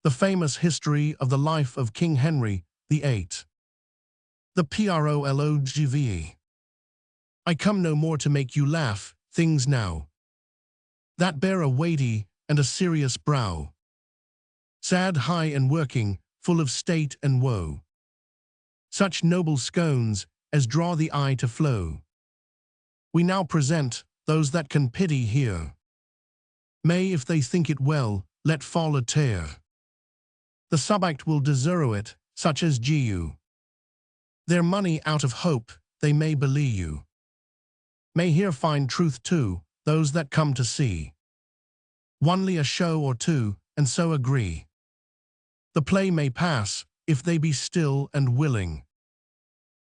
The famous history of the life of King Henry VIII. The prologve. I come no more to make you laugh, things now that bear a weighty and a serious brow, sad, high, and working, full of state and woe. Such noble scones as draw the eye to flow. We now present those that can pity hear. May, if they think it well, let fall a tear. The subact will deserve it, such as you. Their money out of hope, they may believe you. May here find truth too, those that come to see. Onely a show or two, and so agree. The play may pass, if they be still and willing.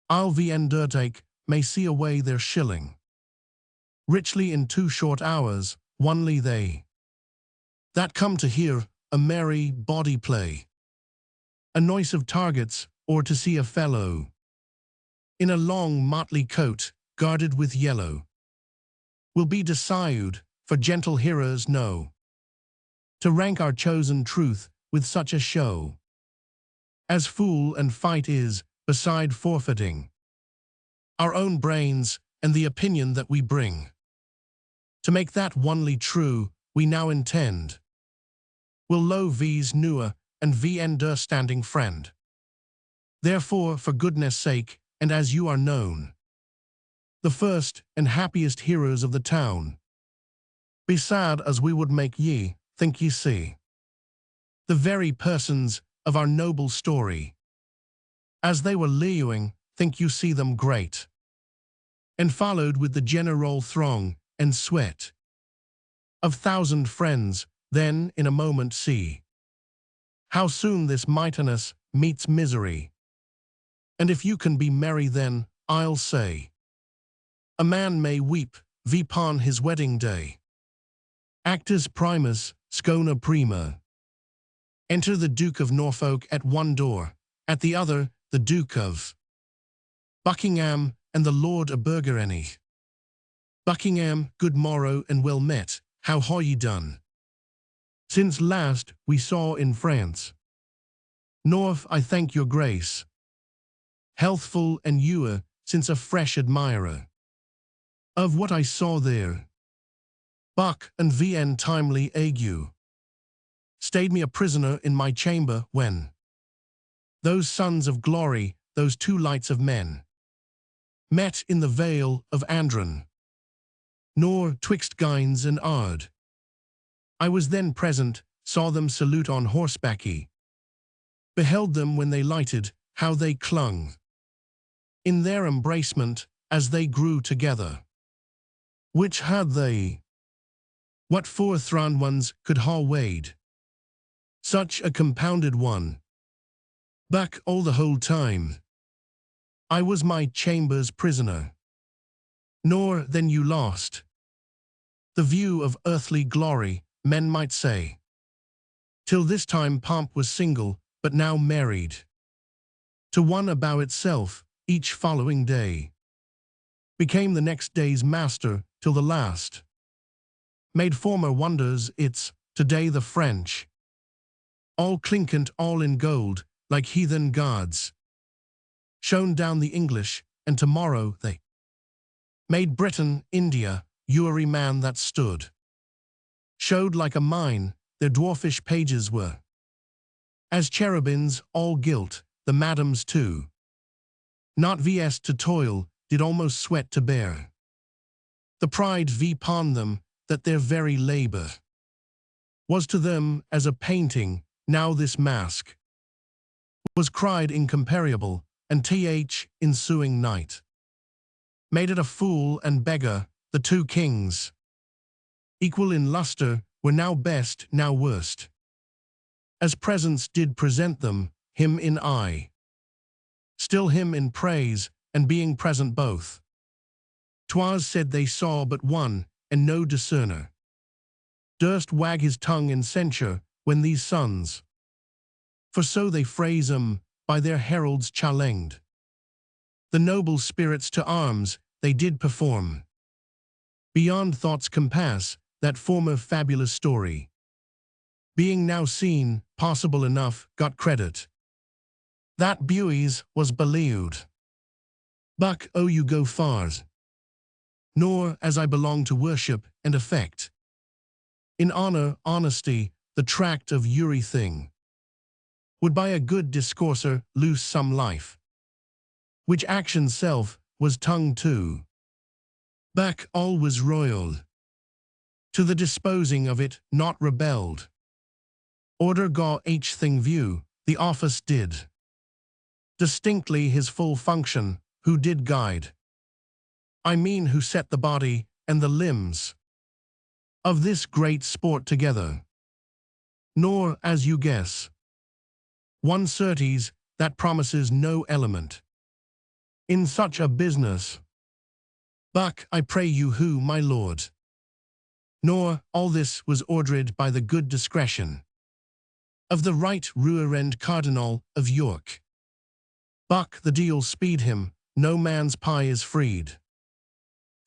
I'll the undertake, may see away their shilling. Richly in 2 short hours, only they that come to hear a merry body play. A noise of targets, or to see a fellow in a long motley coat, guarded with yellow, will be decided, for gentle hearers know, to rank our chosen truth with such a show, as fool and fight is, beside forfeiting our own brains and the opinion that we bring. To make that onely true, we now intend will lo v's newer and v understanding friend. Therefore, for goodness sake, and as you are known, the first and happiest heroes of the town, be sad as we would make ye, think ye see, the very persons of our noble story. As they were leering, think you see them great, and followed with the general throng and sweat of 1,000 friends, then in a moment see how soon this mightiness meets misery. And if you can be merry then, I'll say, a man may weep upon his wedding day. Actors primus, scona prima. Enter the Duke of Norfolk at one door, at the other the Duke of Buckingham and the Lord of Burgundy. Buckingham, good morrow and well met, how have ye done since last we saw in France? North, I thank your grace, healthful and ewer, since a fresh admirer of what I saw there. Buck and VN timely ague stayed me a prisoner in my chamber when those sons of glory, those 2 lights of men, met in the vale of Andron, nor twixt Gines and Ard. I was then present, saw them salute on horsebacky, beheld them when they lighted, how they clung in their embracement as they grew together. Which had they? What 4 thrown ones could ha weighed such a compounded one? Back all the whole time I was my chamber's prisoner. Nor then you lost the view of earthly glory, men might say. Till this time pomp was single, but now married to one about itself, each following day became the next day's master, till the last made former wonders its, today the French, all clinkant, all in gold, like heathen gods, shone down the English, and tomorrow they made Britain, India, Uri man that stood, showed like a mine, their dwarfish pages were, as cherubins, all gilt, the madams too, not vs to toil, did almost sweat to bear the pride upon them, that their very labor was to them as a painting. Now this mask was cried incomparable, and th ensuing night made it a fool and beggar. The 2 kings, equal in lustre, were now best, now worst, as presents did present them, him in eye, still him in praise, and being present both. 'Twas said they saw but one, and no discerner durst wag his tongue in censure, when these sons, for so they phrase 'em, by their heralds challenged the noble spirits to arms, they did perform beyond thought's compass that former fabulous story. being now seen, possible enough, got credit. That buoys was believed. Buck, oh you go fars. Nor, as I belong to worship and affect. In honor, honesty, the tract of Uri thing. Would by a good discourser lose some life. Which action self was tongue too. Back all was royal. To the disposing of it, not rebelled. Order gaw each thing view, the office did. Distinctly his full function, who did guide. I mean who set the body and the limbs of this great sport together. Nor, as you guess, one certes that promises no element in such a business. Buck, I pray you who, my lord. Nor, all this was ordered by the good discretion of the right reverend Cardinal of York. Buck, the deal speed him, no man's pie is freed.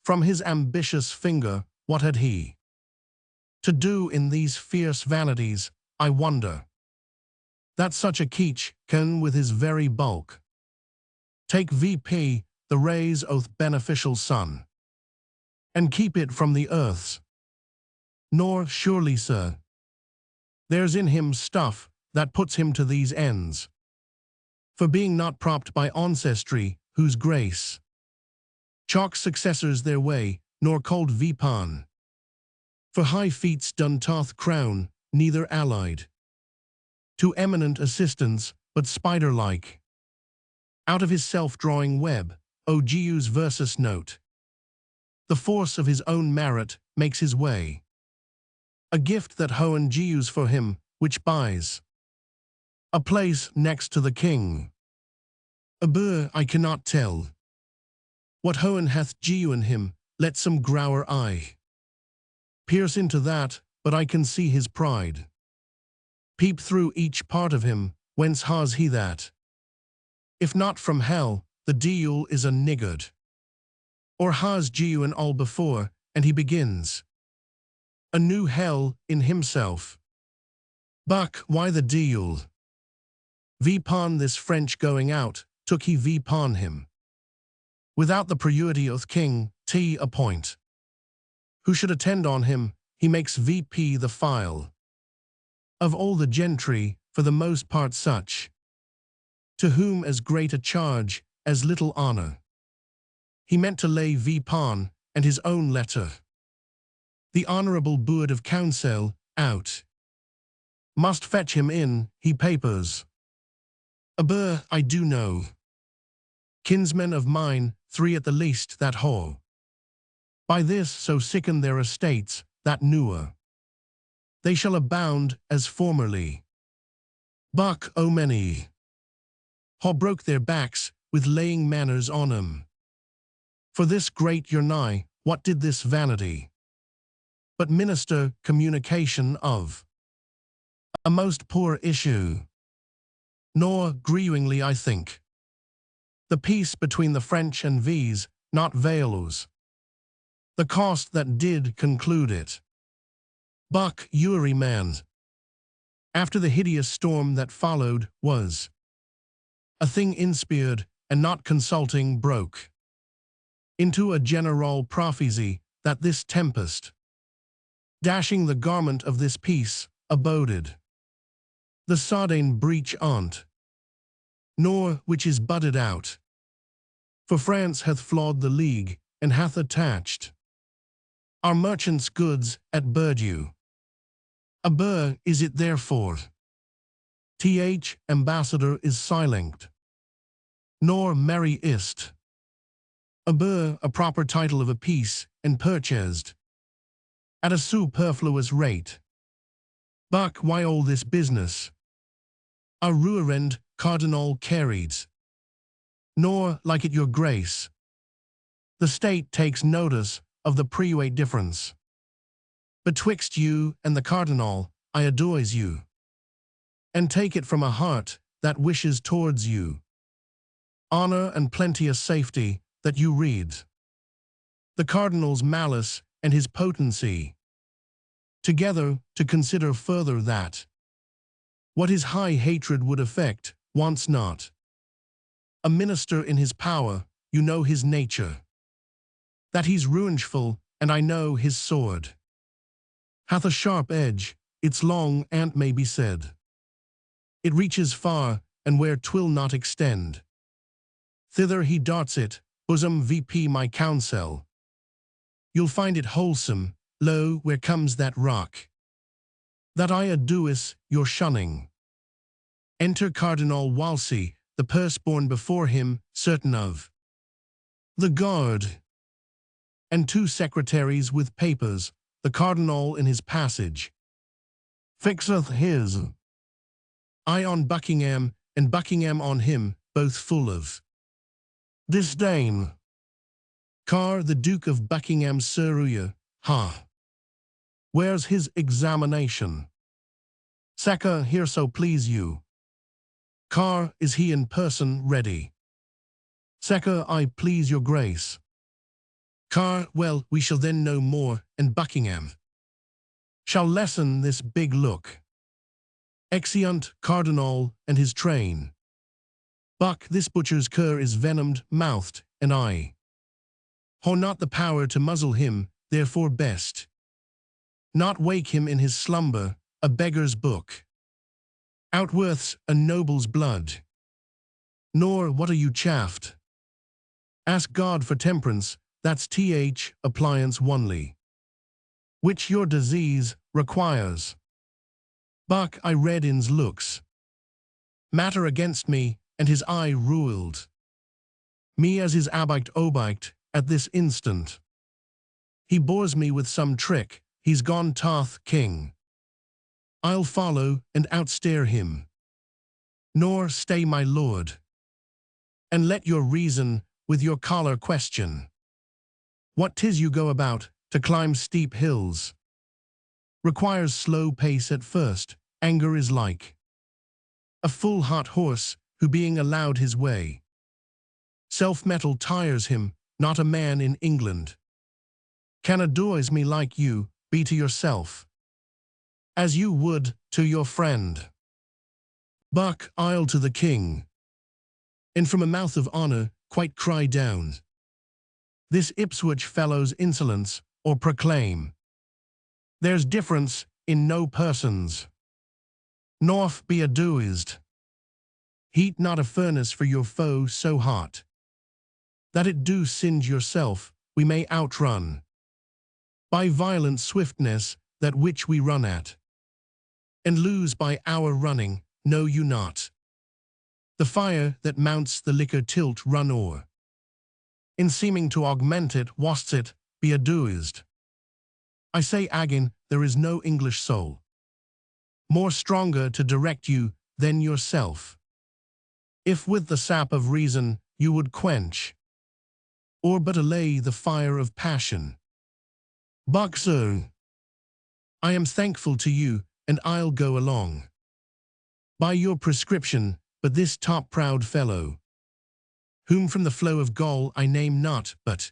From his ambitious finger, what had he to do in these fierce vanities, I wonder, that such a keech can with his very bulk take VP, the ray's oath beneficial sun, and keep it from the earth's. Nor, surely, sir, there's in him stuff that puts him to these ends. For being not propped by ancestry, whose grace chalks successors their way, nor called Vipan. For high feats done toth crown, neither allied to eminent assistance, but spider-like. Out of his self-drawing web, O Gius versus note. The force of his own merit makes his way. A gift that Hohen Gius for him, which buys a place next to the king. Aber, I cannot tell what Hohen hath Giu in him, let some grower eye pierce into that, but I can see his pride peep through each part of him, whence has he that? If not from hell, the deal is a niggard. Or has Giu in all before, and he begins a new hell in himself. Buck, why the deal? Vipon this French going out, took he Vipon him. Without the priority of king, T appoint. Who should attend on him, he makes VP the file. Of all the gentry, for the most part such, to whom as great a charge, as little honor. He meant to lay Vipon, and his own letter. The honorable board of council, out. Must fetch him in, he papers. Aber, I do know. Kinsmen of mine, 3 at the least, that whole. By this so sicken their estates, that newer. They shall abound as formerly. Buck, o many. How broke their backs, with laying manners on 'em. For this great your nigh, what did this vanity? But minister communication of a most poor issue. Nor, grievingly I think, the peace between the French and V's, not Vales. The cost that did conclude it. Buck, Uri man. After the hideous storm that followed, was a thing inspired, and not consulting broke into a general prophecy that this tempest, dashing the garment of this peace, aboded the sardine breach on't, nor which is budded out. For France hath flawed the league, and hath attached our merchants' goods at Bordeaux. Aber is it therefore? Th. Ambassador is silent. Nor merry ist. Aber, a proper title of a piece, and purchased at a superfluous rate. Buck, why all this business? A ruined Cardinal carried. Nor, like it your grace, the state takes notice of the private difference. Betwixt you and the Cardinal, I adores you, and take it from a heart that wishes towards you honor and plenteous safety, that you read the Cardinal's malice and his potency together to consider further that what his high hatred would effect, wants not. A minister in his power, you know his nature. That he's revengeful, and I know his sword hath a sharp edge, it's long and may be said. It reaches far, and where 'twill not extend, thither he darts it, bosom VP my counsel. You'll find it wholesome, lo, where comes that rock that I aduis, your shunning. Enter Cardinal Wolsey, the purse borne before him, certain of the guard, and 2 secretaries with papers, the cardinal in his passage fixeth his eye on Buckingham, and Buckingham on him, both full of disdain. Car, the Duke of Buckingham's Surrey, where's his examination? Sacca, here so please you. Car, is he in person ready? Sacca, I please your grace. Car, well, we shall then know more, and Buckingham shall lessen this big look. Exeunt Cardinal and his train. Buck, this butcher's cur is venomed, mouthed, and I have not the power to muzzle him, therefore best not wake him in his slumber, a beggar's book outworths a noble's blood. Nor what are you chaffed? Ask God for temperance, that's appliance only, which your disease requires. Buck, I read in's looks matter against me, and his eye ruled me as his obict at this instant. He bores me with some trick, he's gone Toth king. I'll follow and outstare him. Nor stay my lord, and let your reason with your collar question. What 'tis you go about, to climb steep hills, requires slow pace at first, anger is like a full hot horse, who being allowed his way, self-mettle tires him, not a man in England can advise me like you, be to yourself as you would to your friend. Buck, I'll to the king, and from a mouth of honor, quite cry down this Ipswich fellow's insolence, or proclaim there's difference in no persons. North be advised, heat not a furnace for your foe so hot that it do singe yourself, we may outrun by violent swiftness that which we run at, and lose by our running, know you not? The fire that mounts the liquor tilt run o'er, in seeming to augment it, wasts it, be advised. I say again, there is no English soul more stronger to direct you than yourself. If with the sap of reason you would quench, or but allay the fire of passion. Buck, sir, I am thankful to you, and I'll go along by your prescription, but this top-proud fellow, whom from the flow of gall I name not, but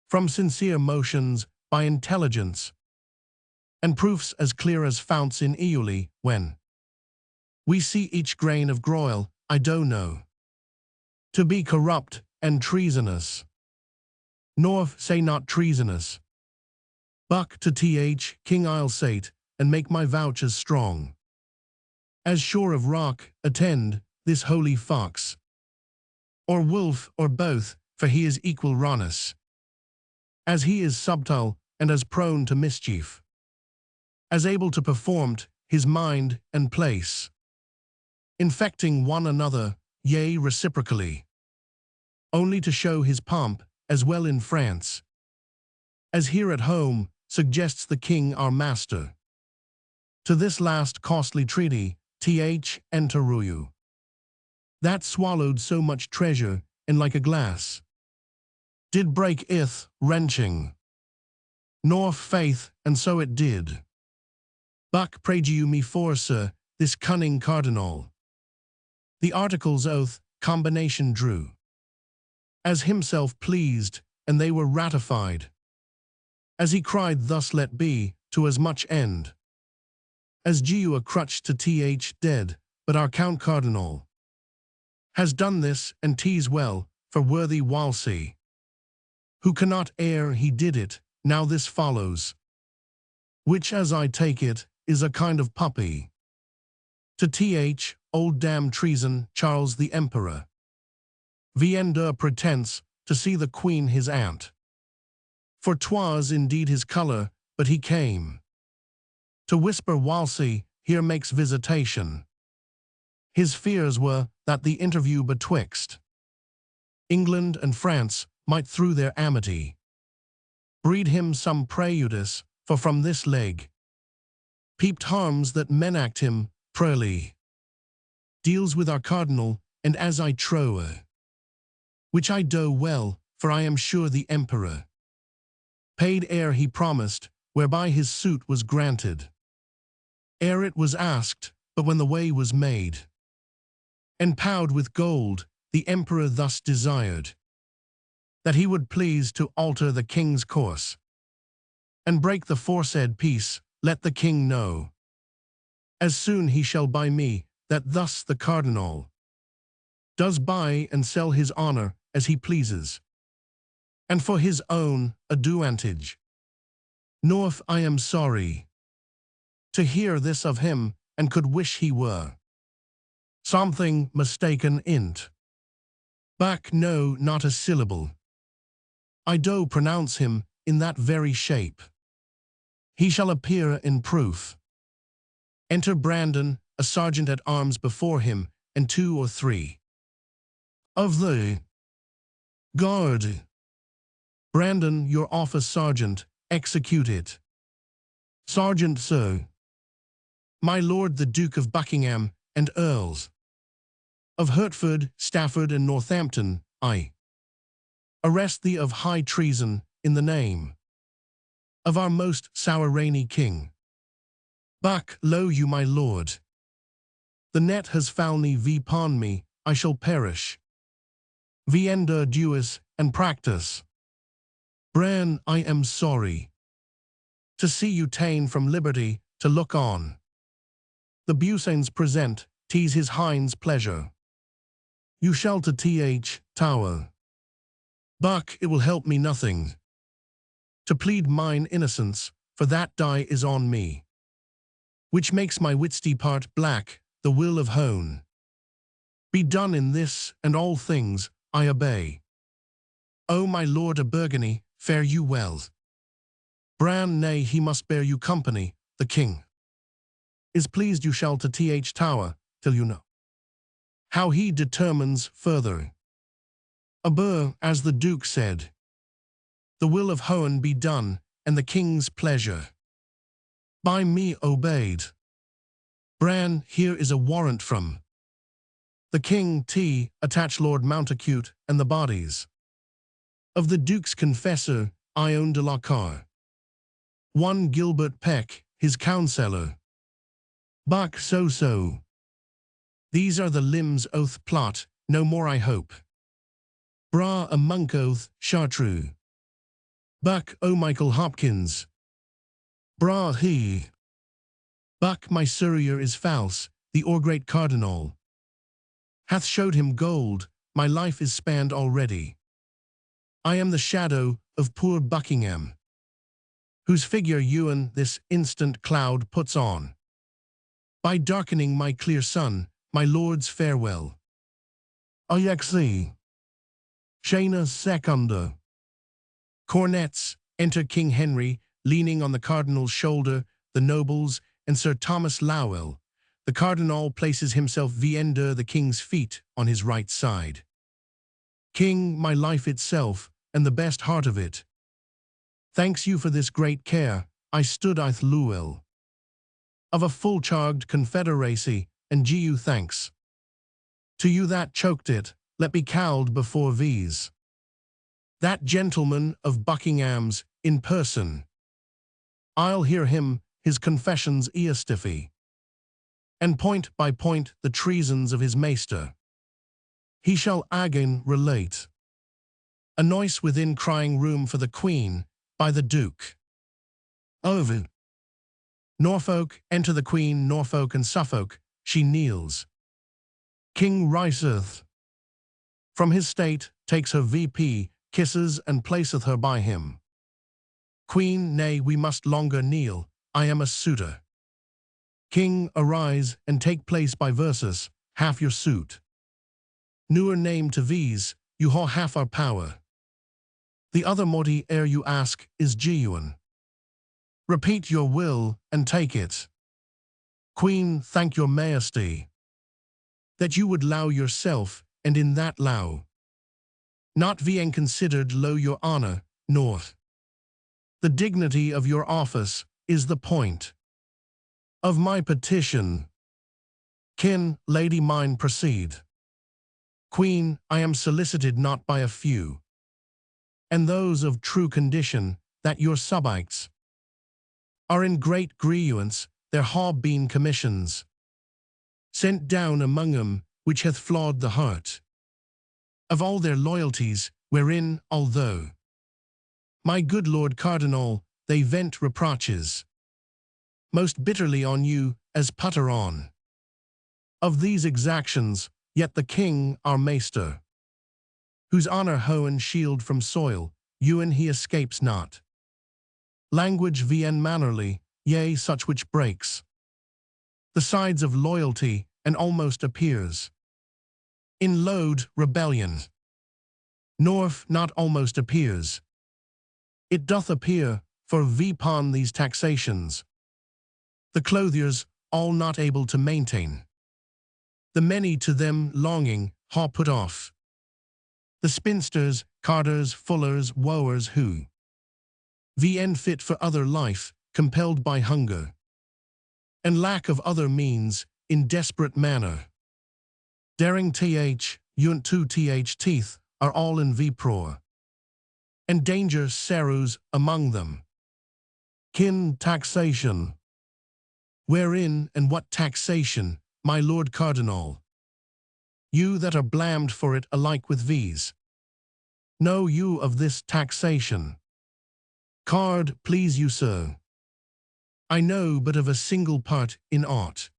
from sincere motions, by intelligence, and proofs as clear as founts in Euli, when we see each grain of groil, I do know to be corrupt and treasonous. Nor say not treasonous. Buck to King, I'll say't, and make my vouchers strong. As sure of rock, attend this holy fox, or wolf, or both, for he is equal rawness, as he is subtile, and as prone to mischief, as able to perform't his mind and place, infecting one another, yea, reciprocally, only to show his pomp, as well in France as here at home, suggests the king our master. To this last costly treaty, enter you, that swallowed so much treasure, and like a glass did break ith, wrenching, nor faith, and so it did. Buck, pray you me for, sir, this cunning cardinal, the articles oath, combination drew, as himself pleased, and they were ratified. As he cried thus let be, to as much end. As Giu a crutch to th dead, but our Count Cardinal has done this, and 'tis well, for worthy Wolsey, who cannot ere he did it, now this follows, which as I take it, is a kind of puppy. To th old damn treason, Charles the Emperor, viender pretense, to see the Queen his aunt. For 'twas indeed his colour, but he came to whisper Wolsey here makes visitation. His fears were that the interview betwixt England and France might through their amity breed him some prejudice, for from this leg peeped harms that menact him prely deals with our Cardinal, and as I trow, which I do well, for I am sure the Emperor paid ere he promised, whereby his suit was granted, ere it was asked, but when the way was made, empowed with gold, the Emperor thus desired, that he would please to alter the King's course, and break the foresaid peace, let the King know, as soon he shall by me, that thus the Cardinal does buy and sell his honour as he pleases, and for his own advantage. North I am sorry to hear this of him, and could wish he were something mistaken in't. Back no, not a syllable. I do pronounce him in that very shape. He shall appear in proof. Enter Brandon, a sergeant at arms before him, and 2 or 3 of the guard. Brandon, your office, sergeant, execute it. Sergeant, sir. My lord the Duke of Buckingham, and Earls of Hertford, Stafford, and Northampton, I arrest thee of high treason, in the name of our most sovereign King. Back, lo you, my lord. The net has found me upon me, I shall perish. Vienda duis, and practice. Bran, I am sorry to see you ta'en from liberty, to look on the Busanes present, 'tis his hind's pleasure. You shall to th Tower. Buck, it will help me nothing to plead mine innocence, for that die is on me, which makes my wits depart black, the will of Hone. Be done in this, and all things, I obey. O my lord of Burgundy, fare you well. Bran, nay, he must bear you company, the King is pleased you shall to th Tower, till you know how he determines further. Aber, as the Duke said, the will of Hone be done, and the King's pleasure by me obeyed. Bran, here is a warrant from the King to attach Lord Montacute and the bodies of the Duke's confessor, Ione de la Carre, one Gilbert Peck, his counsellor. Buck, so. These are the limbs oath plot, no more I hope. Bra a monk oath, Chartreux. Buck, O Michael Hopkins. Bra he. Buck, my surveyor is false, the o'ergreat Cardinal hath showed him gold, my life is spanned already. I am the shadow of poor Buckingham, whose figure Ewan this instant cloud puts on, by darkening my clear sun, my lord's farewell. Ayexi. Shana Secunda. Cornets, enter King Henry, leaning on the Cardinal's shoulder, the nobles, and Sir Thomas Lowell. The Cardinal places himself under the King's feet on his right side. King, my life itself, and the best heart of it, thanks you for this great care. I stood ith Lewell of a full-charged confederacy, and gie you thanks. To you that choked it, let be cowled before these. That gentleman of Buckingham's, in person. I'll hear him, his confessions stiffy, and point by point the treasons of his maester. He shall again relate. A noise within crying room for the Queen, by the Duke. Over. Norfolk, enter the Queen, Norfolk and Suffolk, she kneels. King riseth from his state, takes her VP, kisses and placeth her by him. Queen, nay, we must longer kneel, I am a suitor. King, arise and take place by versus, half your suit. Newer name to these, you haw half our power. The other morty ere you ask is genuine. Repeat your will and take it. Queen, thank your majesty, that you would allow yourself, and in that allow. Not being considered low your honor, nor the dignity of your office, is the point of my petition. Kin, lady mine, proceed. Queen, I am solicited not by a few, and those of true condition, that your subjects are in great grievance, there haw been commissions sent down among them, which hath flawed the heart of all their loyalties, wherein, although my good Lord Cardinal, they vent reproaches most bitterly on you, as putter on of these exactions, yet the king, our master, whose honor hoe and shield from soil, you and he escapes not. Language vn mannerly, yea, such which breaks the sides of loyalty, and almost appears in load rebellion. North not almost appears, it doth appear, for vpon these taxations, the clothiers, all not able to maintain, the many to them longing, haw put off. The spinsters, carters, fullers, wooers who vn fit for other life, compelled by hunger and lack of other means, in desperate manner, daring unt to teeth, are all in vpror, and danger sorrows among them. Kin, taxation. Wherein and what taxation, my Lord Cardinal? You that are blamed for it alike with these. Know you of this taxation? Card, please you, sir. I know but of a single part in aught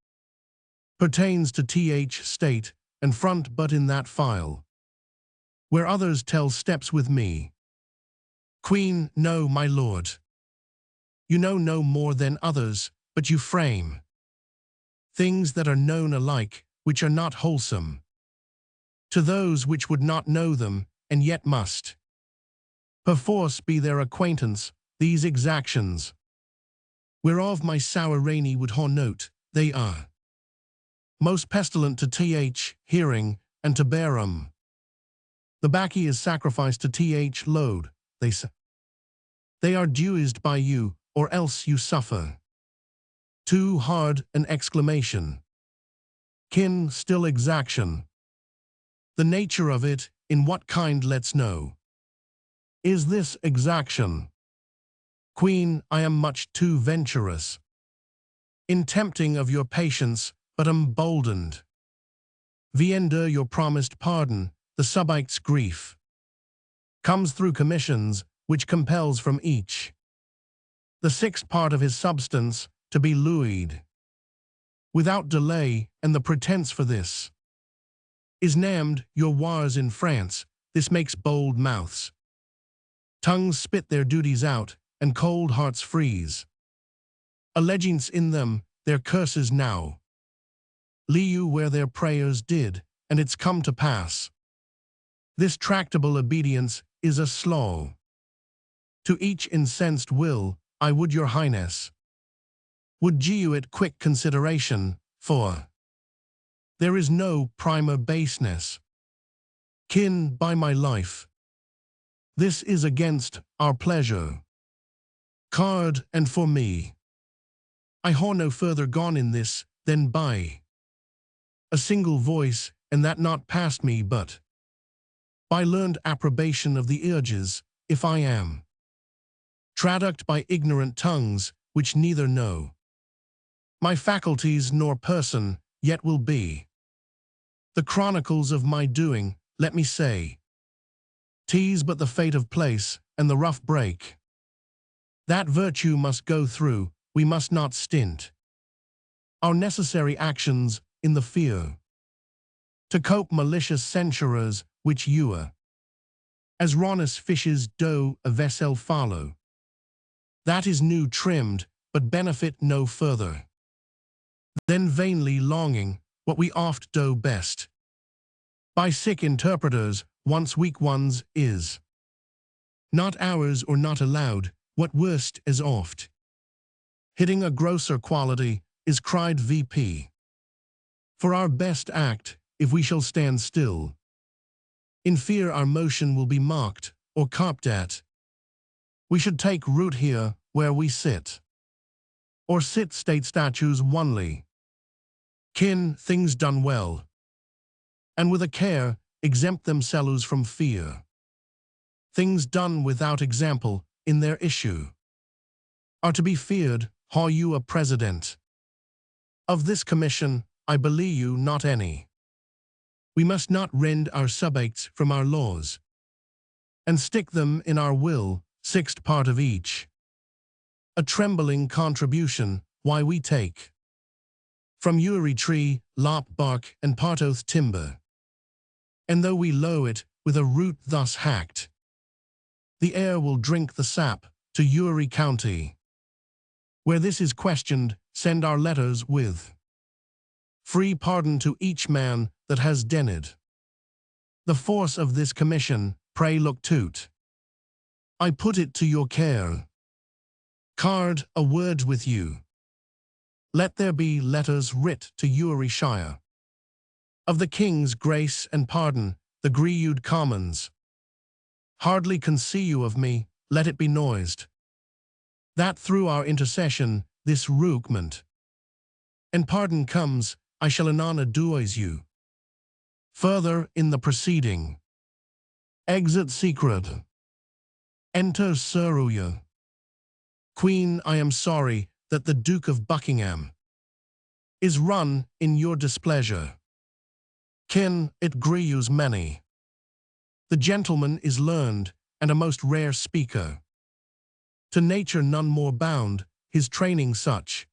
pertains to state, and front but in that file, where others tell steps with me. Queen, no, my lord. You know no more than others, but you frame things that are known alike, which are not wholesome to those which would not know them, and yet must perforce be their acquaintance, these exactions, whereof my sour rainy would haw note, they are most pestilent to hearing, and to bear 'em. The baccy is sacrificed to load, they say. They are duised by you, or else you suffer too hard an exclamation. Kin, still exaction. The nature of it, in what kind let's know. Is this exaction? Queen, I am much too venturous in tempting of your patience, but am boldened. Viender your promised pardon, the subject's grief comes through commissions, which compels from each the sixth part of his substance to be louied without delay, and the pretense for this is named your wars in France. This makes bold mouths, tongues spit their duties out, and cold hearts freeze, allegiance in them, their curses now lee you where their prayers did, and it's come to pass. This tractable obedience is a slow to each incensed will. I would your highness would due it quick consideration, for there is no primer baseness. Kin, by my life, this is against our pleasure. Card, and for me, I haw no further gone in this, than by a single voice, and that not past me but by learned approbation of the urges, if I am traduced by ignorant tongues, which neither know my faculties nor person, yet will be the chronicles of my doing, let me say. 'Tis but the fate of place, and the rough break that virtue must go through, we must not stint our necessary actions in the fear to cope malicious censurers which ewer, as Ronus fishes do a vessel follow. That is new trimmed, but benefit no further. Then vainly longing what we oft do best. By sick interpreters, once weak ones is. Not ours or not allowed, what worst is oft. Hitting a grosser quality is cried VP. For our best act, if we shall stand still. In fear our motion will be mocked or carped at. We should take root here where we sit. Or sit state statues onely. Kin things done well. And with a care, exempt themselves from fear. Things done without example in their issue are to be feared, haw you a president. Of this commission, I believe you not any. We must not rend our subjects from our laws, and stick them in our will, sixth part of each. A trembling contribution, why we take. From Uri tree, lop bark, and partoth timber. And though we low it with a root thus hacked, the heir will drink the sap to Uri county. Where this is questioned, send our letters with free pardon to each man that has dented. The force of this commission, pray look to't. I put it to your care. Card, a word with you. Let there be letters writ to Uri shire. Of the king's grace and pardon, the grieved commons. Hardly conceive you of me, let it be noised. That through our intercession, this rookment and pardon comes, I shall anon advise you. Further in the proceeding. Exit secret. Enter Seruya. Queen, I am sorry that the Duke of Buckingham is run in your displeasure. Kin, it grieves many. The gentleman is learned, and a most rare speaker. To nature none more bound, his training such,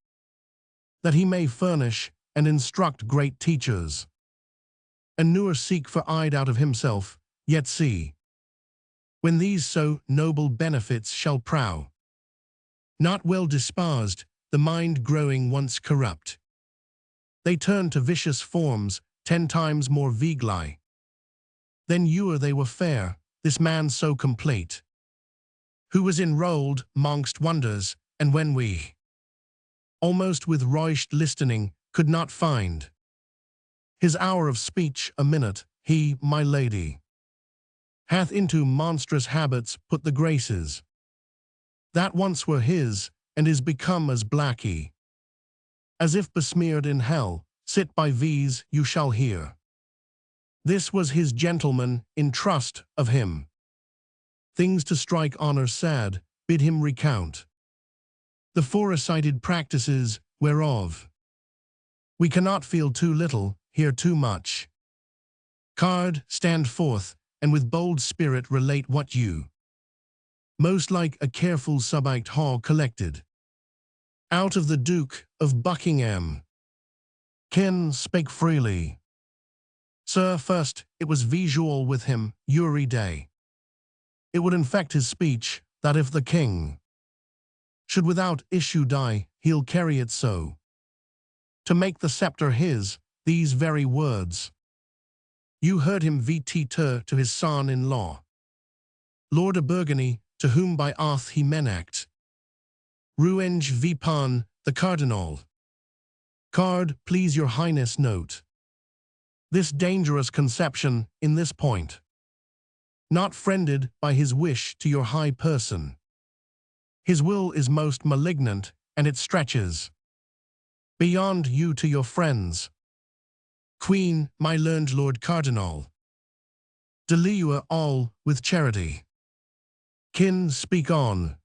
that he may furnish and instruct great teachers. And newer seek for aid out of himself, yet see, when these so noble benefits shall prow, not well disposed, the mind growing once corrupt, they turn to vicious forms, 10 times more vigli. Then ewer they were fair, this man so complete, who was enrolled mongst wonders, and when we, almost with roished listening, could not find his hour of speech a minute, he, my lady, hath into monstrous habits put the graces that once were his, and is become as blacky, as if besmeared in hell. Sit by these, you shall hear. This was his gentleman, in trust of him. Things to strike honor sad, bid him recount the foresighted practices whereof we cannot feel too little, hear too much. Card, stand forth, and with bold spirit relate what you most like a careful subact haw collected out of the Duke of Buckingham. Ken spake freely. Sir, first, it was visual with him, Uri day. It would infect his speech, that if the king should without issue die, he'll carry it so. To make the scepter his, these very words. You heard him vt to his son-in-law, Lord of Burgundy, to whom by oath he menact. Ruenge vipan, the cardinal. Card, please your highness note this dangerous conception in this point. Not friended by his wish to your high person. His will is most malignant, and it stretches beyond you to your friends. Queen, my learned Lord Cardinal, deliver all with charity. Kin, speak on.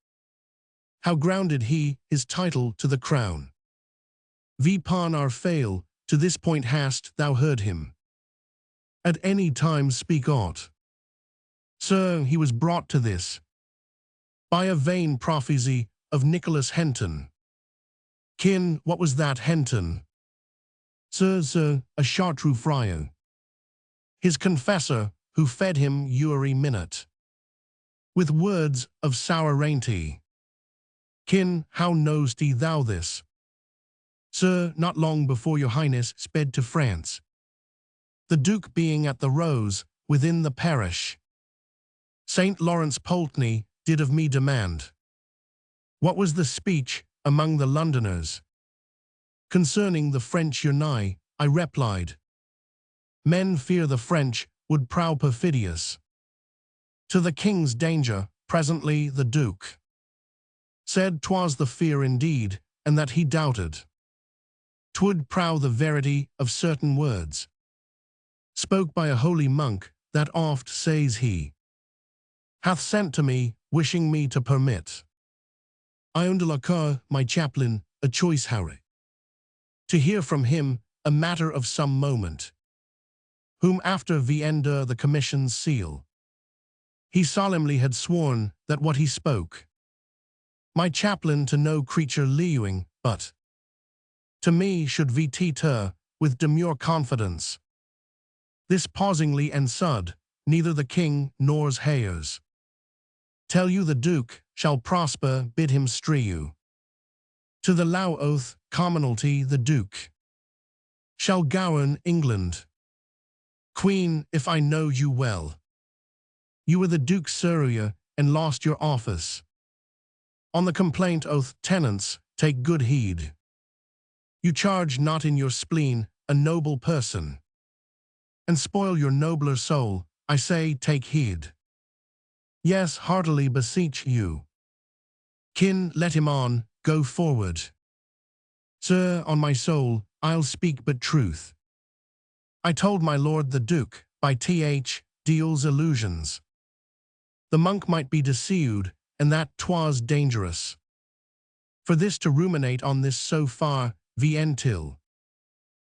How grounded he his title to the crown? Vipon our fail, to this point hast thou heard him at any time speak aught? Sir, he was brought to this by a vain prophecy of Nicholas Henton. Kin, what was that, Henton? Sir, a chartreux friar. His confessor, who fed him every minute with words of sour rainty. Kin, how know'st thou this? Sir, not long before your highness sped to France, the Duke being at the Rose, within the parish, St. Lawrence Poultney did of me demand, what was the speech among the Londoners? Concerning the French your nigh, I replied, men fear the French would prow perfidious. To the king's danger, presently the Duke said 'twas the fear indeed, and that he doubted 'twould prow the verity of certain words, spoke by a holy monk, that oft says he hath sent to me, wishing me to permit Ion de la Cour, my chaplain, a choice Harry, to hear from him a matter of some moment, whom after under the commission's seal, he solemnly had sworn that what he spoke, my chaplain to no creature lewing, but to me should teeter with demure confidence. This pausingly and sud, neither the king nor's heirs tell you the Duke shall prosper, bid him strew. To the low oath, commonalty the Duke shall govern England. Queen, if I know you well, you were the Duke's surveyor, and lost your office. On the complaint oath, tenants, take good heed. You charge not in your spleen a noble person, and spoil your nobler soul, I say take heed. Yes, heartily beseech you. Kin, let him on, go forward. Sir, on my soul, I'll speak but truth. I told my lord the Duke, by deals illusions, the monk might be deceived, and that 'twas dangerous for this to ruminate on this so far, till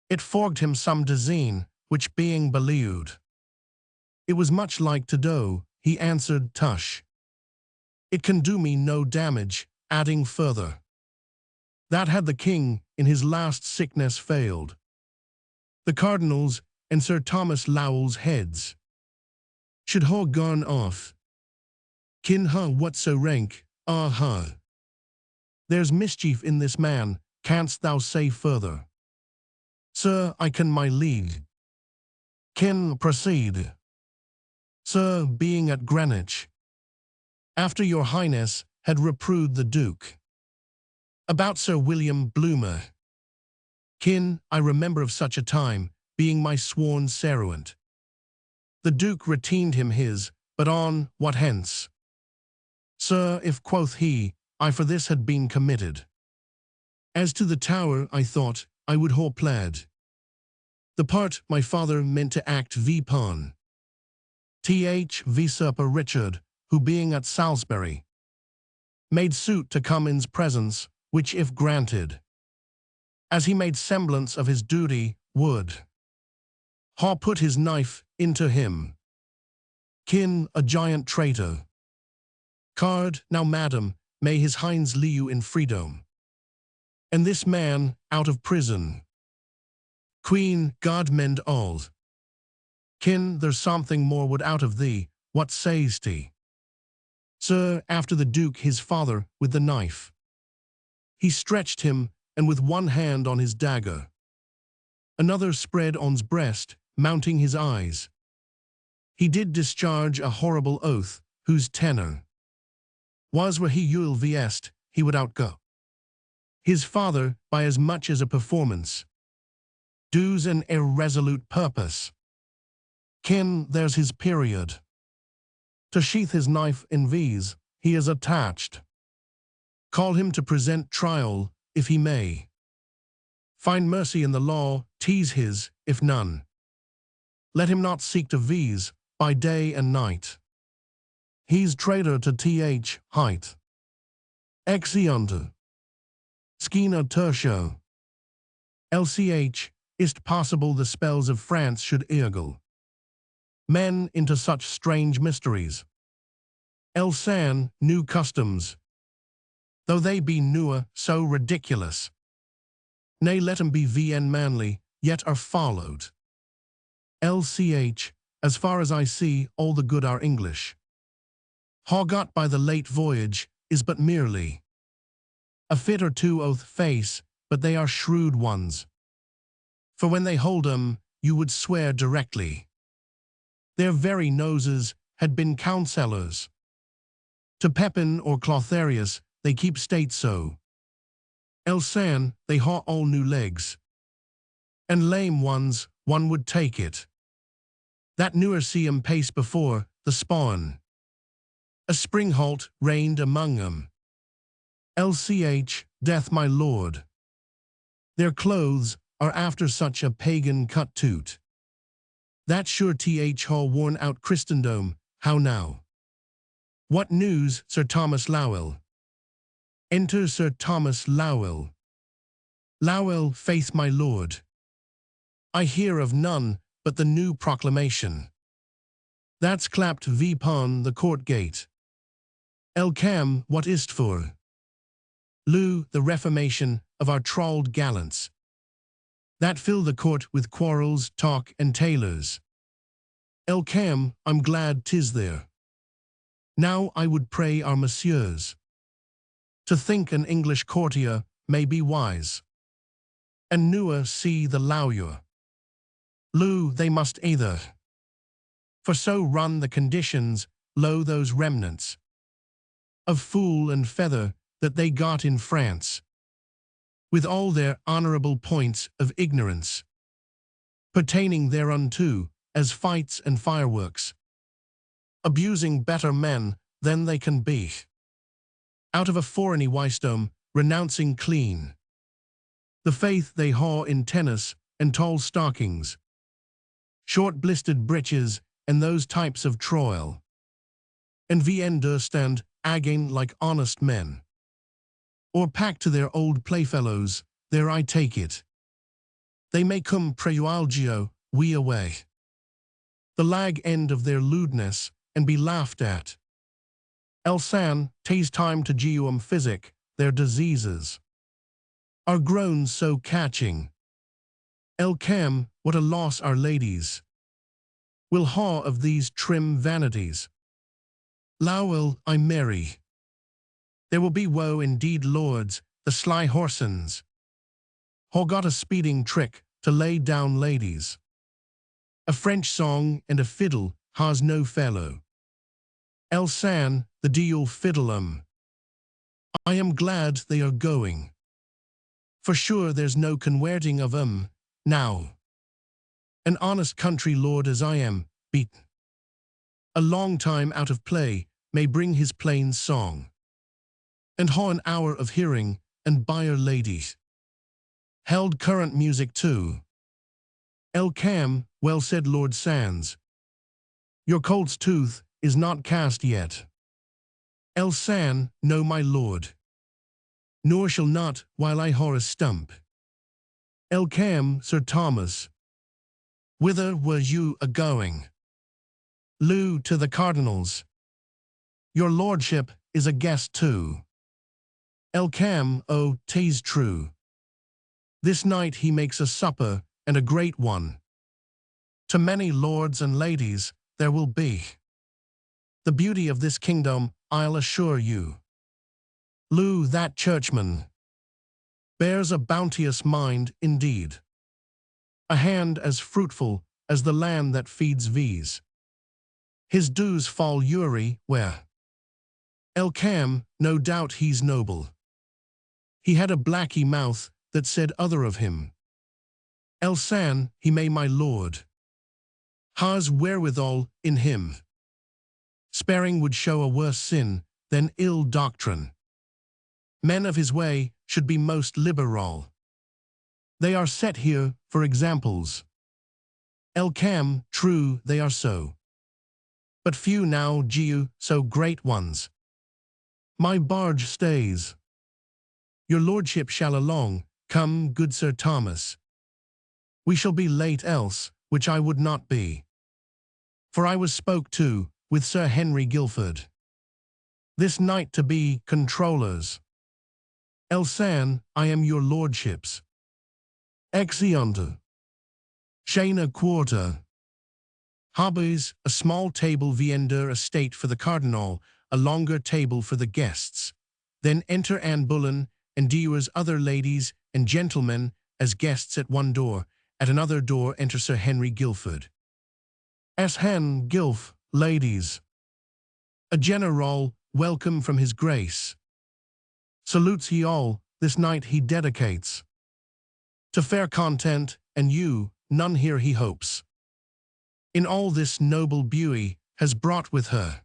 it fogged him some design, which being believed, it was much like to do, he answered, tush. It can do me no damage, adding further, that had the king in his last sickness failed, the cardinals and Sir Thomas Lowell's heads should ha' gone off. Kin what so rank, there's mischief in this man, canst thou say further? Sir, I can my lead. Kin, proceed. Sir, being at Greenwich, after your highness had reproved the Duke about Sir William Bloomer. Kin, I remember of such a time, being my sworn servant. The Duke retained him his, but on what hence? Sir, if, quoth he, I for this had been committed. As to the Tower, I thought I would ha' pled the part my father meant to act vpon usurper Richard, who being at Salisbury, made suit to come in's presence, which if granted, as he made semblance of his duty, would ha' put his knife into him. Kin, a giant traitor. Card, now madam, may his hinds leave in freedom, and this man out of prison. Queen, God mend all. Kin, there's something more would out of thee, what says he? Sir, after the Duke his father, with the knife, he stretched him, and with one hand on his dagger, another spread on's breast, mounting his eyes, he did discharge a horrible oath, whose tenor was where he vest, he would outgo his father by as much as a performance, dues an irresolute purpose. Kin, there's his period. To sheath his knife in these, he is attached. Call him to present trial, if he may. Find mercy in the law, tease his, if none. Let him not seek to these, by day and night. He's traitor to height. Exeunt. Scena tertio. LCH, is't possible the spells of France should eagle men into such strange mysteries. Elsan, new customs, though they be newer, so ridiculous. Nay, let 'em be VN manly, yet are followed. LCH, as far as I see, all the good are English. How got by the late voyage is but merely a fit or two oath face, but they are shrewd ones. For when they hold 'em, you would swear directly their very noses had been counsellors. To Pepin or Clotharius they keep state so. Elsan they haw all new legs. And lame ones, one would take it. That newer see 'em pace before the spawn. A spring halt reigned among 'em. LCH, death my lord. Their clothes are after such a pagan cut toot. That sure th haw worn out Christendom, how now? What news, Sir Thomas Lowell? Enter Sir Thomas Lowell. Lowell, faith my lord. I hear of none but the new proclamation. That's clapped vpon the court gate. Cam, what is't for? Lou, the reformation of our trawled gallants. That fill the court with quarrels, talk, and tailors. Cam, I'm glad 'tis there. Now I would pray our messieurs to think an English courtier may be wise, and newer see the lawyer. Lou, they must either. For so run the conditions, lo those remnants of fool and feather that they got in France, with all their honourable points of ignorance, pertaining thereunto, as fights and fireworks, abusing better men than they can be, out of a foreigny wisdom, renouncing clean the faith they haw in tennis and tall stockings, short-blistered breeches, and those types of troil, and understand again like honest men, or pack to their old playfellows, there I take it. They may come preualgio, we away, the lag end of their lewdness, and be laughed at. Elsan, 'tis time to geum physic, their diseases are grown so catching. Cam, what a loss our ladies will haw of these trim vanities. Lowell, I marry. There will be woe indeed, lords, the sly horsens haw got a speeding trick to lay down ladies. A French song and a fiddle has no fellow. Elsan, the deal fiddle 'em. I am glad they are going. For sure there's no conwerting of 'em now. An honest country lord as I am, beat a long time out of play, may bring his plain song, and haw an hour of hearing, and buyer ladies held current music too. Cam, well said Lord Sands. Your colt's tooth is not cast yet. San, no my lord. Nor shall not, while I haw a stump. Cam, Sir Thomas. Whither were you a-going? Lou, to the cardinal's. Your lordship is a guest too. Cam, oh, 'tis true. This night he makes a supper, and a great one. To many lords and ladies there will be the beauty of this kingdom, I'll assure you. Lou, that churchman bears a bounteous mind indeed, a hand as fruitful as the land that feeds these. His dews fall Uri where? Cam, no doubt he's noble. He had a blacky mouth that said other of him. San, he may my lord has wherewithal in him. Sparing would show a worse sin than ill doctrine. Men of his way should be most liberal. They are set here for examples. Cam, true, they are so. But few now giu so great ones. My barge stays. Your lordship shall along, come, good Sir Thomas. We shall be late else, which I would not be. For I was spoke to, with Sir Henry Guilford, this night to be controllers. San, I am your lordship's Exeunta. Shana quarter. Hobbies, a small table viender estate for the cardinal, a longer table for the guests. Then enter Anne Boleyn, and Dewars other ladies and gentlemen as guests at one door. At another door enter Sir Henry Guilford. As Hen Gilf, ladies. A general welcome from his grace. Salutes he all, this night he dedicates. To fair content, and you, none here he hopes. In all this noble beauty has brought with her.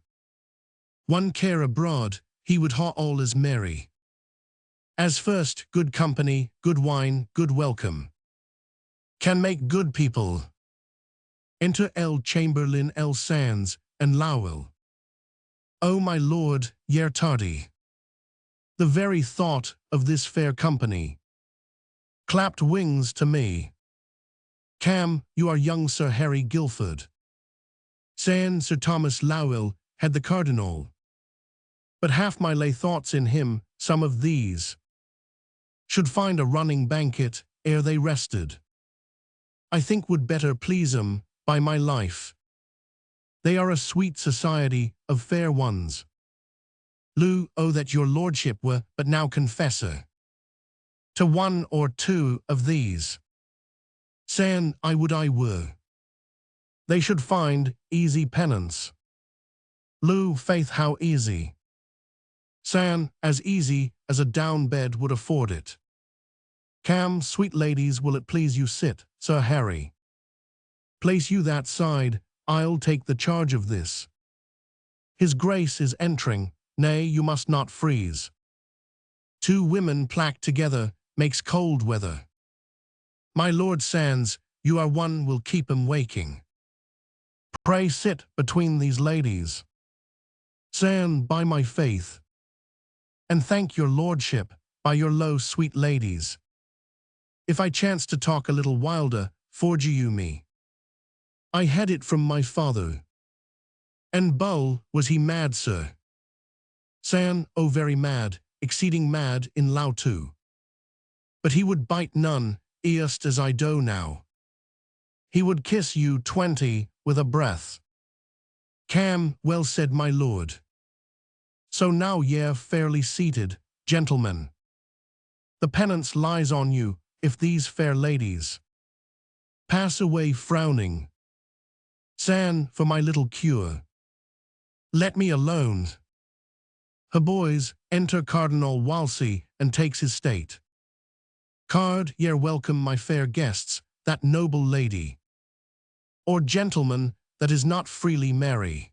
One care abroad, he would ha all as merry. As first, good company, good wine, good welcome. Can make good people. Enter L. Chamberlain L. Sands, and Lowell. O my lord, ye're tardy. The very thought of this fair company clapped wings to me. Cam, you are young Sir Harry Guilford. San Sir Thomas Lowell had the cardinal. But half my lay thoughts in him, some of these should find a running banquet ere they rested. I think would better please 'em, by my life. They are a sweet society of fair ones. Lou, oh that your lordship were but now confessor to one or two of these. San, I would I were. They should find easy penance. Lou, faith how easy. San, as easy as a down bed would afford it. Cam, sweet ladies, will it please you sit, Sir Harry? Place you that side, I'll take the charge of this. His grace is entering, nay, you must not freeze. Two women placked together makes cold weather. My Lord Sands, you are one will keep 'em waking. Pray sit between these ladies. San, by my faith. And thank your lordship, by your low sweet ladies. If I chance to talk a little wilder, forge you me. I had it from my father. And Bull, was he mad, sir? San, oh very mad, exceeding mad in Lao too. But he would bite none, east as I do now. He would kiss you 20 with a breath. Cam, well said my lord. So now ye're fairly seated, gentlemen. The penance lies on you, if these fair ladies pass away frowning. San, for my little cure, let me alone. Her boys, enter Cardinal Wolsey, and takes his state. Card, ye're welcome my fair guests, that noble lady, or gentleman that is not freely merry,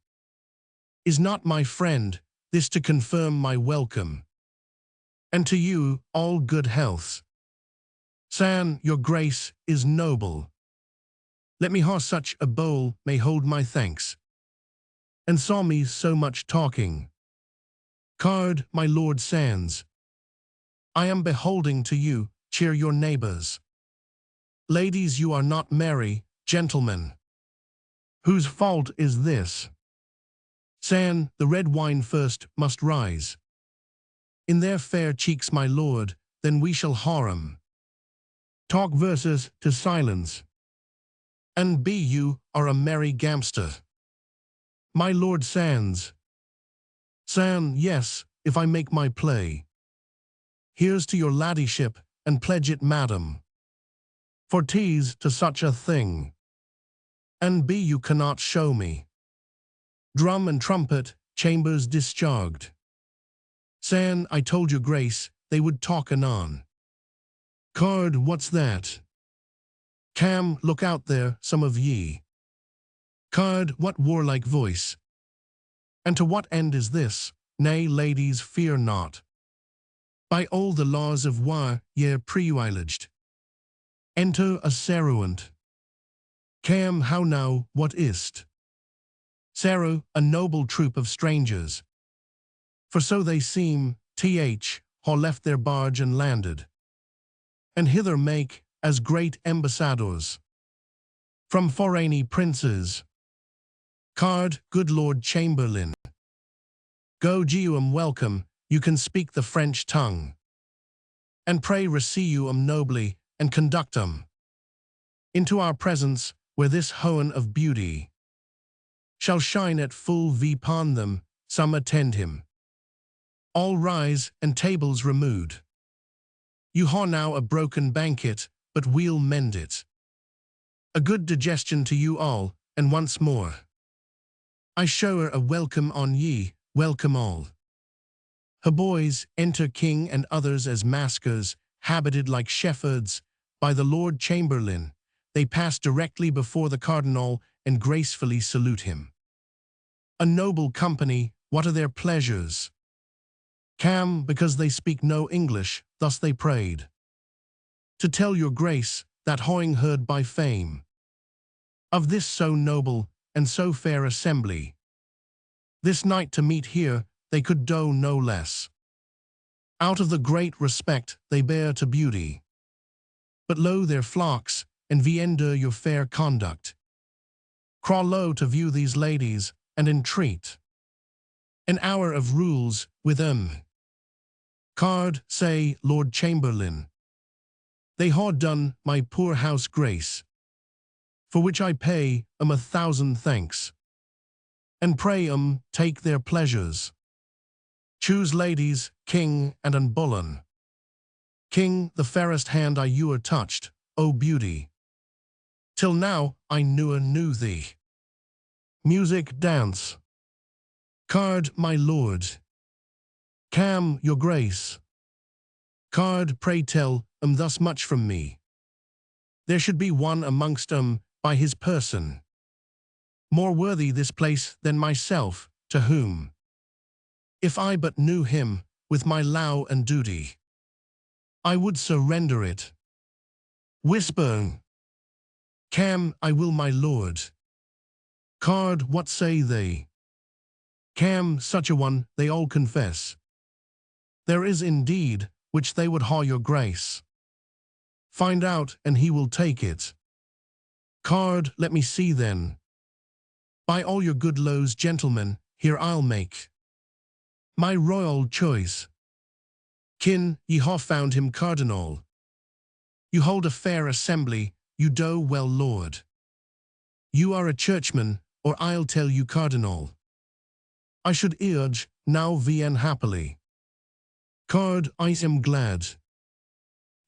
is not my friend, this to confirm my welcome. And to you, all good health. San, your grace is noble. Let me ha such a bowl may hold my thanks. And saw me so much talking. Card, my Lord Sands. I am beholding to you, cheer your neighbors. Ladies, you are not merry, gentlemen. Whose fault is this? San, the red wine first must rise. In their fair cheeks, my lord, then we shall harem. Talk verses to silence. And be you are a merry gamster. My Lord Sands. San, yes, if I make my play. Here's to your ladyship, and pledge it, madam. For 'tis to such a thing. And be you cannot show me. Drum and trumpet, chambers discharged. San, I told your grace, they would talk anon. Card, what's that? Cam, look out there, some of ye. Card, what warlike voice? And to what end is this? Nay, ladies, fear not. By all the laws of war, ye're privileged. Enter a servant. Cam, how now, what is't? Saru, a noble troop of strangers. For so they seem, ha left their barge and landed. And hither make, as great ambassadors. From foreigny princes. Card, good Lord Chamberlain. Go Geum welcome, you can speak the French tongue. And pray receive nobly, and conduct 'em into our presence, where this hoen of beauty shall shine at full upon them. Some attend him. All rise, and tables removed. You ha now a broken banquet, but we'll mend it. A good digestion to you all, and once more I show her a welcome on ye, welcome all. Her boys enter king and others as maskers, habited like shepherds, by the Lord Chamberlain. They pass directly before the Cardinal and gracefully salute him. A noble company, what are their pleasures? Cam, because they speak no English, thus they prayed. To tell your grace, that hoing heard by fame, of this so noble and so fair assembly. This night to meet here, they could do no less. Out of the great respect they bear to beauty. But lo their flocks, and viender your fair conduct. Crawl low to view these ladies, and entreat an hour of rules with 'em. Card, say, Lord Chamberlain, they ha done my poor house grace, for which I pay 'em 1,000 thanks. And pray 'em take their pleasures. Choose ladies, King and Anne Boleyn. King, the fairest hand I e'er touched, O beauty. Till now I ne'er knew thee. Music, dance. Card, my lord. Cam, your grace. Card, pray tell 'em thus much from me. There should be one amongst 'em, by his person, more worthy this place than myself, to whom, if I but knew him, with my law and duty, I would surrender it. Whisper, Cam, I will, my lord. Card, what say they? Cam, such a one, they all confess. There is indeed, which they would ha your grace. Find out, and he will take it. Card, let me see then. By all your good laws, gentlemen, here I'll make my royal choice. Kin, ye ha found him Cardinal. You hold a fair assembly, you do well, lord. You are a churchman, or I'll tell you Cardinal. I should urge, now vien happily. Card, I am glad.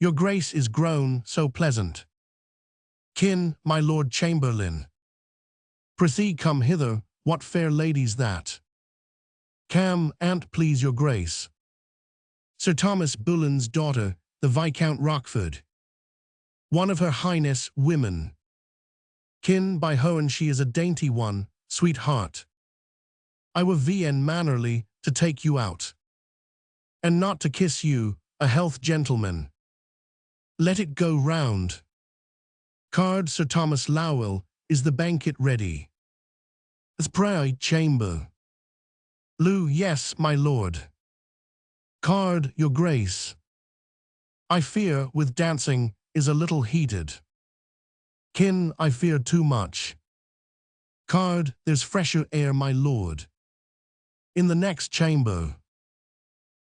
Your grace is grown so pleasant. Kin, my Lord Chamberlain. Prithee come hither, what fair ladies that? Cam, an't please your grace. Sir Thomas Bullen's daughter, the Viscount Rochford. One of her highness women. Kin, by Hohen she is a dainty one, sweetheart. I were vien mannerly to take you out, and not to kiss you, a health gentleman. Let it go round. Card, Sir Thomas Lowell, is the banquet ready? As pray chamber. Lou, yes, my lord. Card, your grace. I fear, with dancing, is a little heated. Kin, I fear too much. Card, there's fresher air, my lord. In the next chamber.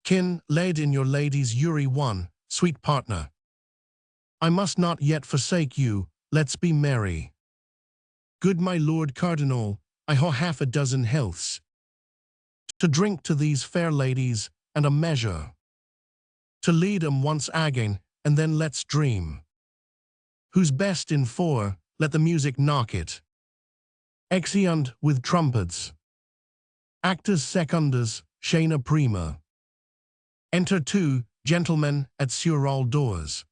Kin, laid in your lady's Uri one, sweet partner. I must not yet forsake you, let's be merry. Good my Lord Cardinal, I ha half a dozen healths to drink to these fair ladies, and a measure to lead 'em once again, and then let's dream. Who's best in four, let the music knock it. Exeunt with trumpets. Actors secundus, scena prima. Enter two gentlemen at sur all doors.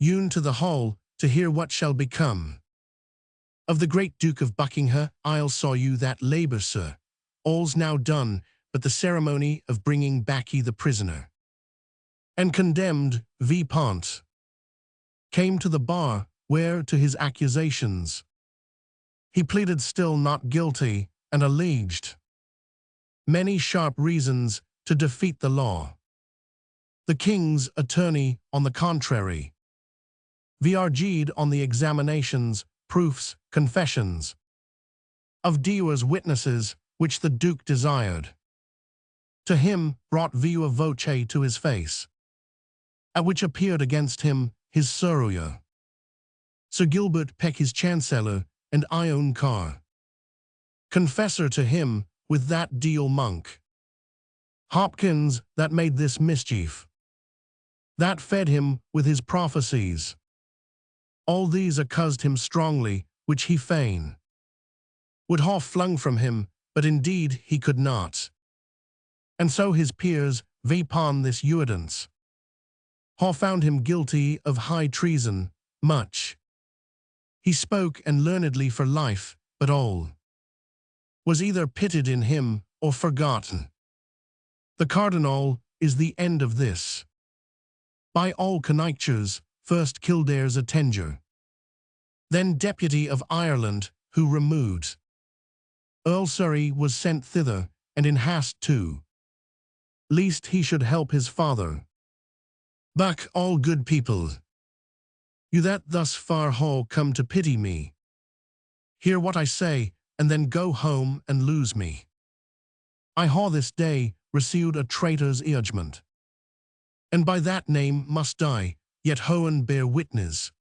Yoon to the hall, to hear what shall become of the great Duke of Buckingham. I'll saw you that labour, sir. All's now done, but the ceremony of bringing back ye the prisoner and condemned vipant came to the bar, where to his accusations he pleaded still not guilty, and alleged many sharp reasons to defeat the law. The king's attorney, on the contrary, argued on the examinations, proofs, confessions of Dewar's witnesses, which the Duke desired. To him brought viva voce to his face, at which appeared against him his surveyor, Sir Gilbert Peck his chancellor, and Ione Carr, confessor to him, with that deal monk, Hopkins, that made this mischief, that fed him with his prophecies. All these accused him strongly, which he fain would ha' flung from him, but indeed he could not. And so his peers, vapon this evidence, ha' found him guilty of high treason, much he spoke and learnedly for life, but all was either pitted in him or forgotten. The Cardinal is the end of this. By all conjectures, first Kildare's attender, then Deputy of Ireland, who removed Earl Surrey, was sent thither, and in haste too, lest he should help his father. Buck, all good people, you that thus far ha' come to pity me, hear what I say, and then go home and lose me. I ha' this day received a traitor's judgment, and by that name must die, yet Hohen bear witness.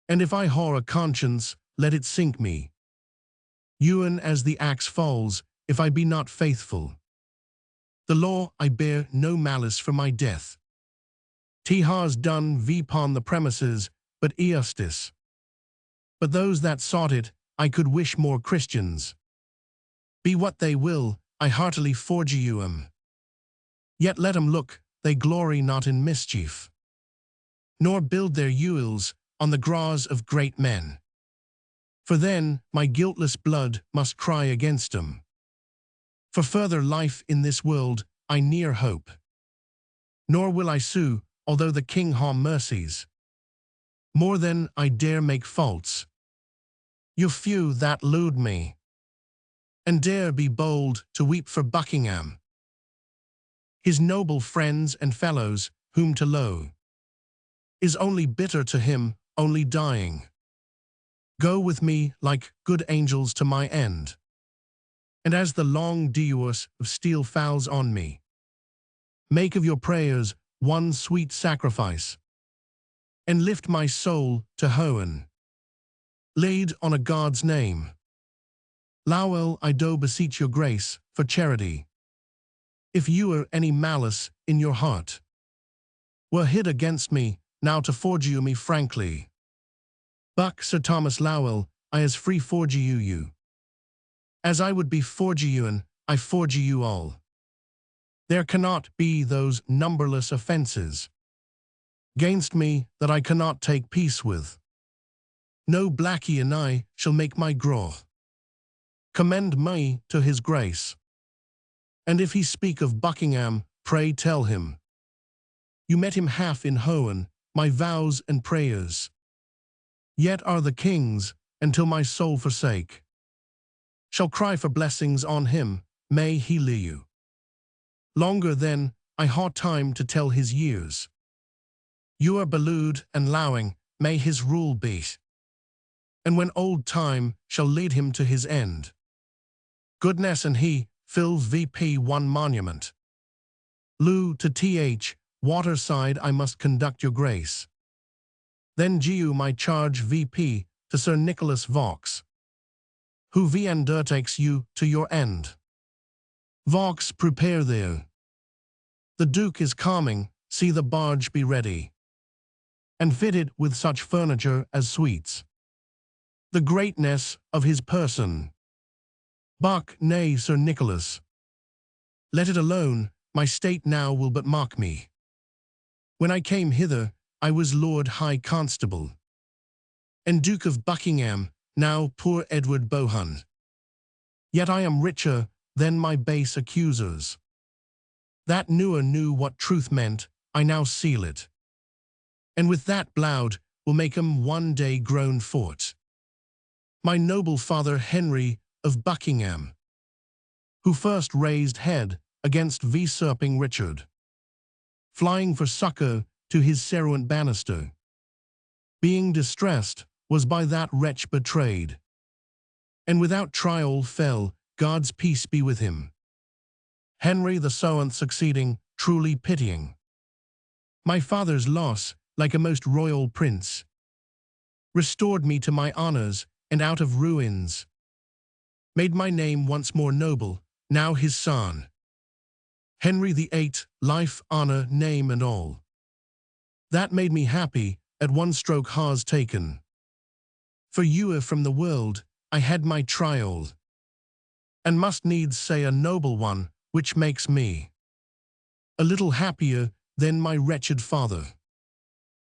And if I ha' a conscience, let it sink me, ewen as the axe falls, if I be not faithful. The law, I bear no malice for my death. T has done vpon the premises, but justice. But those that sought it, I could wish more Christians. Be what they will, I heartily forge you 'em. Yet let 'em look, they glory not in mischief, nor build their ewels on the graws of great men. For then my guiltless blood must cry against 'em. For further life in this world I ne'er hope, nor will I sue, although the king ha' mercies. More than I dare make faults. You few that lewd me, and dare be bold to weep for Buckingham, his noble friends and fellows, whom to loathe is only bitter to him, only dying. Go with me like good angels to my end, and as the long dews of steel falls on me, make of your prayers one sweet sacrifice, and lift my soul to Hohen, laid on a God's name. Lowell, I do beseech your grace, for charity, if you are any malice in your heart, were hid against me, now to forge you me frankly. Buck, Sir Thomas Lowell, I as free forge you, as I would be forge you, and I forge you all. There cannot be those numberless offences gainst me that I cannot take peace with. No blackie and I shall make my grow. Commend me to his grace. And if he speak of Buckingham, pray tell him, you met him half in Hohen, my vows and prayers. Yet are the king's, until my soul forsake, shall cry for blessings on him, may he live you longer than I ha' time to tell his years. You are belued and lowing, may his rule be, and when old time shall lead him to his end, goodness and he fill VP one monument. Lou to TH, waterside I must conduct your grace. Then GU my charge VP to Sir Nicholas Vaux, who undertakes you to your end. Vaux, prepare there. The Duke is coming, see the barge be ready, and fitted with such furniture as suits the greatness of his person. Buck, nay, Sir Nicholas, let it alone, my state now will but mock me. When I came hither, I was Lord High Constable, and Duke of Buckingham, now poor Edward Bohun. Yet I am richer than my base accusers. That knew what truth meant, I now seal it, and with that bloud will make 'em one day groan for't. My noble father Henry of Buckingham, who first raised head against usurping Richard, flying for succor to his servant Bannister, being distressed, was by that wretch betrayed, and without trial fell, God's peace be with him. Henry the VII succeeding, truly pitying my father's loss, like a most royal prince. Restored me to my honors, and out of ruins. Made my name once more noble, now his son. Henry VIII, life, honor, name and all. That made me happy, at one stroke has taken. For you from the world, I had my trial. And must needs say a noble one, which makes me a little happier than my wretched father.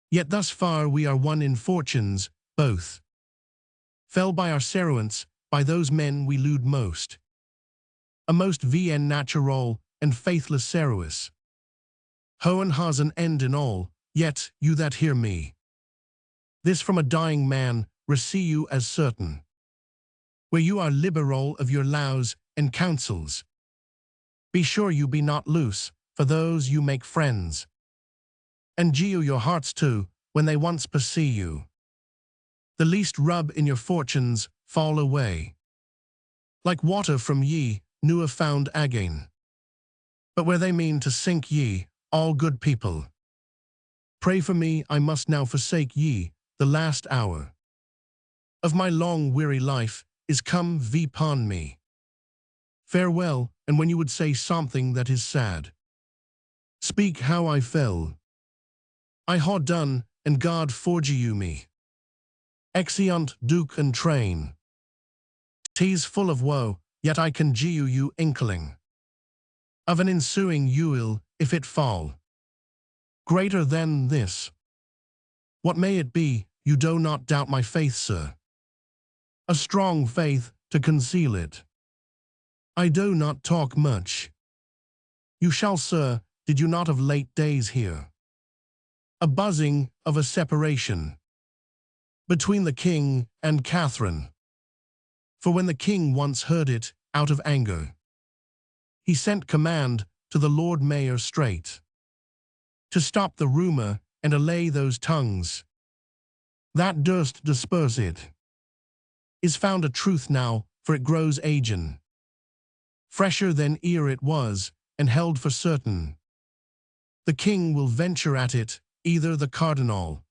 Yet thus far we are one in fortunes, both. Fell by our servants, by those men we lewd most. A most VN natural, and faithless Cerois. Hohen has an end in all, yet, you that hear me. This from a dying man, receive you as certain. Where you are liberal of your laws and counsels. Be sure you be not loose, for those you make friends. And geo your hearts too, when they once pursue you. The least rub in your fortunes fall away. Like water from ye, newer found again. But where they mean to sink ye, all good people. Pray for me, I must now forsake ye, the last hour of my long weary life is come upon me. Farewell, and when you would say something that is sad, speak how I fell. I ha done, and God forge you me. Exeunt Duke and train. 'Tis full of woe, yet I conjure you inkling of an ensuing Ewell, if it fall greater than this. What may it be, you do not doubt my faith, sir. A strong faith to conceal it. I do not talk much. You shall, sir, did you not of late days hear a buzzing of a separation between the king and Catherine? For when the king once heard it, out of anger, he sent command to the Lord Mayor straight to stop the rumor and allay those tongues that durst disperse it. Is found a truth now, for it grows agen, fresher than ere it was, and held for certain. The king will venture at it, either the cardinal,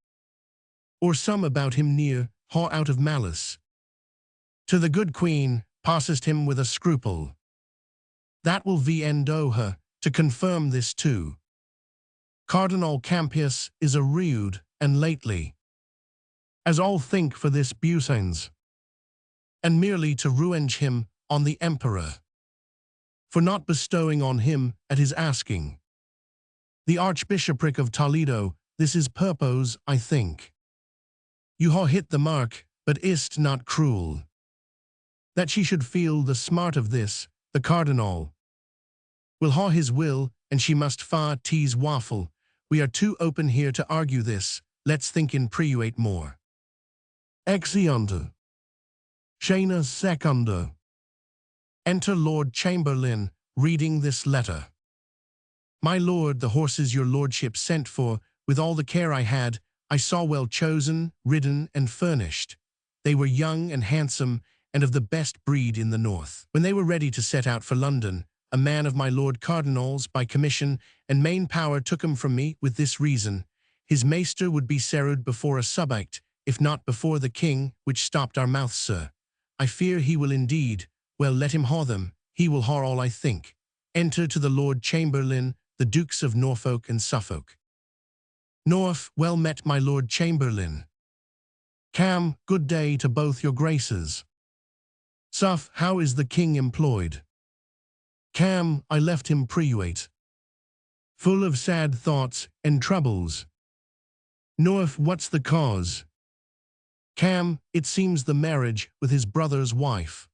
or some about him near, haw out of malice. To the good queen, passest him with a scruple. That will endo her, to confirm this too. Cardinal Campius is a rude, and lately, as all think for this busains, and merely to revenge him on the emperor, for not bestowing on him, at his asking, the archbishopric of Toledo. This is purpose, I think. You ha hit the mark, but is't not cruel that she should feel the smart of this. The cardinal will ha his will, and she must fa tease waffle. We are too open here to argue this, let's think in preluate more. Exeunt. Scena secunda. Enter Lord Chamberlain, reading this letter. My lord, the horses your lordship sent for, with all the care I had, I saw well chosen, ridden, and furnished. They were young and handsome, and of the best breed in the north. When they were ready to set out for London, a man of my lord cardinal's, by commission and main power, took 'em from me with this reason: his maester would be serried before a subact, if not before the king, which stopped our mouths, sir. I fear he will indeed. Well, let him haw them, he will haw all, I think. Enter to the Lord Chamberlain, the Dukes of Norfolk and Suffolk. North, well met, my Lord Chamberlain. Cam, good day to both your graces. Suff, how is the king employed? Cam, I left him preluate, full of sad thoughts and troubles. North, what's the cause? Cam, it seems the marriage with his brother's wife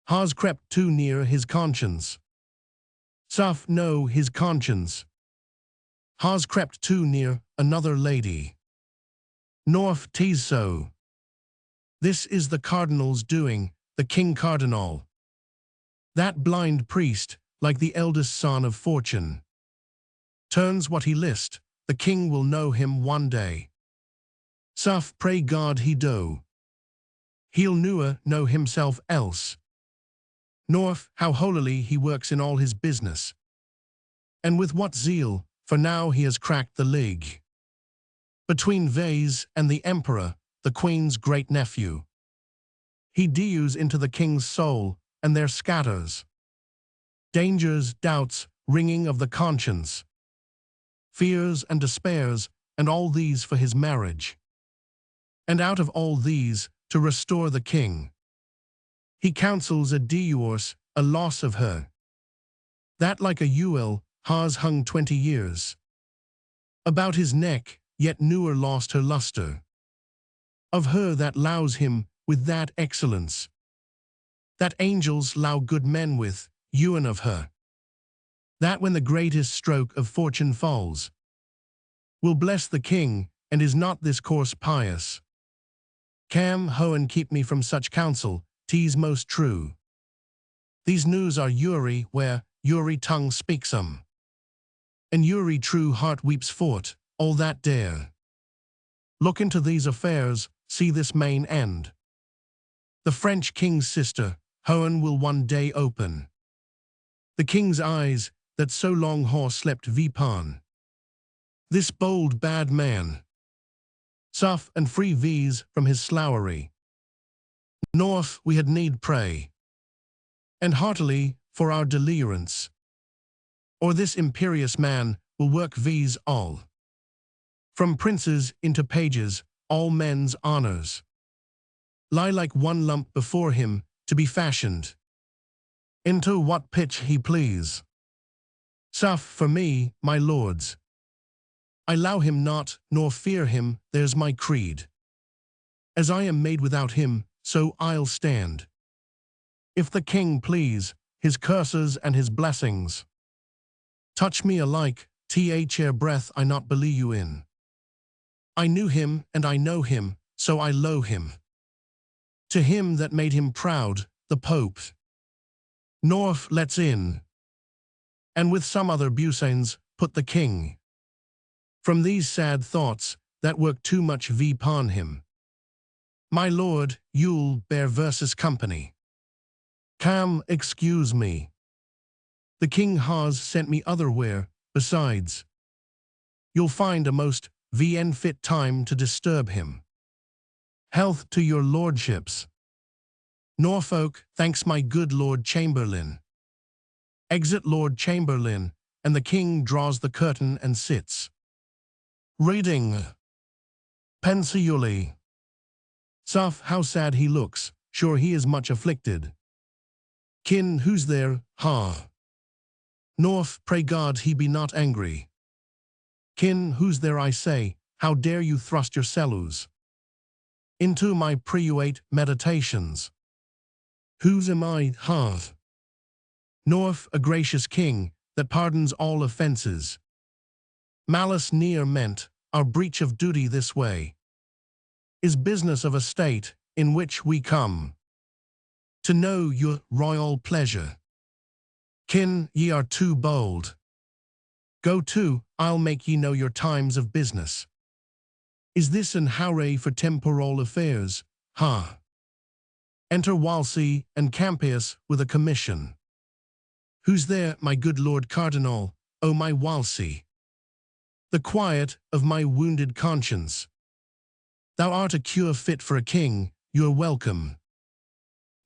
has crept too near his conscience. Suff, no, his conscience has crept too near another lady. North, 'tis so. This is the cardinal's doing, the king cardinal. That blind priest, like the eldest son of fortune, turns what he list. The king will know him one day. Suff, pray God he do. He'll newer know himself else. North, how holily he works in all his business. And with what zeal, for now he has cracked the lig. Between Vase and the emperor, the queen's great-nephew. He dews into the king's soul, and there scatters dangers, doubts, wringing of the conscience, fears and despairs, and all these for his marriage. And out of all these, to restore the king, he counsels a divorce, a loss of her, that like a ewel has hung 20 years about his neck, yet newer lost her lustre, of her that lows him with that excellence that angels low good men with, ewen of her, that when the greatest stroke of fortune falls, will bless the king, and is not this course pious? Cam ho and keep me from such counsel, 'tis most true. These news are Uri where Uri tongue speaks 'em, and Uri true heart weeps for't, all that dare look into these affairs, see this main end. The French king's sister, Hohen will one day open the king's eyes, that so long ha slept vipon. This bold bad man, suff and free V's from his slowery. North we had need pray, and heartily, for our deliverance. Or this imperious man will work V's all, from princes into pages, all men's honors lie like one lump before him, to be fashioned into what pitch he please. Suff for me, my lords, I allow him not, nor fear him, there's my creed. As I am made without him, so I'll stand. If the king please, his curses and his blessings touch me alike, th breath I not believe you in. I knew him, and I know him, so I low him. To him that made him proud, the Pope, North lets in, and with some other busanes, put the king from these sad thoughts, that work too much vpon him. My lord, you'll bear versus company. Cam, excuse me. The king has sent me otherwhere, besides. You'll find a most vn fit time to disturb him. Health to your lordships. Norfolk, thanks my good Lord Chamberlain. Exit Lord Chamberlain, and the king draws the curtain and sits, reading pensially. Suff, how sad he looks, sure he is much afflicted. Kin, who's there, ha? North, pray God he be not angry. Kin, who's there I say, how dare you thrust your cellus into my private meditations? Whose am I, ha? North, a gracious king, that pardons all offences. Malice ne'er meant, our breach of duty this way is business of a state, in which we come to know your royal pleasure. Kin, ye are too bold. Go to, I'll make ye know your times of business. Is this an howray for temporal affairs, ha? Enter Wolsey and Campius with a commission. Who's there, my good Lord Cardinal, O my Wolsey? The quiet of my wounded conscience. Thou art a cure fit for a king, you're welcome.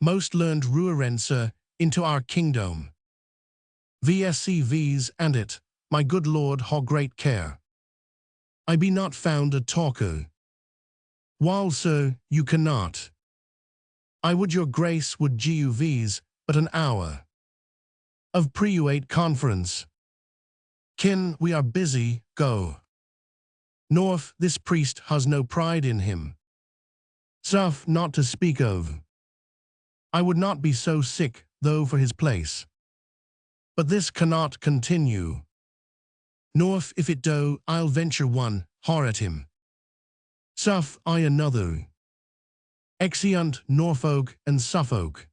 Most learned ruerencer, into our kingdom. VSCVs and it, my good lord ha great care. I be not found a talker. While, sir, you cannot. I would your grace would GUVs, but an hour of private conference. Kin, we are busy, go. North, this priest has no pride in him. Suff, not to speak of. I would not be so sick, though for his place. But this cannot continue. North, if it do, I'll venture one, har at him. Suff, I another. Exeunt Norfolk and Suffolk.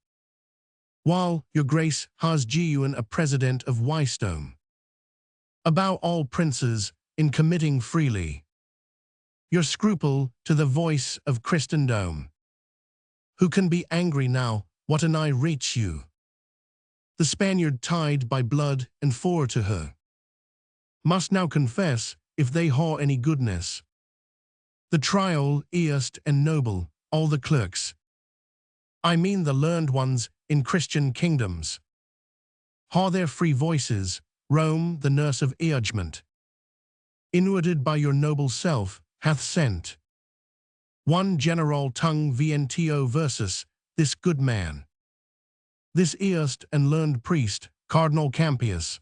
While, your grace has genuine a president of Wystone. Avow all princes, in committing freely your scruple to the voice of Christendom. Who can be angry now, what an I reach you? The Spaniard tied by blood and for to her must now confess, if they haw any goodness. The trial, erst and noble, all the clerks. I mean the learned ones in Christian kingdoms. Ha their free voices, Rome, the nurse of judgment, inwarded by your noble self, hath sent one general tongue vento versus this good man, this erst and learned priest, Cardinal Campius,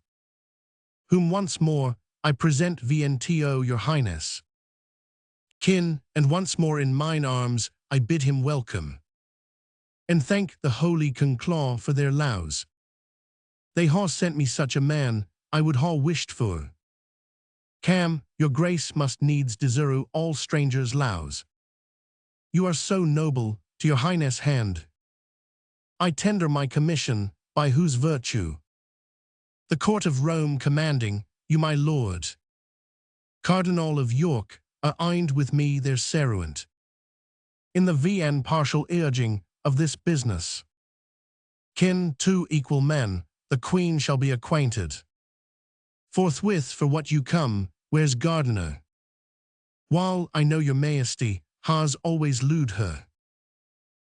whom once more I present vento your highness. Kin, and once more in mine arms I bid him welcome, and thank the holy conclave for their lows. They ha sent me such a man, I would ha wished for. Cam, your grace must needs desire all strangers' lows. You are so noble, to your highness hand I tender my commission, by whose virtue the court of Rome commanding, you my lord, Cardinal of York, are eind with me their seruant, in the VN partial urging of this business. Kin, two equal men, the queen shall be acquainted forthwith for what you come, where's Gardiner? While I know your majesty has always lewd her,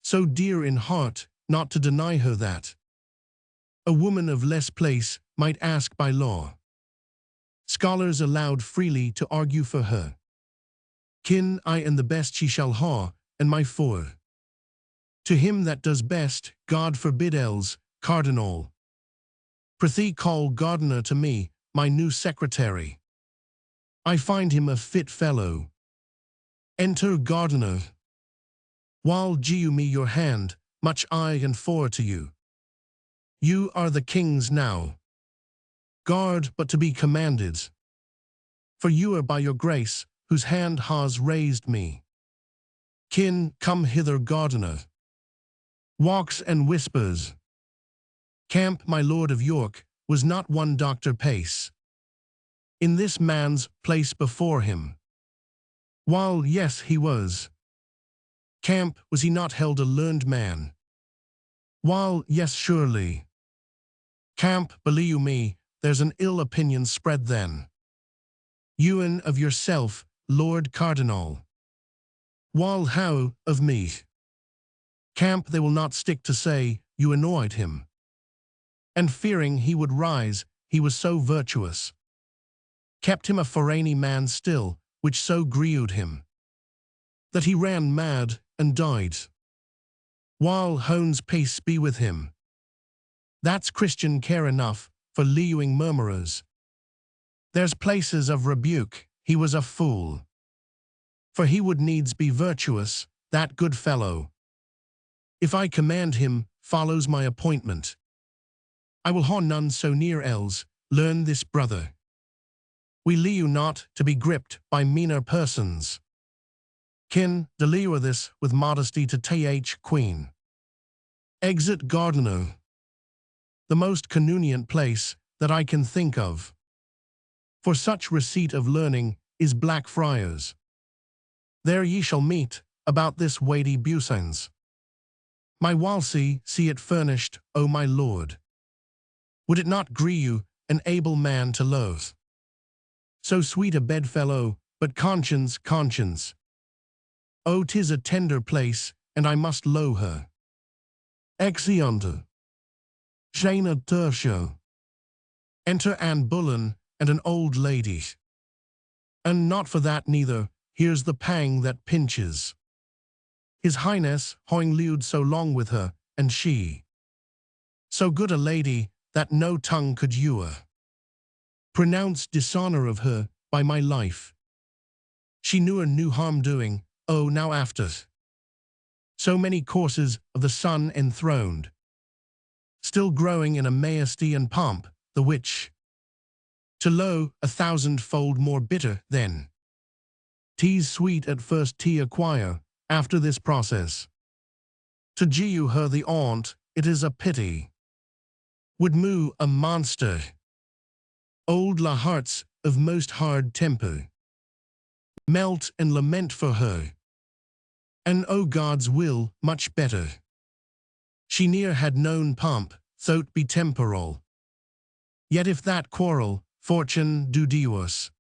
so dear in heart, not to deny her that a woman of less place might ask by law. Scholars allowed freely to argue for her. Kin, I and the best she shall ha, and my for. To him that does best, God forbid else, Cardinal. Prithee call Gardiner to me, my new secretary. I find him a fit fellow. Enter Gardiner. While giu me your hand, much I and for to you. You are the king's now. Guard but to be commanded. For you are by your grace, whose hand has raised me. Kin, come hither Gardiner. Walks and whispers. Camp, my lord of York, was not one Dr. Pace in this man's place before him. While yes he was. Camp, was he not held a learned man? While yes surely. Camp, believe me, there's an ill opinion spread then. Ewan of yourself, Lord Cardinal. While how, of me? Camp, they will not stick to say, you annoyed him. And fearing he would rise, he was so virtuous. Kept him a foreigny man still, which so grieved him, that he ran mad, and died. While Hone's peace be with him. That's Christian care enough, for lewing murmurers. There's places of rebuke, he was a fool. For he would needs be virtuous, that good fellow. If I command him, follows my appointment. I will ha none so near else, learn this brother. We lew not to be gripped by meaner persons. Kin, deliver this with modesty to th queen. Exit Gardiner. The most convenient place that I can think of for such receipt of learning is Blackfriars. There ye shall meet about this weighty buisance. My Wolsey, see it furnished, O my lord. Would it not grieve you, an able man to loathe so sweet a bedfellow, but conscience, conscience. Oh, 'tis a tender place, and I must loe her. Exeunt. Jane Tertio. Enter Anne Boleyn and an old lady. And not for that neither, here's the pang that pinches. His Highness, having lewd so long with her, and she so good a lady, that no tongue could ewer pronounce dishonor of her, by my life. She knew a new harm doing, oh now after so many courses of the sun enthroned, still growing in a majesty and pomp, the which to lo 1,000-fold more bitter than tea's sweet at first tea acquire, after this process. To giu her the aunt, it is a pity, would moo a monster. Old la hearts of most hard temper melt and lament for her, and o God's will much better. She ne'er had known pomp, though be temporal. Yet if that quarrel, fortune do deus,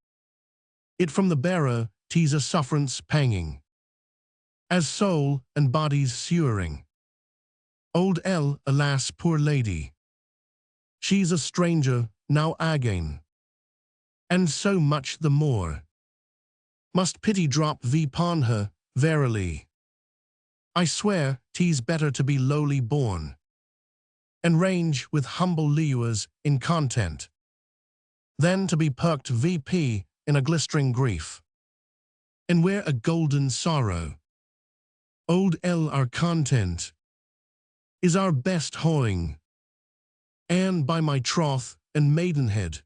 it from the bearer 'tis a sufferance panging, as soul and body's sewering. Old L, alas, poor lady, she's a stranger now again, and so much the more must pity drop upon her, verily. I swear 'tis better to be lowly born, and range with humble lures in content, than to be perked VP in a glistering grief, and wear a golden sorrow. Old L, our content, is our best hoeing, and by my troth and maidenhead,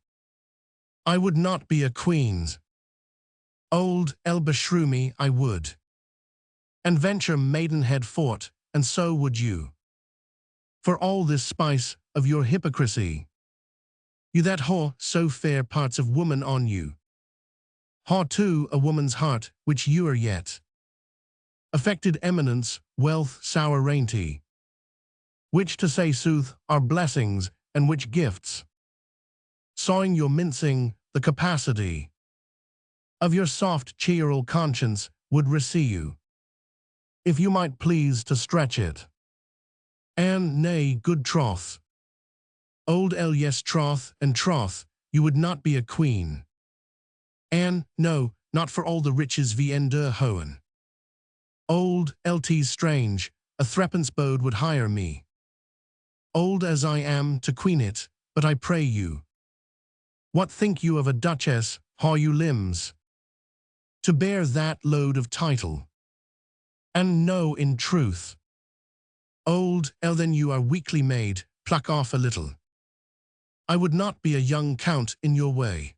I would not be a queen's. Old L, beshrew me, I would, and venture maidenhead fort, and so would you. For all this spice of your hypocrisy, you that whore so fair parts of woman on you, whore too a woman's heart which you are yet, affected eminence, wealth, sour rainty, which to say sooth are blessings, and which gifts, sawing your mincing, the capacity of your soft cheerful conscience would receive you, if you might please to stretch it. And nay, good troth, old L, yes, troth and troth, you would not be a queen. And no, not for all the riches v'n der hoen. Old L.'tis strange, a threepence bode would hire me, old as I am, to queen it, but I pray you, what think you of a duchess, haw you limbs, to bear that load of title? And no, in truth, old L, then you are weakly made, pluck off a little. I would not be a young count in your way,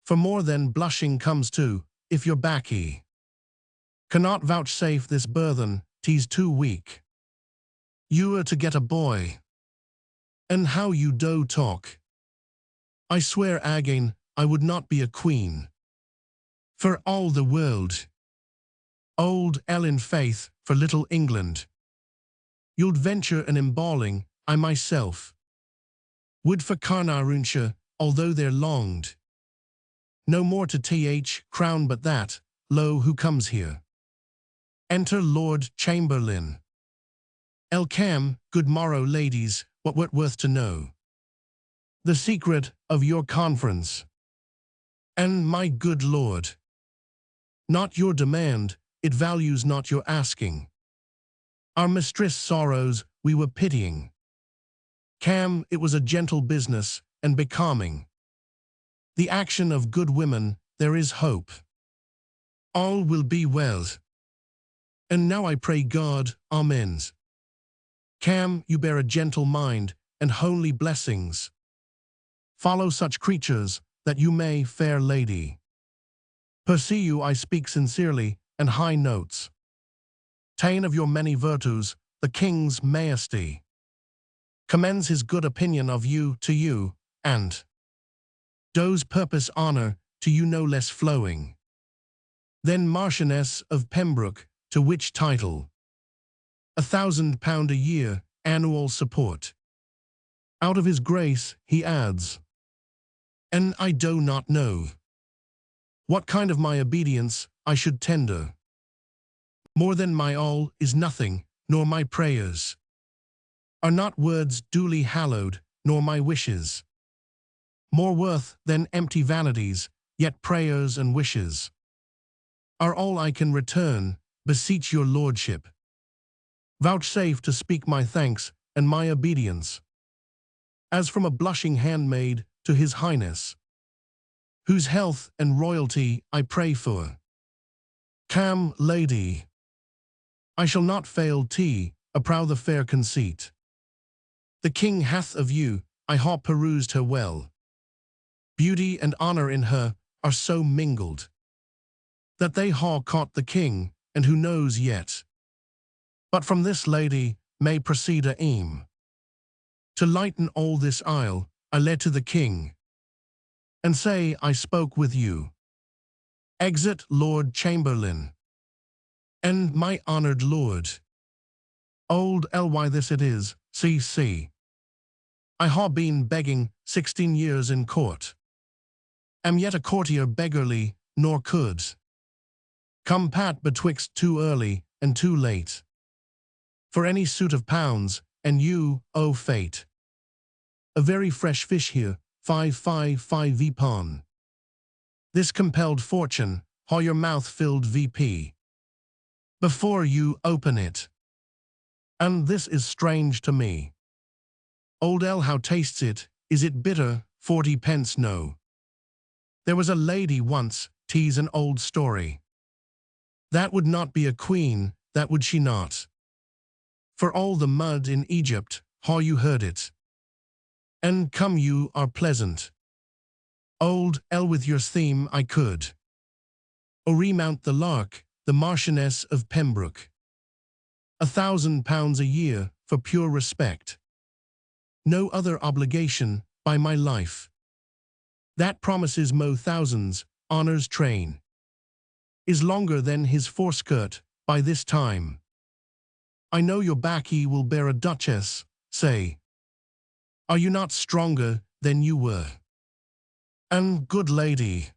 for more than blushing comes to, if your baccy cannot vouchsafe this burthen, 'tis too weak. You are to get a boy, and how you do talk. I swear again, I would not be a queen, for all the world. Old L, in faith, for little England, you'd venture an emballing, I myself would for Carnarvonshire, although they're longed. No more to th crown but that, lo, who comes here? Enter Lord Chamberlain. El Cam, good morrow, ladies, what wert worth to know the secret of your conference. And my good lord, not your demand, it values not your asking. Our mistress' sorrows we were pitying. Cam, it was a gentle business, and becalming. The action of good women, there is hope. All will be well. And now I pray God, amen. Cam, you bear a gentle mind, and homely blessings. Follow such creatures, that you may, fair lady, pursue I speak sincerely, and high notes, ta'en of your many virtues, the king's majesty commends his good opinion of you to you, and does purpose honor to you no less flowing than Marchioness of Pembroke, to which title £1,000 a year, annual support, out of his grace, he adds. And I do not know what kind of my obedience I should tender. More than my all is nothing, nor my prayers are not words duly hallowed, nor my wishes more worth than empty vanities, yet prayers and wishes are all I can return, beseech your lordship. Vouchsafe to speak my thanks and my obedience, as from a blushing handmaid to his highness, whose health and royalty I pray for. Cam, lady, I shall not fail tea, aprow the fair conceit. The king hath of you, I ha perused her well. Beauty and honor in her are so mingled, that they ha caught the king, and who knows yet, but from this lady may proceed a aim. To lighten all this isle, I led to the king, and say I spoke with you. Exit Lord Chamberlain, and my honored lord. Old Ly, this it is, c.c. I ha been begging 16 years in court. Am yet a courtier beggarly, nor could Come pat betwixt too early and too late. For any suit of pounds, and you, O fate. A very fresh fish here, 555 vpon. This compelled fortune, how your mouth filled VP. Before you open it. And this is strange to me. Old L how tastes it, is it bitter, 40 pence no. There was a lady once, tease an old story. That would not be a queen, that would she not. For all the mud in Egypt, how you heard it. And come you are pleasant. Old L with your theme I could. O remount the lark, the Marchioness of Pembroke. £1,000 a year, for pure respect. No other obligation, by my life. That promises mo thousands, honour's train. Is longer than his foreskirt, by this time. I know your baccy will bear a duchess, say. Are you not stronger than you were? And, good lady,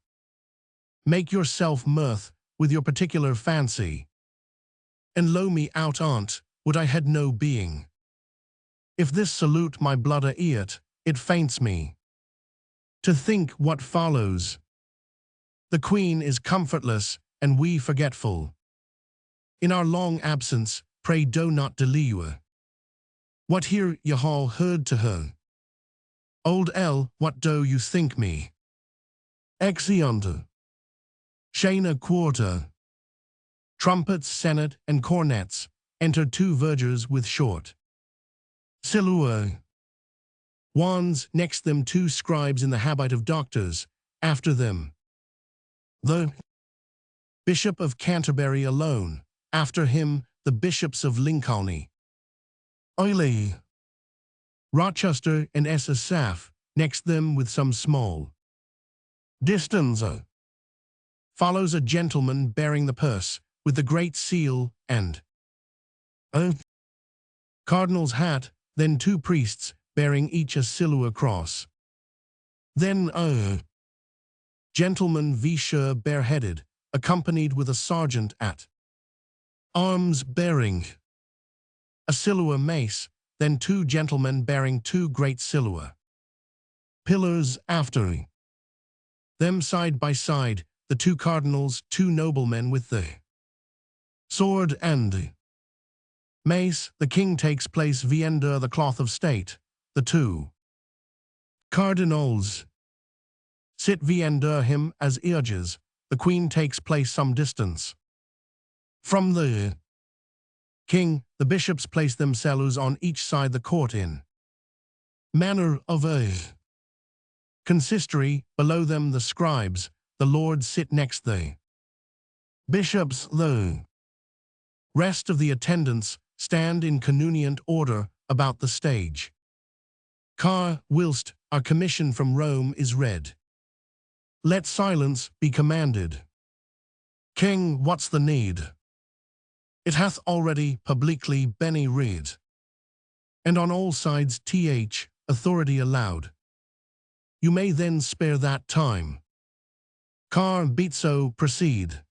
make yourself mirth with your particular fancy. And low me out on't, would I had no being. If this salute my blood eat, it faints me. To think what follows. The Queen is comfortless, and we forgetful. In our long absence, pray do not delay. What hear ye all heard to her? Old L, what do you think me? Exeunt. Shana quarter. Trumpets, senate, and cornets, enter two vergers with short silhouette. Wands, next them two scribes in the habit of doctors, after them the Bishop of Canterbury alone, after him the Bishops of Lincoln, Oiley, Rochester, and Asaph, next them with some small distance. Follows a gentleman bearing the purse, with the great seal, and a cardinal's hat, then two priests, bearing each a silver cross. Then a gentleman sure bareheaded, accompanied with a sergeant at arms bearing a silver mace, then two gentlemen bearing two great silver pillars after them side by side, the two cardinals, two noblemen with the sword and mace. The king takes place under the cloth of state. The two cardinals sit under him as urges. The queen takes place some distance from the king. The bishops place themselves on each side the court in manner of a consistory. Below them the scribes, the lords sit next the bishops. The rest of the attendants stand in convenient order about the stage. Whilst our commission from Rome is read. Let silence be commanded. King, what's the need? It hath already publicly been read. And on all sides authority allowed. You may then spare that time. Beat so proceed.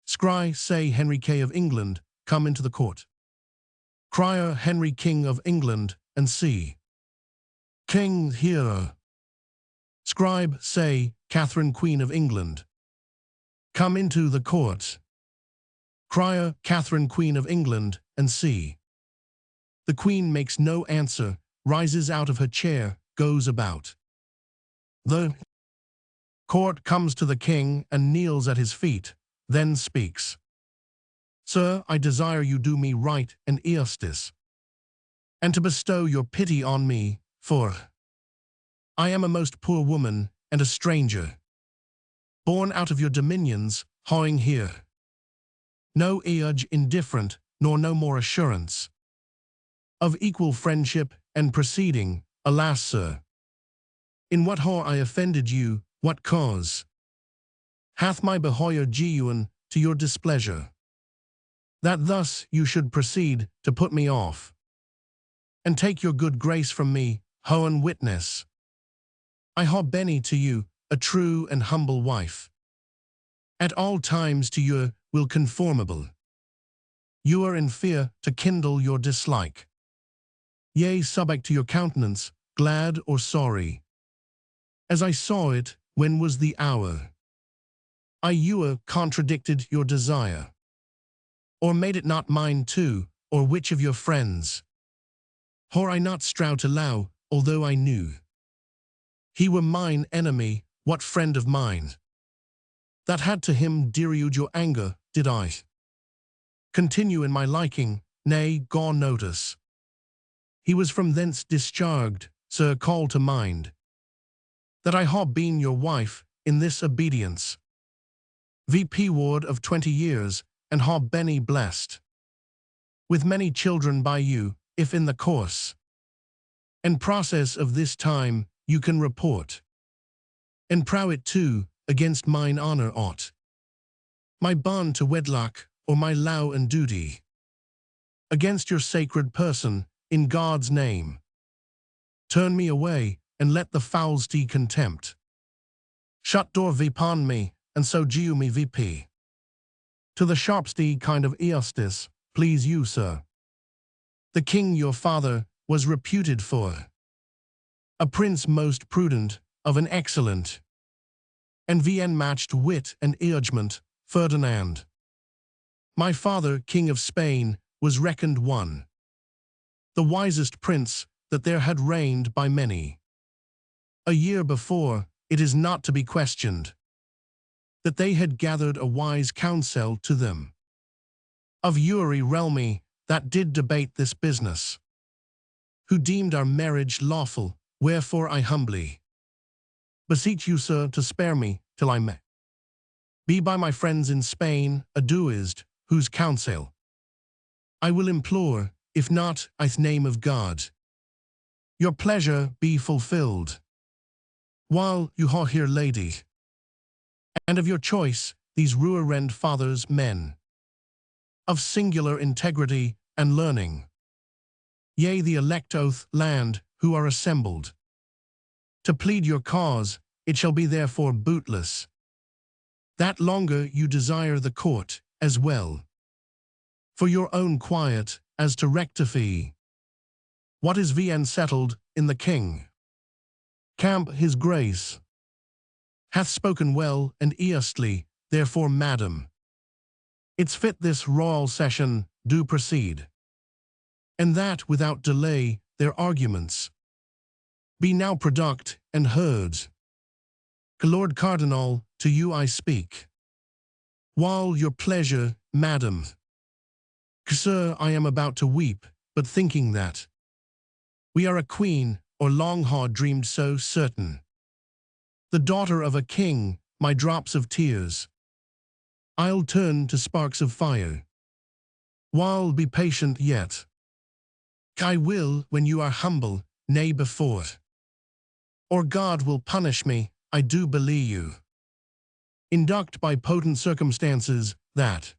Scry say Henry K of England, come into the court. Crier Henry King of England, and see. King here. Scribe say Catherine Queen of England. Come into the court. Crier Catherine Queen of England, and see. The Queen makes no answer, rises out of her chair, goes about. The court comes to the king and kneels at his feet, then speaks. Sir, I desire you do me right and justice, and to bestow your pity on me, for I am a most poor woman and a stranger, born out of your dominions, hawing here. No age indifferent, nor no more assurance of equal friendship and proceeding, alas, sir. In what haw I offended you, what cause hath my behoyer genuine to your displeasure, that thus you should proceed to put me off, and take your good grace from me, ho and witness. I haw been to you, a true and humble wife. At all times to you will conformable. You are in fear to kindle your dislike. Yea, subject to your countenance, glad or sorry. As I saw it, when was the hour? I you contradicted your desire. Or made it not mine too, or which of your friends? Or I not strout allow, although I knew. He were mine enemy, what friend of mine? That had to him derued your anger, did I? Continue in my liking, nay, gone notice. He was from thence discharged, sir, call to mind. That I ha been your wife, in this obedience. VP ward of 20 years, and ha Benny blessed. With many children by you, if in the course and process of this time, you can report. And prow it too, against mine honor aught. My bond to wedlock, or my vow and duty. Against your sacred person, in God's name. Turn me away, and let the fowls see contempt. Shut door vipon me, and so giu me vp. To the sharpsty kind of eostis, please you, sir. The king your father was reputed for. A prince most prudent, of an excellent and VN matched wit and urgement, Ferdinand. My father, king of Spain, was reckoned one. The wisest prince that there had reigned by many. A year before, it is not to be questioned, that they had gathered a wise council to them. Of Uri realmy, that did debate this business. Who deemed our marriage lawful, wherefore I humbly beseech you, sir, to spare me, till I may be by my friends in Spain, aduised, whose counsel I will implore, if not, i'th name of God, your pleasure be fulfilled. While you ha here, lady, and of your choice, these ruerend fathers men, of singular integrity and learning, yea, the elect oath land, who are assembled to plead your cause, it shall be therefore bootless that longer you desire the court, as well for your own quiet, as to rectify what is VN settled in the king camp. His grace hath spoken well and earnestly, therefore, madam, it's fit this royal session do proceed, and that without delay their arguments be now product and heard. Lord Cardinal, to you I speak. While your pleasure, madam. Sir, I am about to weep, but thinking that we are a queen, or long ha dreamed so certain. The daughter of a king, my drops of tears I'll turn to sparks of fire. While be patient yet. I will, when you are humble, nay before. Or God will punish me, I do believe you. Induct by potent circumstances, that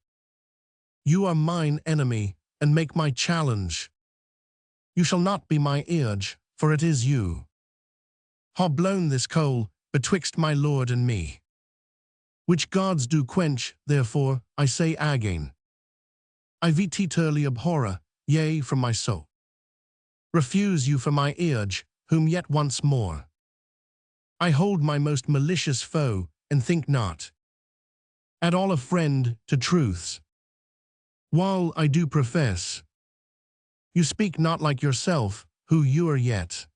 you are mine enemy, and make my challenge. You shall not be my urge, for it is you ha blown this coal betwixt my lord and me, which gods do quench, therefore, I say again. I vetetally abhorra, yea, from my soul. Refuse you for my urge, whom yet once more I hold my most malicious foe, and think not at all a friend to truths. While I do profess, you speak not like yourself, who you are yet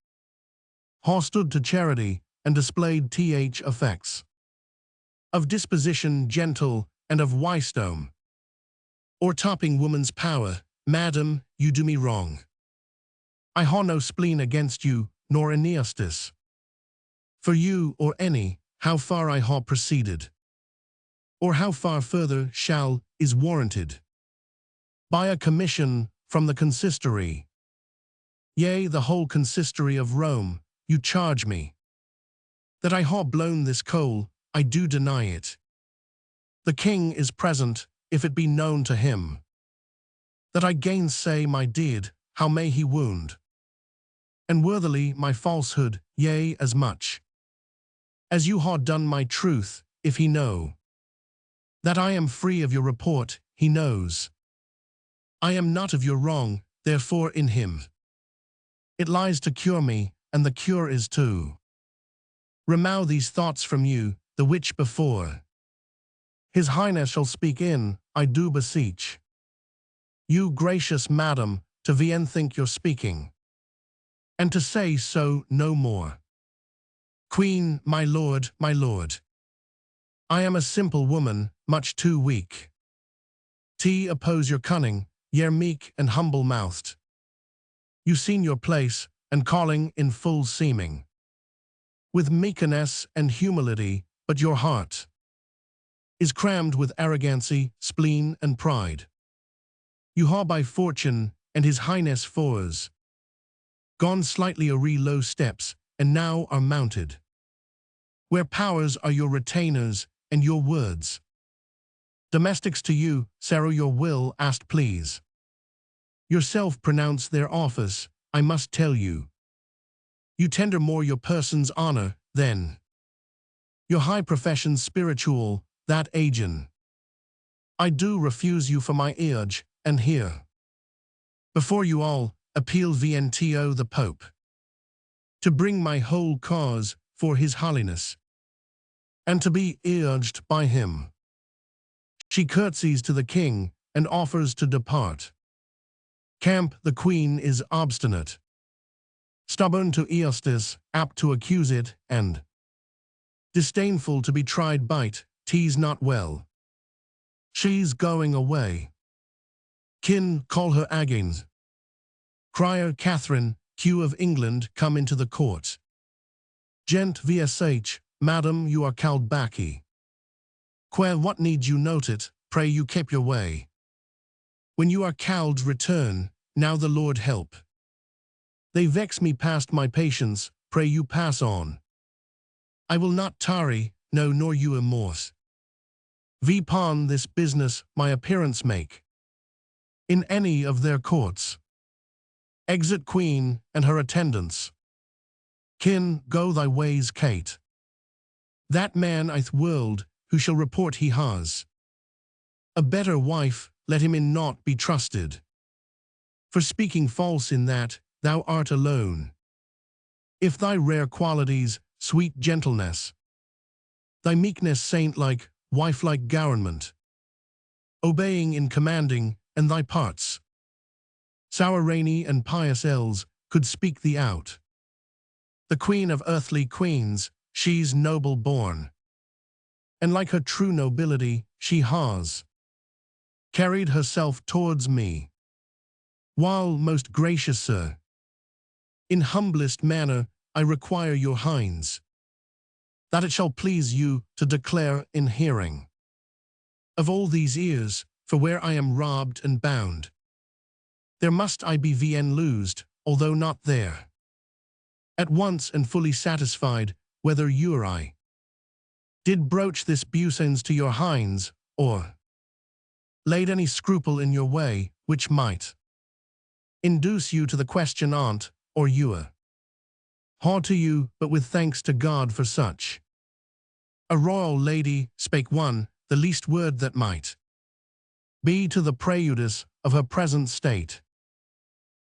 ha stood to charity, and displayed th effects of disposition gentle, and of wisdom, or topping woman's power. Madam, you do me wrong. I ha no spleen against you, nor eneastis for you or any, how far I ha proceeded, or how far further shall, is warranted by a commission from the consistory. Yea, the whole consistory of Rome, you charge me that I ha blown this coal. I do deny it. The king is present, if it be known to him that I gainsay my deed, how may he wound and worthily my falsehood, yea, as much as you ha done my truth, if he know That I am free of your report, he knows. I am not of your wrong, therefore in him. It lies to cure me, and the cure is to remove these thoughts from you, the which before His Highness shall speak in, I do beseech you, gracious madam, to Vienne think you're speaking, and to say so no more. Queen, my lord, I am a simple woman, much too weak. To oppose your cunning, ye're meek and humble-mouthed. You seen your place, and calling in full seeming, with meekness and humility, but your heart is crammed with arrogancy, spleen, and pride. You ha by fortune and His Highness fours gone slightly awry low steps, and now are mounted, where powers are your retainers, and your words domestics to you, Sarah your will asked please. Yourself pronounce their office, I must tell you. You tender more your person's honor, than your high profession's spiritual, that agent. I do refuse you for my age, and here, before you all, appeal VNTO the Pope, to bring my whole cause for His Holiness, and to be urged by him. She curtsies to the king, and offers to depart. Camp, the queen is obstinate, stubborn to justice, apt to accuse it, and disdainful to be tried by't, tease not well. She's going away. Kin, call her again. Crier Catherine, Q of England, come into the court. Gent vsh, madam, you are called backy. Quae, what need you note it, pray you keep your way. When you are called, return, now the Lord help. They vex me past my patience, pray you pass on. I will not tarry, no nor you remorse. Vpon this business my appearance make in any of their courts. Exit queen and her attendants. Kin, go thy ways, Kate. That man i'th world, who shall report he has a better wife, let him in naught be trusted. For speaking false in that, thou art alone. If thy rare qualities, sweet gentleness, thy meekness saint-like, wife-like government, obeying in commanding, and thy parts, sour rainy and pious elves, could speak thee out. The queen of earthly queens, she's noble born, and like her true nobility, she has carried herself towards me. While, most gracious sir, in humblest manner, I require your hinds, that it shall please you to declare in hearing of all these ears, for where I am robbed and bound, there must I be vn loosed, although not there. At once and fully satisfied, whether you or I did broach this buisance to your hinds, or laid any scruple in your way, which might induce you to the question on't, or you haw to you, but with thanks to God for such a royal lady, spake one, the least word that might be to the prejudice of her present state,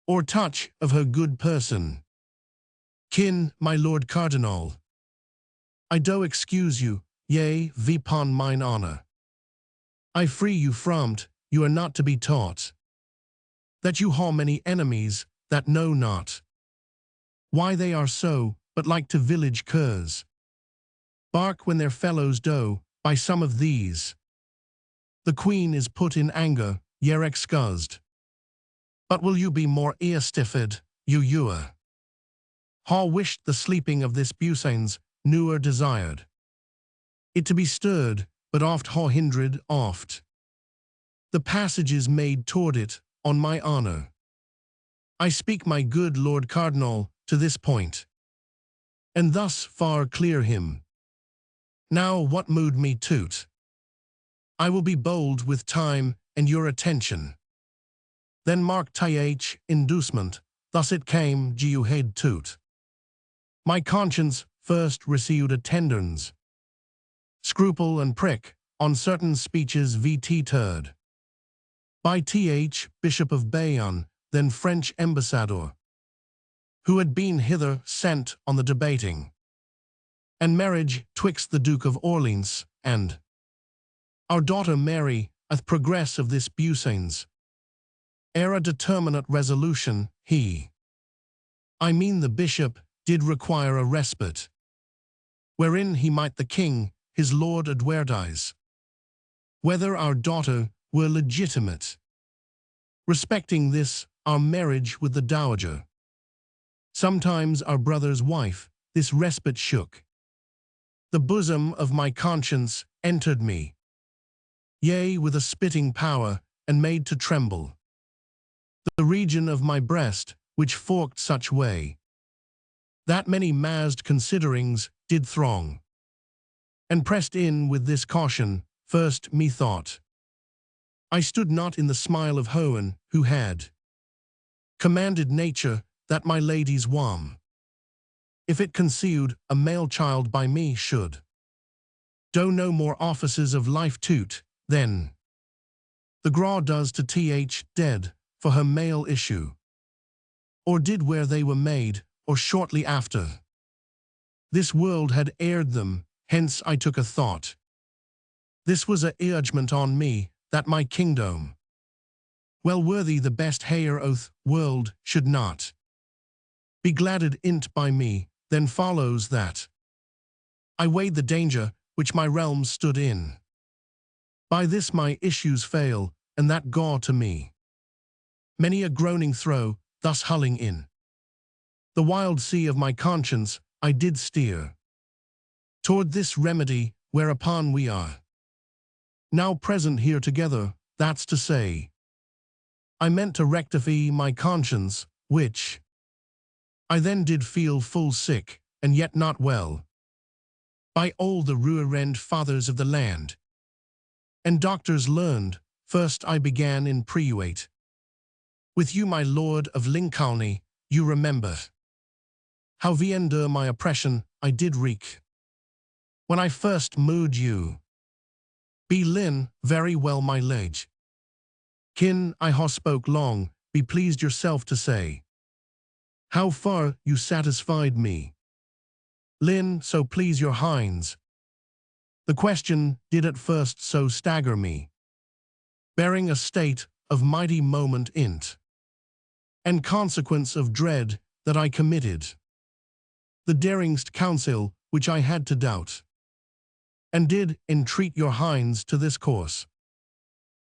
or touch of her good person. Kin, my lord cardinal, I do excuse you, yea, vpon mine honor. I free you from't, you are not to be taught that you haw many enemies that know not why they are so, but like to village curs, bark when their fellows do, by some of these. The queen is put in anger, ye're excused. But will you be more ear-stiffed, you ha wished the sleeping of this busanes, newer desired it to be stirred, but oft ha hindered, oft the passages made toward it, on my honor. I speak my good Lord Cardinal, to this point, and thus far clear him. Now what mood me to't? I will be bold with time and your attention. Then mark th inducement, thus it came you head to't. My conscience first received attendance, scruple and prick, on certain speeches vt turd. By Th, Bishop of Bayonne, then French ambassador, who had been hither sent on the debating and marriage twixt the Duke of Orleans and our daughter Mary, ath progress of this busains, ere a determinate resolution, he, I mean the bishop, did require a respite, wherein he might the king, his lord advertise, whether our daughter were legitimate. Respecting this, our marriage with the dowager, sometimes our brother's wife, this respite shook. The bosom of my conscience entered me, yea, with a spitting power, and made to tremble the region of my breast, which forked such way, that many massed considerings did throng, and pressed in with this caution. First, methought, I stood not in the smile of Hoen, who had commanded nature that my lady's wam, if it conceived a male child by me, should do no more offices of life to't than the graw does to Th dead for her male issue, or did where they were made, or shortly after. This world had aired them, hence I took a thought. This was a urgement on me, that my kingdom, well worthy the best heir oath world, should not be gladded in't by me. Then follows that I weighed the danger which my realm stood in. By this my issues fail, and that gaw to me many a groaning throw, thus hulling in the wild sea of my conscience I did steer toward this remedy, whereupon we are now present here together, that's to say, I meant to rectify my conscience, which I then did feel full sick, and yet not well, by all the reverend fathers of the land, and doctors learned. First I began in preuate with you, my lord of Lincolny. You remember how viender my oppression I did wreak when I first moved you. Be Lin, very well, my liege. Kin, I ha spoke long, be pleased yourself to say how far you satisfied me. Lin, so please your hinds. The question did at first so stagger me, bearing a state of mighty moment in't, and consequence of dread that I committed the daringst counsel which I had to doubt, and did entreat your hinds to this course,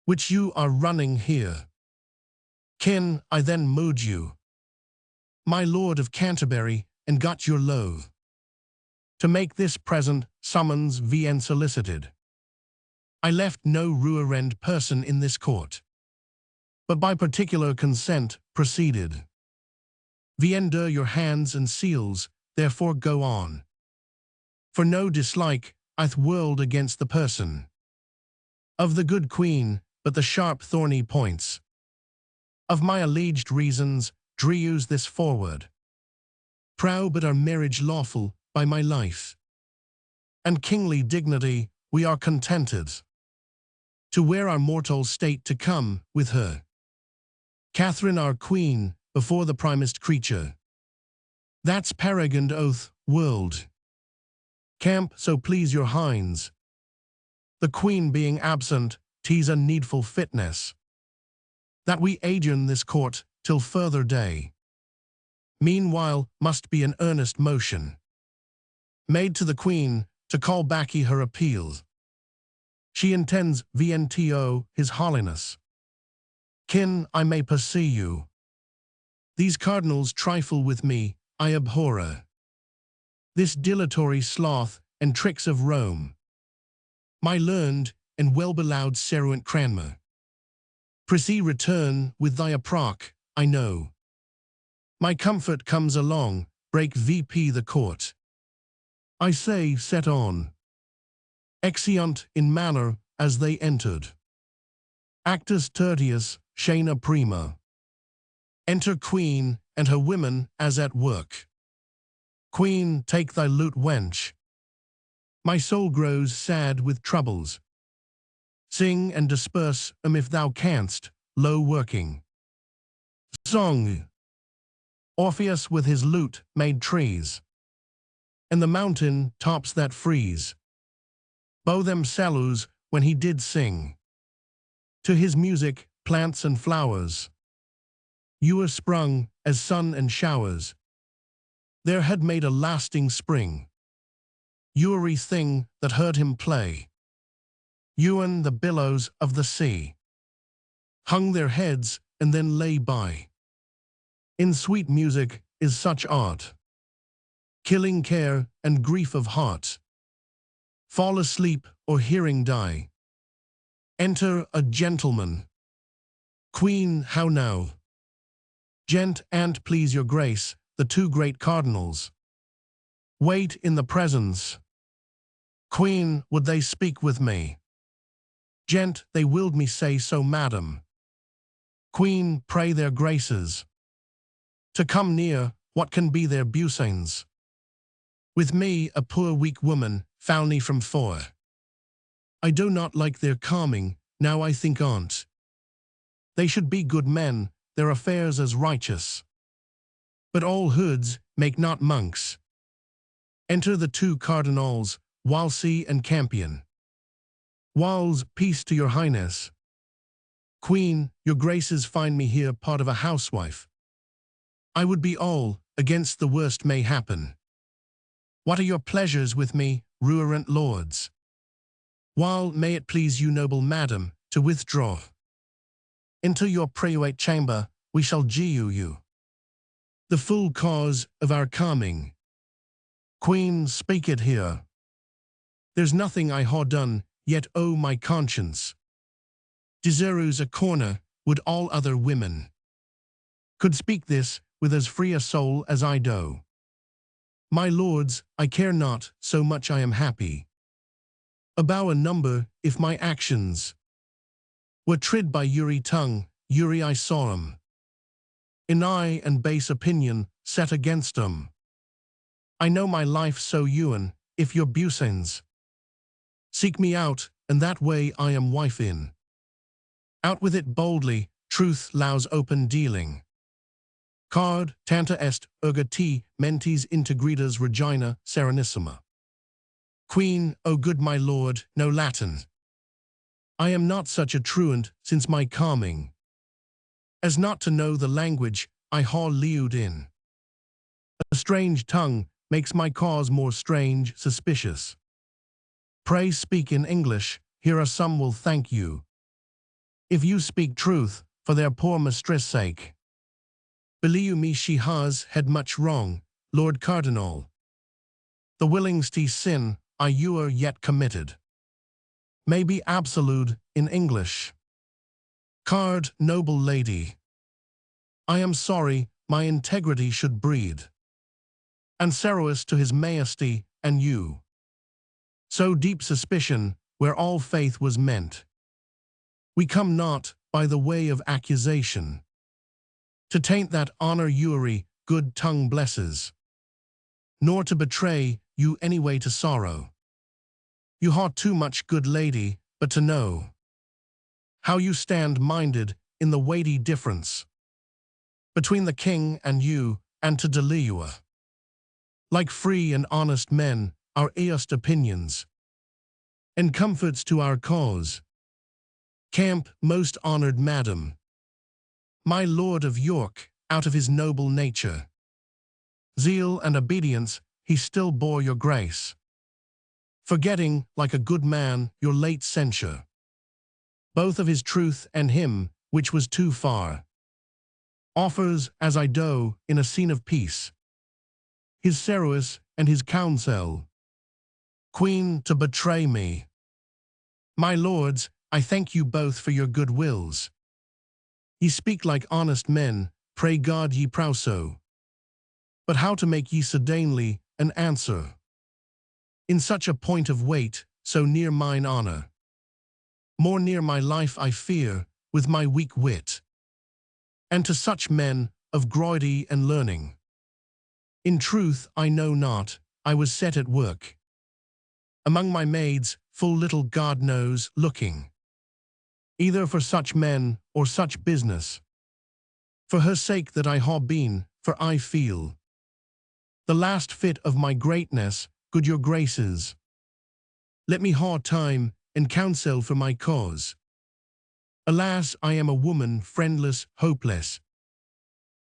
which you are running here. Kin, I then moved you, my lord of Canterbury, and got your loath to make this present summons vn solicited. I left no reverend person in this court, but by particular consent proceeded. Viender your hands and seals, therefore go on. For no dislike I'th whirled against the person of the good queen, but the sharp thorny points of my alleged reasons drews this forward. Proud but our marriage lawful by my life and kingly dignity, we are contented to wear our mortal state to come with her. Catherine our queen, before the primest creature. That's paragond oath, world. Camp, so please your hinds. The queen being absent, 'tis a needful fitness that we adjourn this court till further day. Meanwhile, must be an earnest motion made to the queen to call back her appeals. She intends VNTO, his holiness. Kin, I may pursue you. These cardinals trifle with me, I abhor this dilatory sloth and tricks of Rome. My learned and well-beloved Seruant Cranmer, prithee return with thy approach, I know. My comfort comes along, break VP the court. I say, set on. Exeunt in manner as they entered. Actus tertius, scena prima. Enter queen and her women as at work. Queen, take thy lute, wench. My soul grows sad with troubles. Sing and disperse if thou canst, low working. Song. Orpheus with his lute made trees, and the mountain tops that freeze. Bow them salus when he did sing. To his music, plants and flowers, you were sprung as sun and showers. There had made a lasting spring. Ewery thing that heard him play. Ewan the billows of the sea hung their heads and then lay by. In sweet music is such art, killing care and grief of heart. Fall asleep or hearing die. Enter a gentleman. Queen, how now? Gent, an't please your grace, the two great cardinals wait in the presence. Queen, would they speak with me? Gent, they willed me say so, madam. Queen, pray their graces to come near. What can be their busains? With me, a poor weak woman, foully from fore. I do not like their calming, now I think on't. They should be good men, their affairs as righteous. But all hoods make not monks. Enter the two cardinals, Wolsey and Campion. Walls, peace to your highness. Queen, your graces find me here part of a housewife. I would be all, against the worst may happen. What are your pleasures with me, ruerent lords? While may it please you, noble madam, to withdraw into your private chamber, we shall you the full cause of our coming. Queen, speak it here. There's nothing I ha' done, yet oh my conscience deserves a corner, would all other women could speak this with as free a soul as I do. My lords, I care not, so much I am happy. About a number, if my actions were trid by Uri tongue, Uri I saw 'em. In eye and base opinion, set against 'em. I know my life so ewan, if your busains seek me out, and that way I am wife in. Out with it boldly, truth lows open dealing. Card, tanta est, erga te, mentis integritas regina, serenissima. Queen, O good my lord, no Latin. I am not such a truant, since my calming, as not to know the language I ha' lewd in. A strange tongue makes my cause more strange, suspicious. Pray speak in English, here are some will thank you. If you speak truth, for their poor mistress' sake. Believe me, she has had much wrong, Lord Cardinal. The willingst sin I ewer yet committed may be absolute in English. Card, noble lady, I am sorry my integrity should breed and sorrowous to his majesty and you. So deep suspicion where all faith was meant. We come not by the way of accusation to taint that honor Uri good tongue blesses, nor to betray you any way to sorrow. You ha' too much, good lady, but to know how you stand minded in the weighty difference between the king and you, and to deliver, like free and honest men, our earnest opinions and comforts to our cause. Camp, most honored madam, my lord of York, out of his noble nature, zeal and obedience, he still bore your grace, forgetting, like a good man, your late censure, both of his truth and him, which was too far. Offers, as I do, in a scene of peace, his service and his counsel. Queen, to betray me. My lords, I thank you both for your good wills. Ye speak like honest men, pray God ye prow so. But how to make ye sedanely an answer in such a point of weight, so near mine honor, more near my life I fear, with my weak wit, and to such men of groity and learning. In truth I know not, I was set at work among my maids, full little God knows, looking either for such men or such business. For her sake that I ha been, for I feel the last fit of my greatness, good your graces. Let me ha time and counsel for my cause. Alas, I am a woman friendless, hopeless.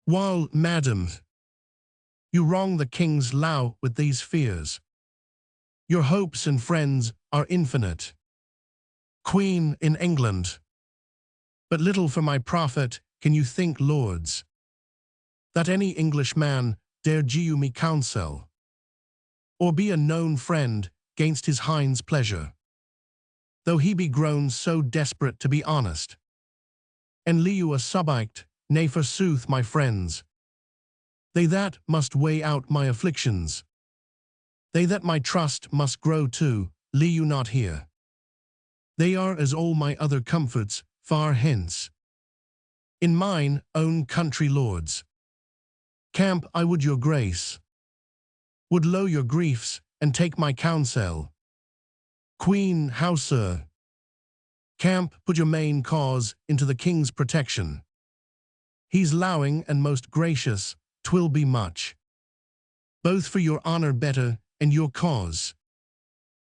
While, madam, you wrong the king's law with these fears. Your hopes and friends are infinite. Queen in England. But little for my profit can you think, lords, that any Englishman dare give me counsel, or be a known friend gainst his hind's pleasure, though he be grown so desperate to be honest, and leave you a subiect, nay forsooth, my friends, they that must weigh out my afflictions, they that my trust must grow to, leave you not here. They are as all my other comforts, far hence. In mine own country, lords, camp I would your grace, would low your griefs, and take my counsel. Queen, how, sir? Camp, put your main cause into the king's protection. He's lowing and most gracious, 'twill be much, both for your honor better and your cause.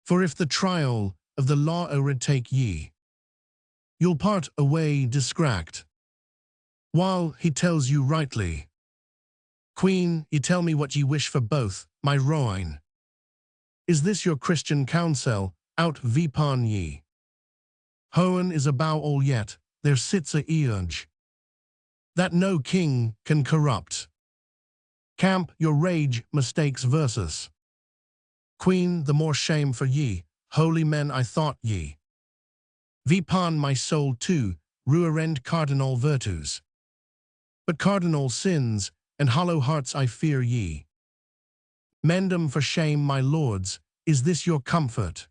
For if the trial of the law o'ertake ye, you'll part away distract, while he tells you rightly. Queen, ye tell me what ye wish for both, my ruin. Is this your Christian counsel, out vipon ye? Hohen is about all yet, there sits a urge that no king can corrupt. Camp, your rage mistakes versus. Queen, the more shame for ye, holy men I thought ye. Vipon my soul too, ruerend cardinal virtues. But cardinal sins, and hollow hearts I fear ye. Mend 'em for shame, my lords, is this your comfort?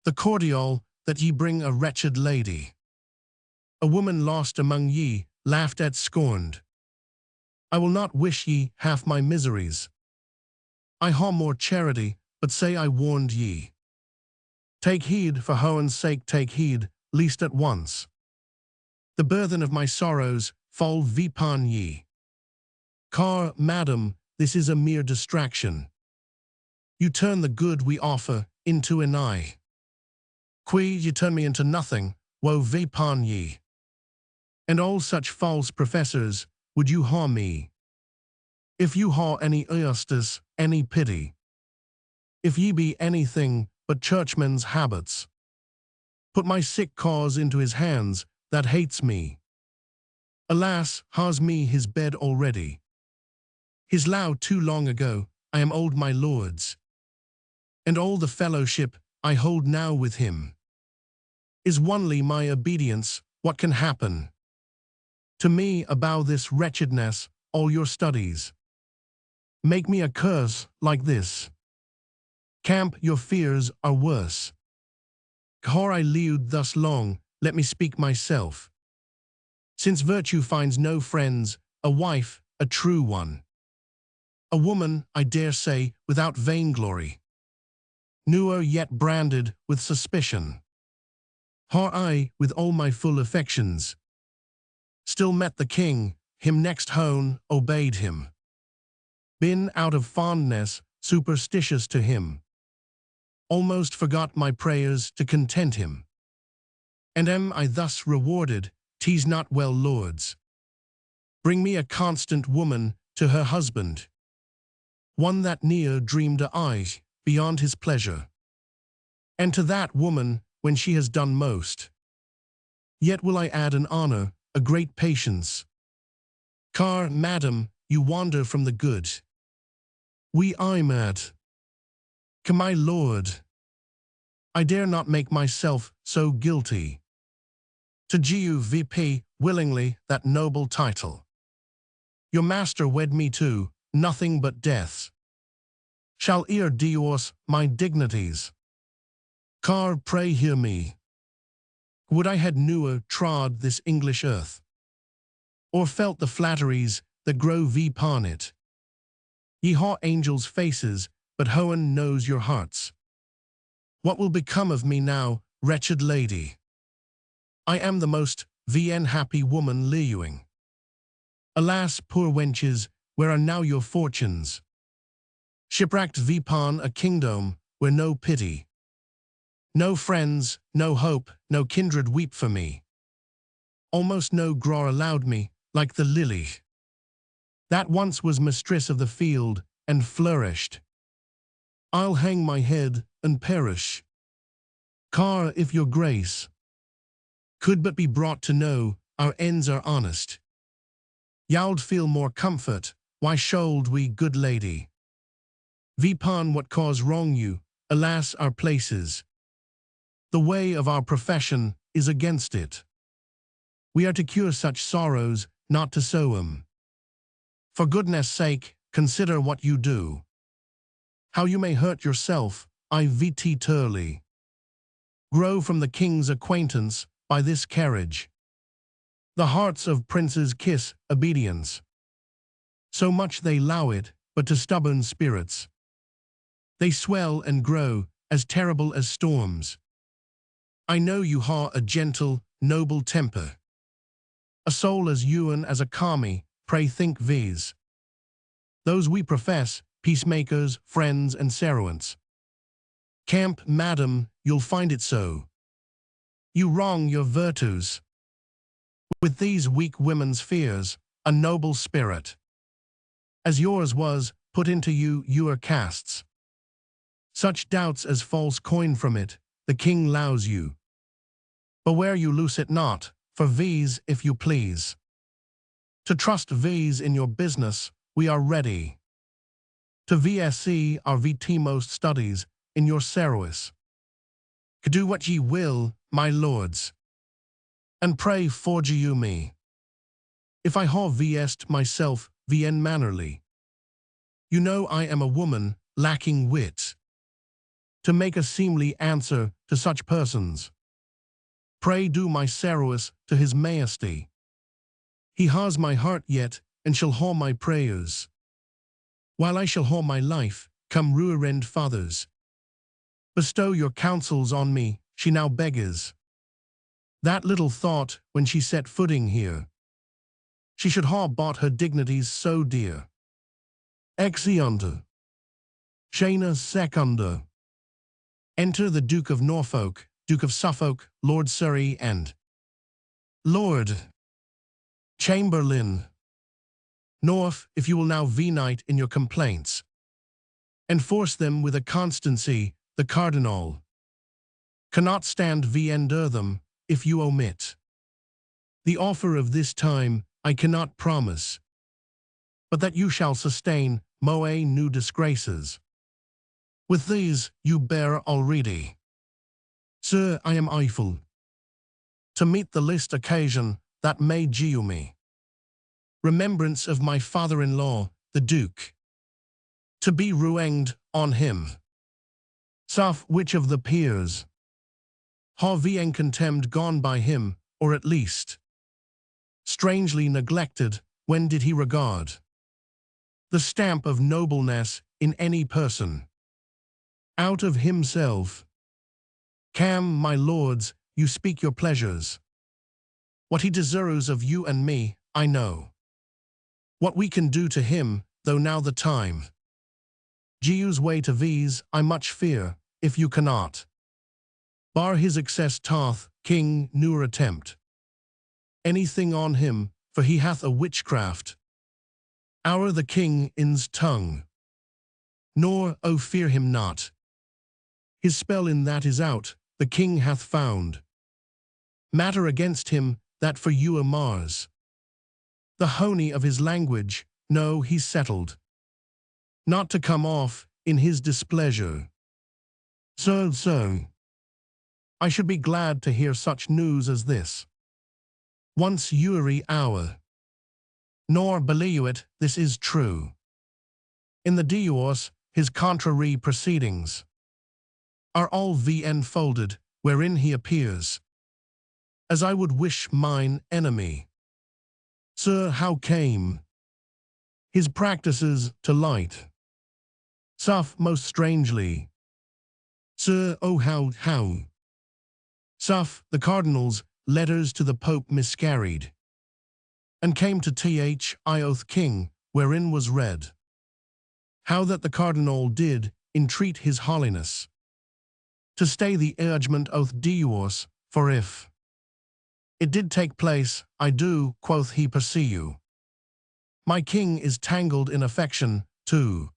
The cordial, that ye bring a wretched lady, a woman lost among ye, laughed at, scorned. I will not wish ye half my miseries. I ha more charity, but say I warned ye. Take heed, for Hohen's sake take heed, least at once. The burthen of my sorrows fall vipon ye. Car, madam, this is a mere distraction. You turn the good we offer into an eye. Qui, ye turn me into nothing, woe vipon ye. And all such false professors would you harm me. If you ha any justice, any pity, if ye be anything but churchmen's habits, put my sick cause into his hands that hates me. Alas, has me his bed already. His low too long ago, I am old, my lords, and all the fellowship I hold now with him is only my obedience. What can happen to me about this wretchedness? All your studies make me a curse like this. Camp, your fears are worse. Har I lived thus long, let me speak myself. Since virtue finds no friends, a wife, a true one, a woman, I dare say, without vainglory, newer yet branded with suspicion. Har I, with all my full affections, still met the king, him next hone, obeyed him, been out of fondness, superstitious to him, almost forgot my prayers to content him. And am I thus rewarded? 'Tis not well, lords. Bring me a constant woman to her husband, one that ne'er dreamed a eye beyond his pleasure. And to that woman, when she has done most, yet will I add an honor, a great patience. Car, madam, you wander from the good. We I mad. Come, my lord, I dare not make myself so guilty. To GUVP, willingly, that noble title. Your master wed me to nothing but death. Shall e'er divorce my dignities. Car, pray hear me. Would I had newer trod this English earth, or felt the flatteries that grow vipon it. Ye ha angels' faces, but Hohen knows your hearts. What will become of me now, wretched lady? I am the most VN happy woman lewing. Alas, poor wenches, where are now your fortunes? Shipwrecked Vipon a kingdom where no pity, no friends, no hope, no kindred weep for me. Almost no grower allowed me, like the lily, that once was mistress of the field and flourished. I'll hang my head and perish. Car, if your grace could but be brought to know our ends are honest, you'ld feel more comfort, why should we, good lady? Vipon, what cause wrong you? Alas, our places, the way of our profession is against it. We are to cure such sorrows, not to sow 'em. For goodness sake, consider what you do. How you may hurt yourself, I vt turly. Grow from the king's acquaintance by this carriage. The hearts of princes kiss obedience. So much they low it, but to stubborn spirits they swell and grow, as terrible as storms. I know you ha a gentle, noble temper, a soul as ewan as a calmy, pray think viz. Those we profess, peacemakers, friends, and servants. Camp, madam, you'll find it so. You wrong your virtues. With these weak women's fears, a noble spirit, as yours was, put into you, your casts. Such doubts as false coin from it, the king lows you. Beware you loose it not, for viz, if you please. To trust viz in your business, we are ready. To VSC our VT-most studies in your service. Do what ye will, my lords, and pray forge you me. If I ha VS'd myself VN mannerly, you know I am a woman lacking wit, to make a seemly answer to such persons. Pray do my service to his majesty. He has my heart yet, and shall ha my prayers, while I shall ha my life, come ruined fathers. Bestow your counsels on me, she now beggars. That little thought, when she set footing here, she should ha bought her dignities so dear. Exeunt. Scena secunda. Enter the Duke of Norfolk, Duke of Suffolk, Lord Surrey, and Lord Chamberlain. North, if you will now v-night in your complaints, enforce them with a constancy the Cardinal cannot stand v-ender them, if you omit. The offer of this time I cannot promise, but that you shall sustain moe new disgraces. With these you bear already. Sir, I am Eiffel, to meet the list occasion that may due me. Remembrance of my father-in-law, the Duke, to be ruinged on him. Saf, which of the peers ha vien contemned gone by him, or at least strangely neglected, when did he regard the stamp of nobleness in any person out of himself? Cam, my lords, you speak your pleasures. What he deserves of you and me, I know. What we can do to him, though now the time Gu's way to v's, I much fear, if you cannot bar his excess tath, king, newer attempt anything on him, for he hath a witchcraft our the king in's tongue. Nor, oh, fear him not. His spell in that is out, the king hath found matter against him, that for you a Mars. The honey of his language, no, he's settled not to come off in his displeasure. So, I should be glad to hear such news as this. Once Uri hour. Nor believe it, this is true. In the divorce, his contrary proceedings are all vn folded, wherein he appears as I would wish mine enemy. Sir, how came his practices to light? Suf, most strangely. Sir, oh how. Suf, the cardinals letters to the Pope miscarried, and came to Thioth King, wherein was read, how that the Cardinal did entreat his Holiness to stay the urgement oath divorce, for if it did take place, I do, quoth he, pursue. My king is tangled in affection, to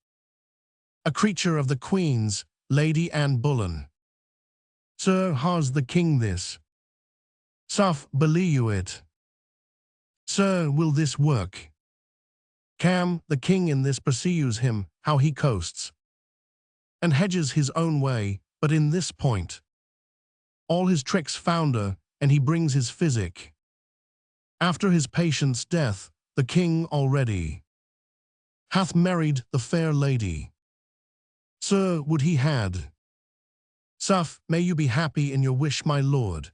a creature of the Queen's, Lady Anne Boleyn. Sir, has the king this? Suff, believe you it? Sir, will this work? Cam, the king in this pursues him, how he coasts and hedges his own way, but in this point all his tricks founder, and he brings his physic. After his patient's death, the king already hath married the fair lady. Sir, would he had. Suff, may you be happy in your wish, my lord,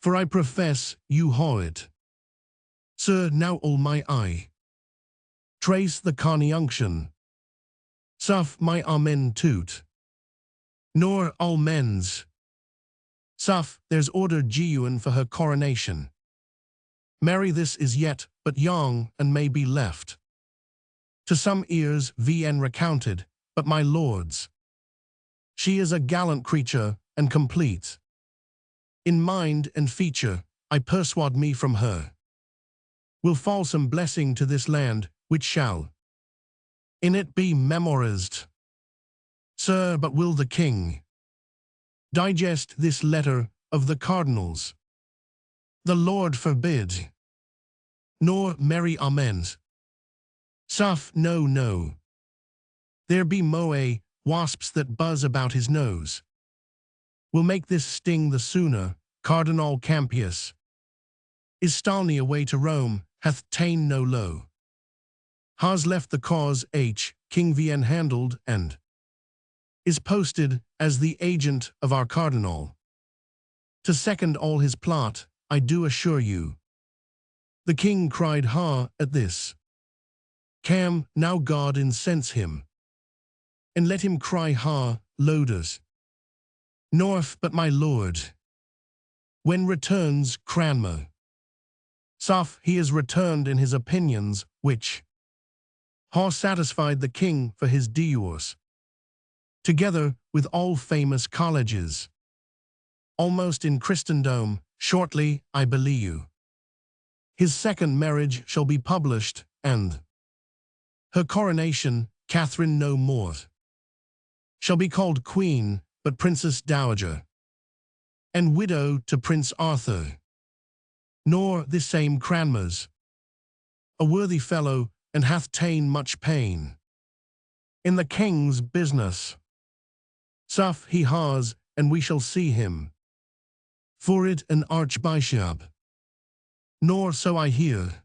for I profess you haw it. Sir, now all my eye trace the conjunction. Suff, my amen toot, nor all men's. Suff, there's order genuine for her coronation. Mary this is yet but young, and may be left to some ears vn recounted, but my lords, she is a gallant creature, and complete in mind and feature. I persuade me from her will fall some blessing to this land, which shall in it be memorized. Sir, but will the king digest this letter of the Cardinal's? The Lord forbid. Nor merry amens. Suff, no, no. There be moe wasps that buzz about his nose. Will make this sting the sooner. Cardinal Campius is stalny away to Rome, hath ta'en no low. Has left the cause King Vn handled, and is posted as the agent of our Cardinal to second all his plot, I do assure you. The king cried ha at this. Cam, now God incense him, and let him cry ha, loaders. North, but my lord, when returns Cranmer? Suff, he is returned in his opinions, which ha satisfied the king for his divorce, together with all famous colleges, almost in Christendom, shortly, I believe you. His second marriage shall be published, and her coronation, Catherine no more, shall be called Queen, but Princess Dowager, and widow to Prince Arthur. Nor this same Cranmer's a worthy fellow, and hath ta'en much pain in the king's business. Suff, he has, and we shall see him for it an archbishop. Nor so I hear.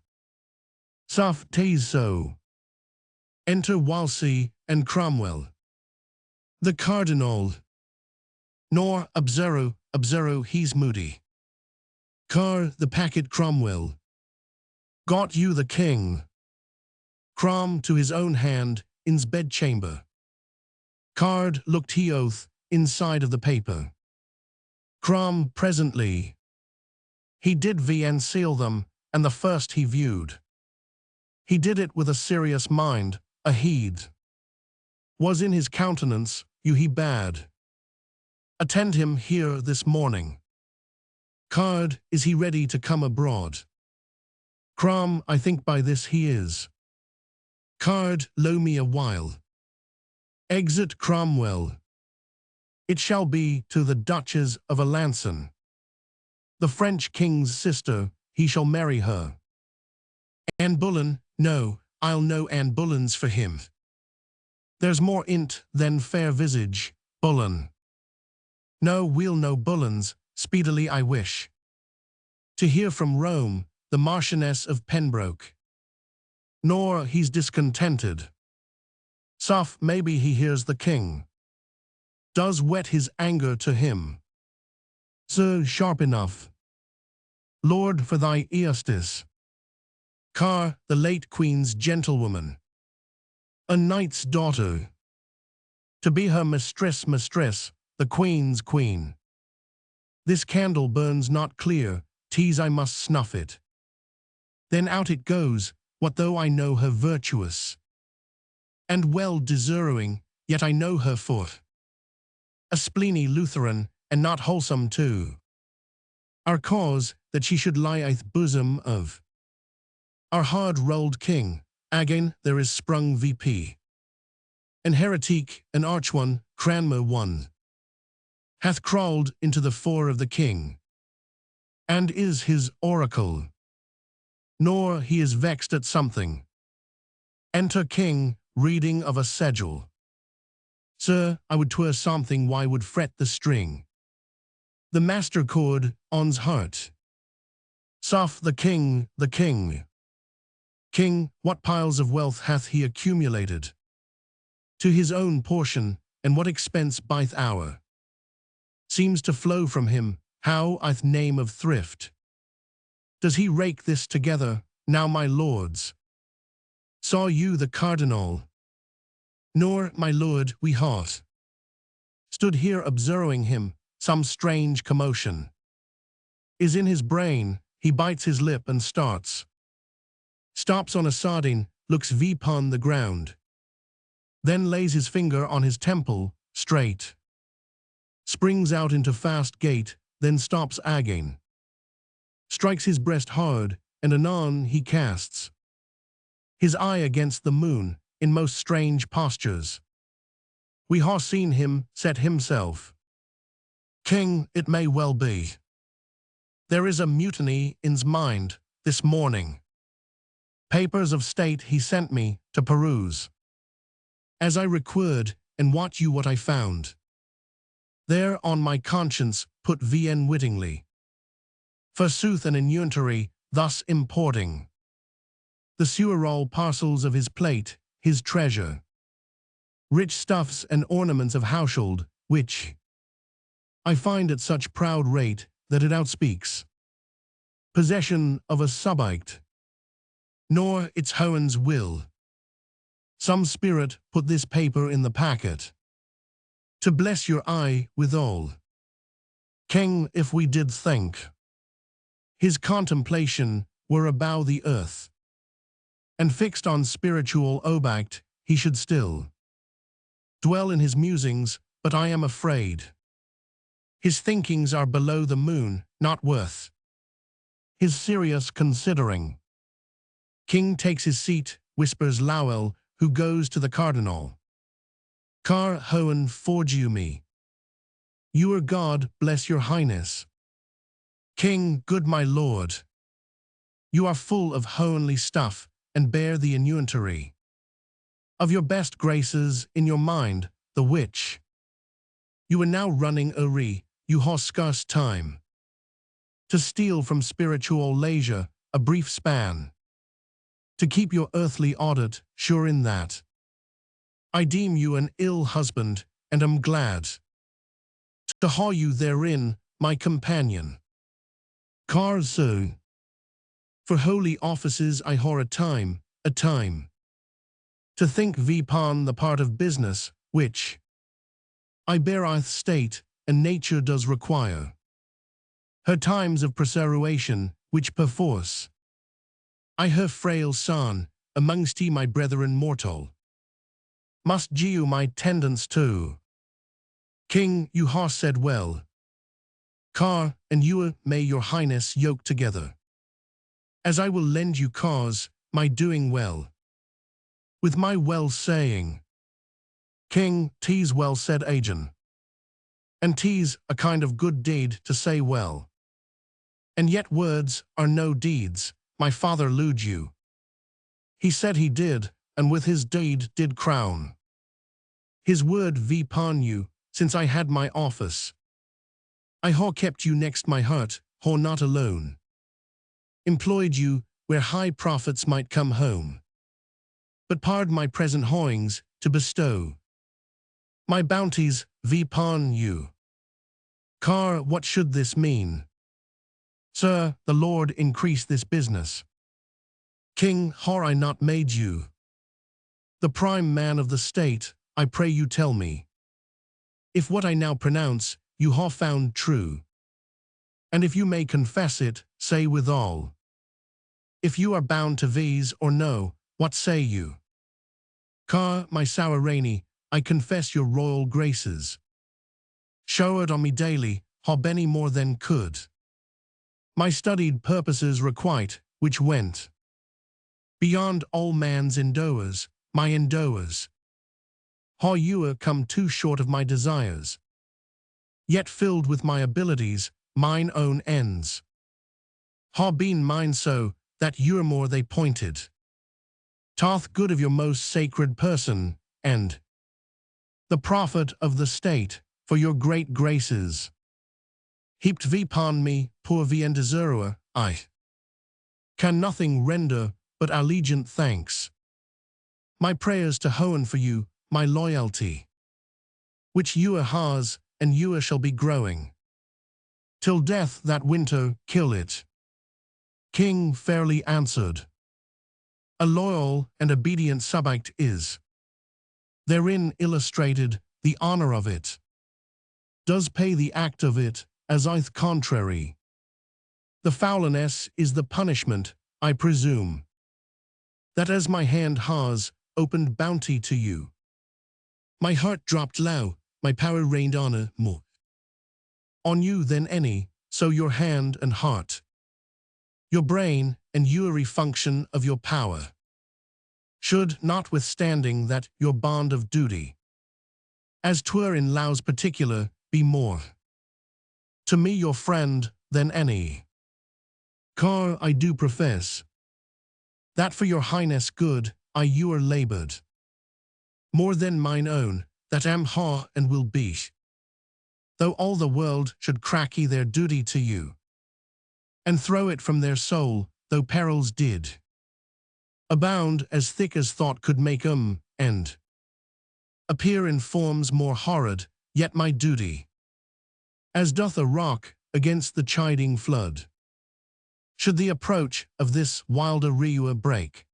Suff, 'tis so. Enter Wolsey and Cromwell. The Cardinal. Nor observe, he's moody. Car, the packet Cromwell. Got you the king. Crom to his own hand, in's bedchamber. Card looked he oath, inside of the paper. Crom presently. He did vn seal them, and the first he viewed. He did it with a serious mind, a heed was in his countenance, you he bade attend him here this morning. Card, is he ready to come abroad? Crom, I think by this he is. Card, low me a while. Exit Cromwell. It shall be to the Duchess of Alanson, the French king's sister, he shall marry her. Anne Boleyn, no, I'll know Anne Boleyn's for him. There's more in't than fair visage, Boleyn. No, we'll know Boleyn's, speedily I wish to hear from Rome, the Marchioness of Pembroke. Nor he's discontented. Suff, maybe he hears the king does whet his anger to him. Sir, sharp enough. Lord, for thy eastis. Car, the late queen's gentlewoman, a knight's daughter, to be her mistress, the queen's queen. This candle burns not clear, 'tis I must snuff it. Then out it goes, what though I know her virtuous and well deserving, yet I know her for a spleeny Lutheran, and not wholesome too. Our cause, that she should lie i'th bosom of our hard-rolled king, again there is sprung VP. An heretic, an arch one, Cranmer one, hath crawled into the fore of the king, and is his oracle. Nor he is vexed at something. Enter king, reading of a schedule. Sir, I would 'twere something why would fret the string. The master chord, on's heart. Soft the king, the king. King, what piles of wealth hath he accumulated? To his own portion, and what expense byth hour seems to flow from him, how i'th name of thrift. Does he rake this together, now my lords? Saw you the cardinal? Nor, my lord, we hot. Stood here observing him, some strange commotion is in his brain, he bites his lip and starts. Stops on a sardine, looks upon the ground. Then lays his finger on his temple, straight. Springs out into fast gait, then stops again. Strikes his breast hard, and anon he casts his eye against the moon, in most strange postures. We ha seen him set himself. King, it may well be. There is a mutiny in's mind, this morning. Papers of state he sent me, to peruse. As I required, and watch you what I found. There on my conscience put VN wittingly. Forsooth an inventory, thus importing the sewer-roll parcels of his plate, his treasure. Rich stuffs and ornaments of household, which I find at such proud rate, that it outspeaks possession of a subject, nor its howen's will. Some spirit put this paper in the packet, to bless your eye withal. King, if we did think his contemplation were above the earth, and fixed on spiritual object, he should still dwell in his musings, but I am afraid his thinkings are below the moon, not worth his serious considering. King takes his seat, whispers Lowell, who goes to the cardinal. Car hoen forge you me. You are God, bless your highness. King, good my lord. You are full of hoenly stuff, and bear the inventory of your best graces in your mind, the which you are now running awry, you ha scarce time to steal from spiritual leisure a brief span, to keep your earthly audit, sure in that I deem you an ill husband, and am glad to ha you therein, my companion. Car so, for holy offices I ha a time, to think upon the part of business, which I bear i'th state, and nature does require. Her times of preservation, which perforce I her frail son, amongst ye my brethren mortal, must you my tendance too. King, you ha said well. Car, and you may your highness yoke together, as I will lend you cause, my doing well, with my well saying. King, 'tis well said agent, and 'tis a kind of good deed to say well. And yet words are no deeds, my father lewd you. He said he did, and with his deed did crown his word upon you, since I had my office. I ha kept you next my heart, ha not alone employed you where high profits might come home, but pard my present hoings to bestow my bounties upon you. Car, what should this mean? Sir, the Lord increase this business. King, ha I not made you the prime man of the state? I pray you tell me, if what I now pronounce you ha found true. And if you may confess it, say withal. If you are bound to these or no, what say you? Car, my sour rainy, I confess your royal graces. Showered on me daily, hob any more than could. My studied purposes requite, which went beyond all man's endowers, my endowers. How you are come too short of my desires, yet filled with my abilities, mine own ends. How been mine so, that you're more they pointed. Toth good of your most sacred person, and the prophet of the state, for your great graces. Heaped vipon me, poor viendezeroer, I can nothing render but allegiant thanks. My prayers to Hohen for you, my loyalty, which ewer has, and ewer shall be growing, till death that winter kill it. King fairly answered, a loyal and obedient subject is therein illustrated the honor of it, does pay the act of it, as i'th contrary. The foulness is the punishment, I presume, that as my hand has opened bounty to you, my heart dropped low, my power rained honor more on you than any, so your hand and heart, your brain and ewery function of your power, should, notwithstanding that your bond of duty, as 'twere in laws particular, be more to me your friend than any. Car, I do profess that for your highness good I ewer labored more than mine own, that am ha and will be, though all the world should cracky their duty to you, and throw it from their soul, though perils did abound as thick as thought could make and appear in forms more horrid, yet my duty, as doth a rock against the chiding flood, should the approach of this wilder reewer break,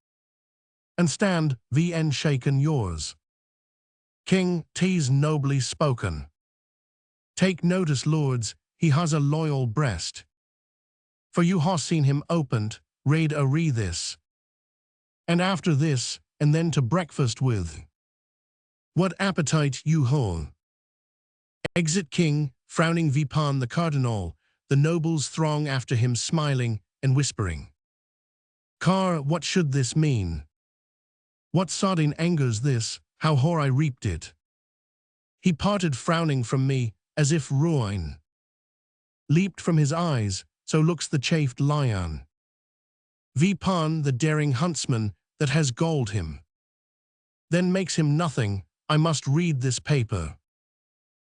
and stand vn shaken yours. King, 'tis nobly spoken. Take notice, lords, he has a loyal breast, for you ha seen him opened, read a re this, and after this, and then to breakfast with. What appetite you ha. Exit King, frowning vipon the cardinal, the nobles throng after him smiling and whispering. Car, what should this mean? What sodden anger's this, how hoar I reaped it? He parted frowning from me, as if ruin leaped from his eyes, so looks the chafed lion. Vipon, the daring huntsman, that has galled him. Then makes him nothing, I must read this paper.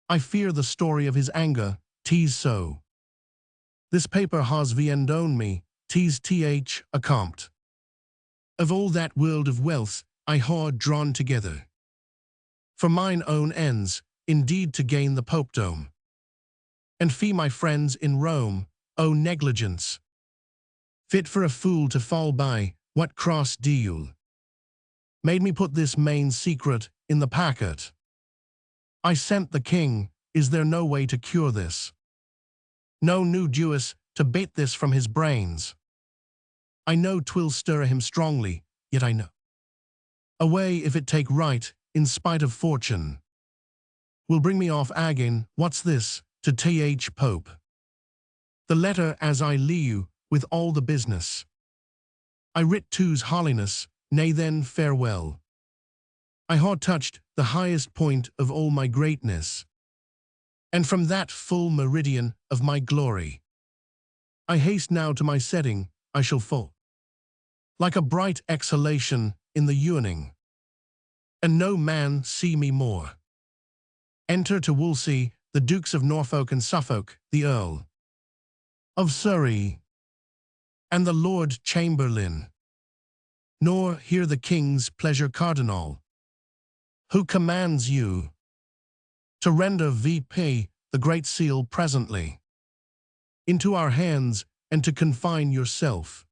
I fear the story of his anger, 'tis so. This paper has vendone me, 'tis th accompt of all that world of wealth I ha drawn together, for mine own ends, indeed to gain the popedom, and fee my friends in Rome, O negligence! Fit for a fool to fall by, what cross deal made me put this main secret in the packet? I sent the king, is there no way to cure this? No new Jewess to bait this from his brains? I know 'twill stir him strongly, yet I know a way, if it take right, in spite of fortune, will bring me off again. What's this, to th Pope? The letter as I lee you, with all the business I writ to's holiness, nay then farewell. I ha touched the highest point of all my greatness, and from that full meridian of my glory, I haste now to my setting, I shall fall like a bright exhalation in the evening, and no man see me more. Enter to Wolsey, the Dukes of Norfolk and Suffolk, the Earl of Surrey, and the Lord Chamberlain. Nor hear the King's pleasure Cardinal, who commands you to render VP the Great Seal presently into our hands, and to confine yourself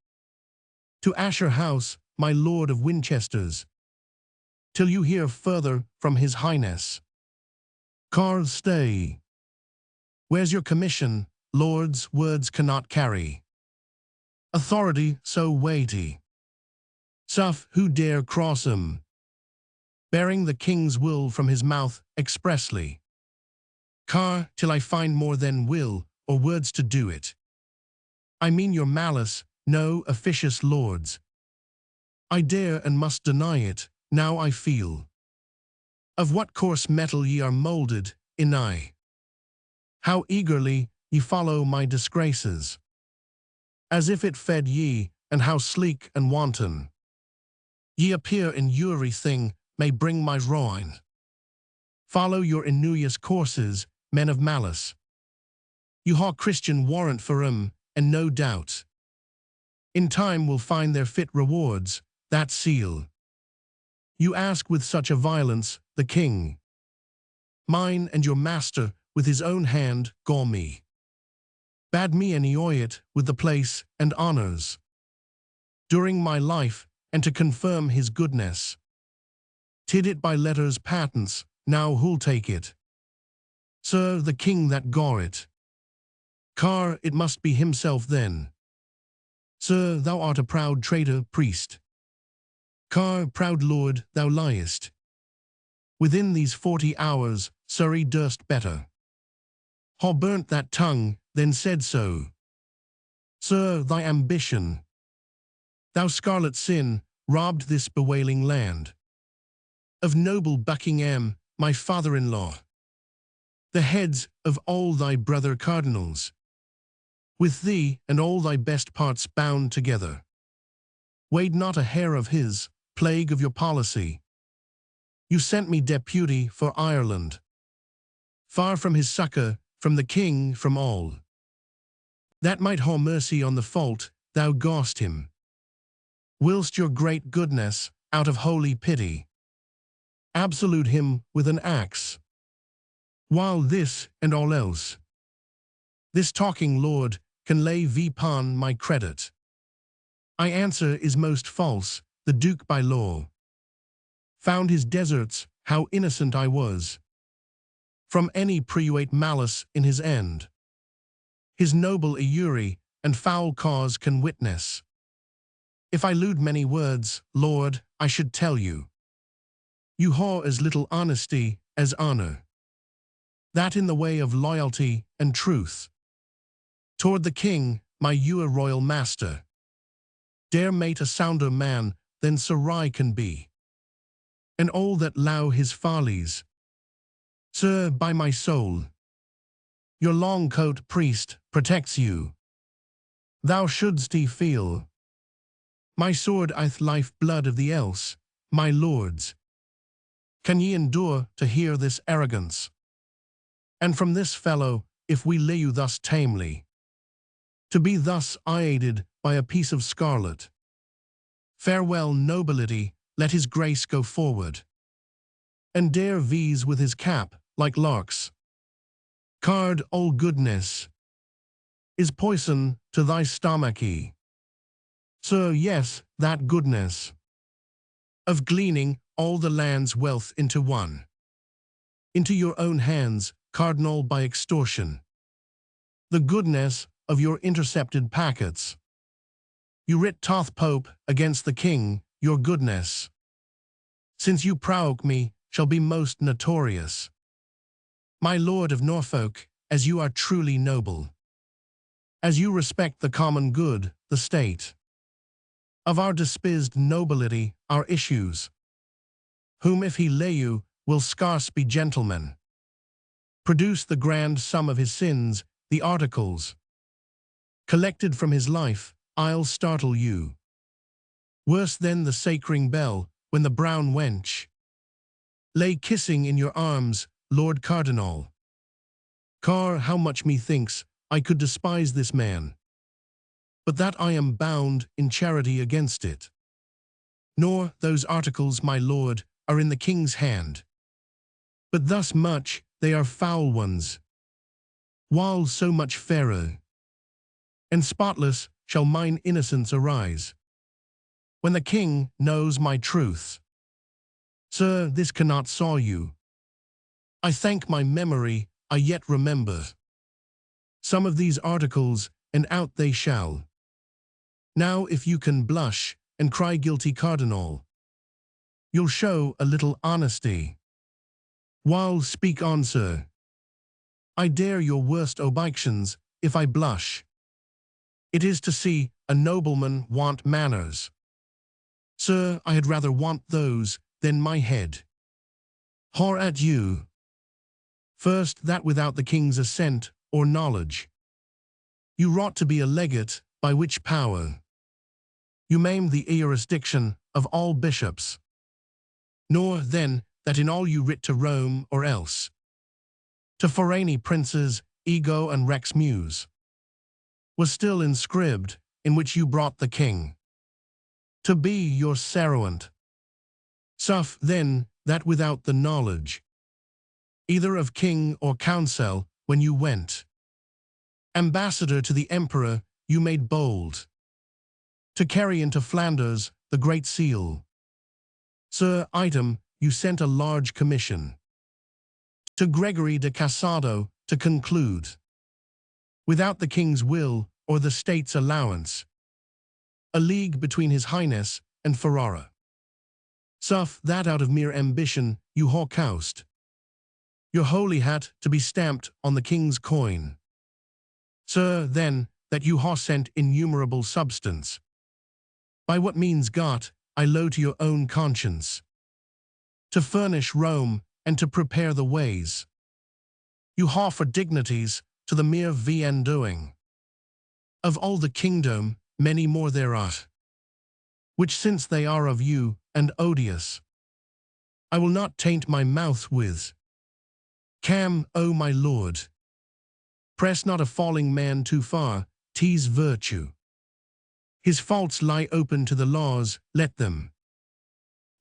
to Asher House, my Lord of Winchester's, till you hear further from his highness. Carl, stay. Where's your commission, lords, words cannot carry authority so weighty. Suff, who dare cross him, bearing the king's will from his mouth expressly. Car, till I find more than will, or words to do it. I mean your malice, no officious lords. I dare and must deny it, now I feel. Of what coarse metal ye are moulded, in I. How eagerly ye follow my disgraces. As if it fed ye, and how sleek and wanton ye appear in every thing may bring my ruin. Follow your inurious courses, men of malice. You haw Christian warrant for 'em, and no doubt in time will find their fit rewards, that seal. You ask with such a violence, the king, mine and your master, with his own hand, gore me. Bade me annoy it with the place and honors during my life, and to confirm his goodness. Tid it by letters patents, now who'll take it? Sir, the king that gore it. Car, it must be himself then. Sir, thou art a proud traitor, priest. Car, proud lord, thou liest. Within these 40 hours, Surrey durst better. Haw burnt that tongue, then said so. Sir, thy ambition, thou scarlet sin, robbed this bewailing land of noble Buckingham, my father-in-law, the heads of all thy brother cardinals, with thee and all thy best parts bound together. Weighed not a hair of his, plague of your policy. You sent me deputy for Ireland, far from his succor, from the king, from all that might haw mercy on the fault, thou gavest him, whilst your great goodness, out of holy pity, absolute him with an axe. While this, and all else, this talking lord can lay vpon my credit, I answer is most false. The duke by law found his deserts, how innocent I was from any preuate malice in his end. His noble euri and foul cause can witness. If I lewd many words, lord, I should tell you, you haw as little honesty as honor, that in the way of loyalty and truth toward the king, my ewer royal master, dare mate a sounder man than Sarai can be, and all that low his follies. Sir, by my soul, your long coat, priest, protects you. Thou shouldst he feel. My sword i'th life blood of the else, my lords. Can ye endure to hear this arrogance? And from this fellow, if we lay you thus tamely, to be thus aided by a piece of scarlet. Farewell, nobility, let his grace go forward, and dare vise with his cap, like larks. Card, all goodness is poison to thy stomachy. Sir, yes, that goodness of gleaning all the land's wealth into one, into your own hands, cardinal, by extortion. The goodness of your intercepted packets. You writ toth Pope against the king, your goodness, since you provoke me, shall be most notorious. My lord of Norfolk, as you are truly noble, as you respect the common good, the state of our despised nobility, our issues, whom if he lay you, will scarce be gentlemen. Produce the grand sum of his sins, the articles collected from his life, I'll startle you. Worse than the sacring bell, when the brown wench lay kissing in your arms, Lord Cardinal. Car, how much methinks I could despise this man, but that I am bound in charity against it. Nor those articles, my lord, are in the king's hand, but thus much they are foul ones, while so much fairer and spotless shall mine innocence arise, when the king knows my truth. Sir, this cannot saw you. I thank my memory, I yet remember. some of these articles, and out they shall. Now if you can blush, and cry guilty cardinal, you'll show a little honesty. While speak on, sir. I dare your worst objections, if I blush. It is to see a nobleman want manners. Sir, I had rather want those than my head. Whore at you. First, that without the king's assent or knowledge, you wrought to be a legate, by which power you maim the jurisdiction of all bishops. Nor, then, that in all you writ to Rome or else to foreign princes, ego and rex muse, was still inscribed, in which you brought the king to be your servant. Suff, then, that without the knowledge either of king or council, when you went ambassador to the emperor, you made bold to carry into Flanders the great seal. Sir, item, you sent a large commission to Gregory de Casado to conclude, without the king's will or the state's allowance, a league between his highness and Ferrara. Suff, that out of mere ambition you hawkoust your holy hat to be stamped on the king's coin. Sir, then, that you ha sent innumerable substance, by what means got, I low to your own conscience, to furnish Rome and to prepare the ways you ha for dignities to the mere doing. Of all the kingdom, many more there are, which since they are of you, and odious, I will not taint my mouth with. Cam, O my lord, press not a falling man too far, tease virtue. His faults lie open to the laws, let them.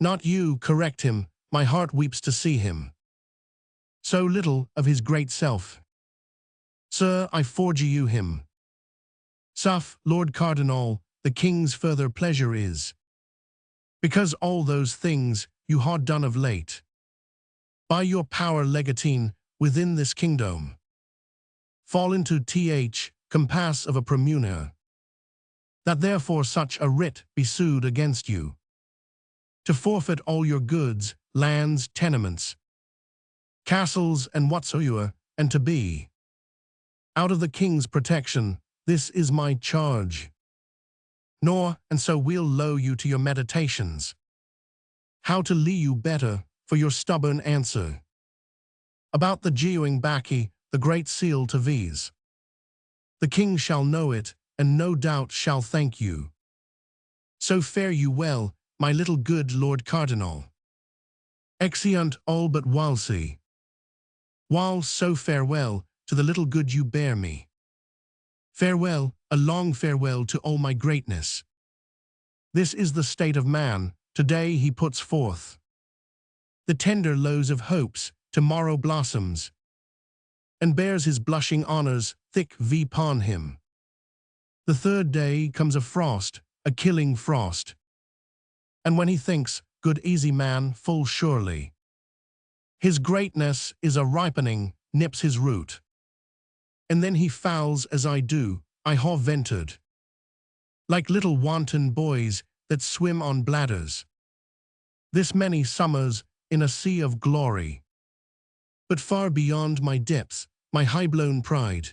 Not you correct him, my heart weeps to see him. So little of his great self. Sir, I forge you him. Suff, Lord Cardinal, the king's further pleasure is, because all those things you ha done of late, by your power legatine within this kingdom, fall into compass of a premunere, that therefore such a writ be sued against you, to forfeit all your goods, lands, tenements, castles, and whatsoever, and to be out of the king's protection. This is my charge. Nor, and so we'll low you to your meditations, how to lee you better for your stubborn answer about the geoing baccy, the great seal to vise. The king shall know it, and no doubt shall thank you. So fare you well, my little good Lord Cardinal. Exeunt all but Wolsey. While so farewell to the little good you bear me. Farewell, a long farewell to all my greatness. This is the state of man, today he puts forth the tender lows of hopes, tomorrow blossoms, and bears his blushing honors thick upon him. The third day comes a frost, a killing frost, and when he thinks, good easy man, full surely, his greatness is a ripening, nips his root. And then he fouls as I do, I ha ventured, like little wanton boys that swim on bladders, this many summers in a sea of glory, but far beyond my depths, my high-blown pride,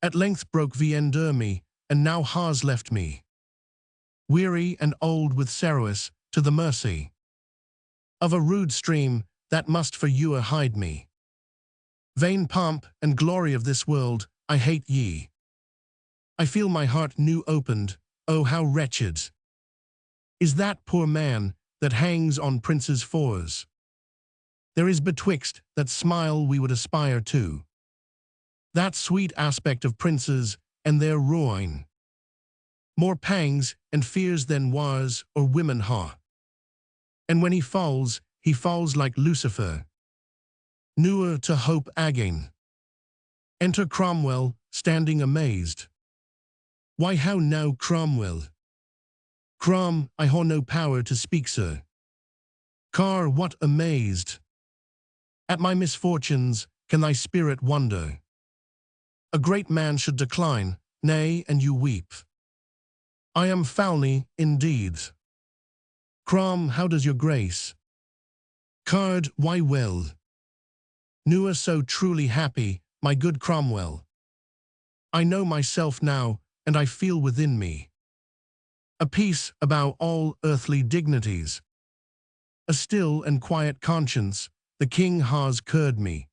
at length broke me, and now has left me, weary and old with sorrows, to the mercy of a rude stream that must for you hide me. Vain pomp and glory of this world, I hate ye. I feel my heart new opened, oh how wretched is that poor man that hangs on princes' fours. There is betwixt that smile we would aspire to, that sweet aspect of princes and their ruin, more pangs and fears than wars or women ha. And when he falls like Lucifer, newer to hope again. Enter Cromwell, standing amazed. Why how now Cromwell? Crom, I ha no power to speak, sir. Car, what amazed? At my misfortunes, can thy spirit wonder? A great man should decline, nay, and you weep. I am foully, indeed. Crom, how does your grace? Card, why well? Newer so truly happy, my good Cromwell. I know myself now, and I feel within me a peace about all earthly dignities. A still and quiet conscience, the king has cured me.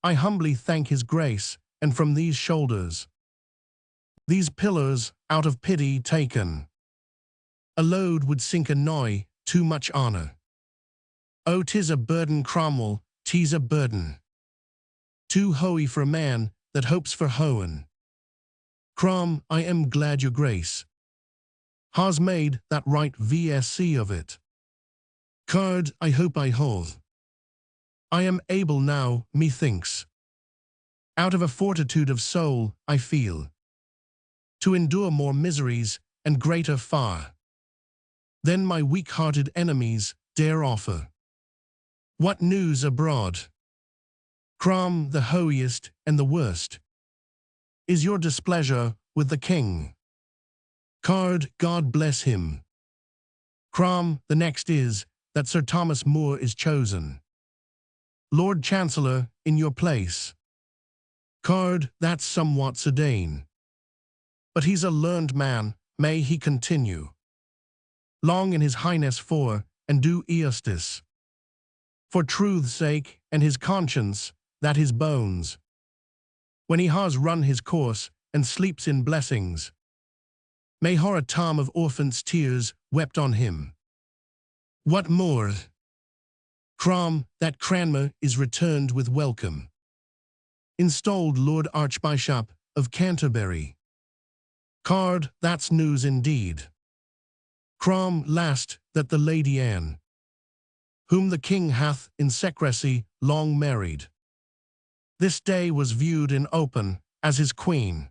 I humbly thank his grace, and from these shoulders, these pillars, out of pity taken, a load would sink annoy, too much honor. Oh, 'tis a burden, Cromwell, 'tis a burden. Too hoey for a man that hopes for hoeing. Crom, I am glad your grace has made that right VSC of it. Card, I hope I hold. I am able now, methinks, out of a fortitude of soul, I feel, to endure more miseries, and greater far, than my weak-hearted enemies dare offer. What news abroad? Crom, the hoeyest and the worst is your displeasure with the king. Card, God bless him. Crom, the next is that Sir Thomas More is chosen Lord Chancellor in your place. Card, that's somewhat sedane, but he's a learned man, may he continue long in his highness for, and do justice, for truth's sake and his conscience, that his bones, when he has run his course and sleeps in blessings, may har a time of orphans' tears wept on him. What more? Crom, that Cranmer is returned with welcome, installed Lord Archbishop of Canterbury. Card, that's news indeed. Crom, last, that the Lady Anne, whom the king hath in secrecy long married, this day was viewed in open as his queen,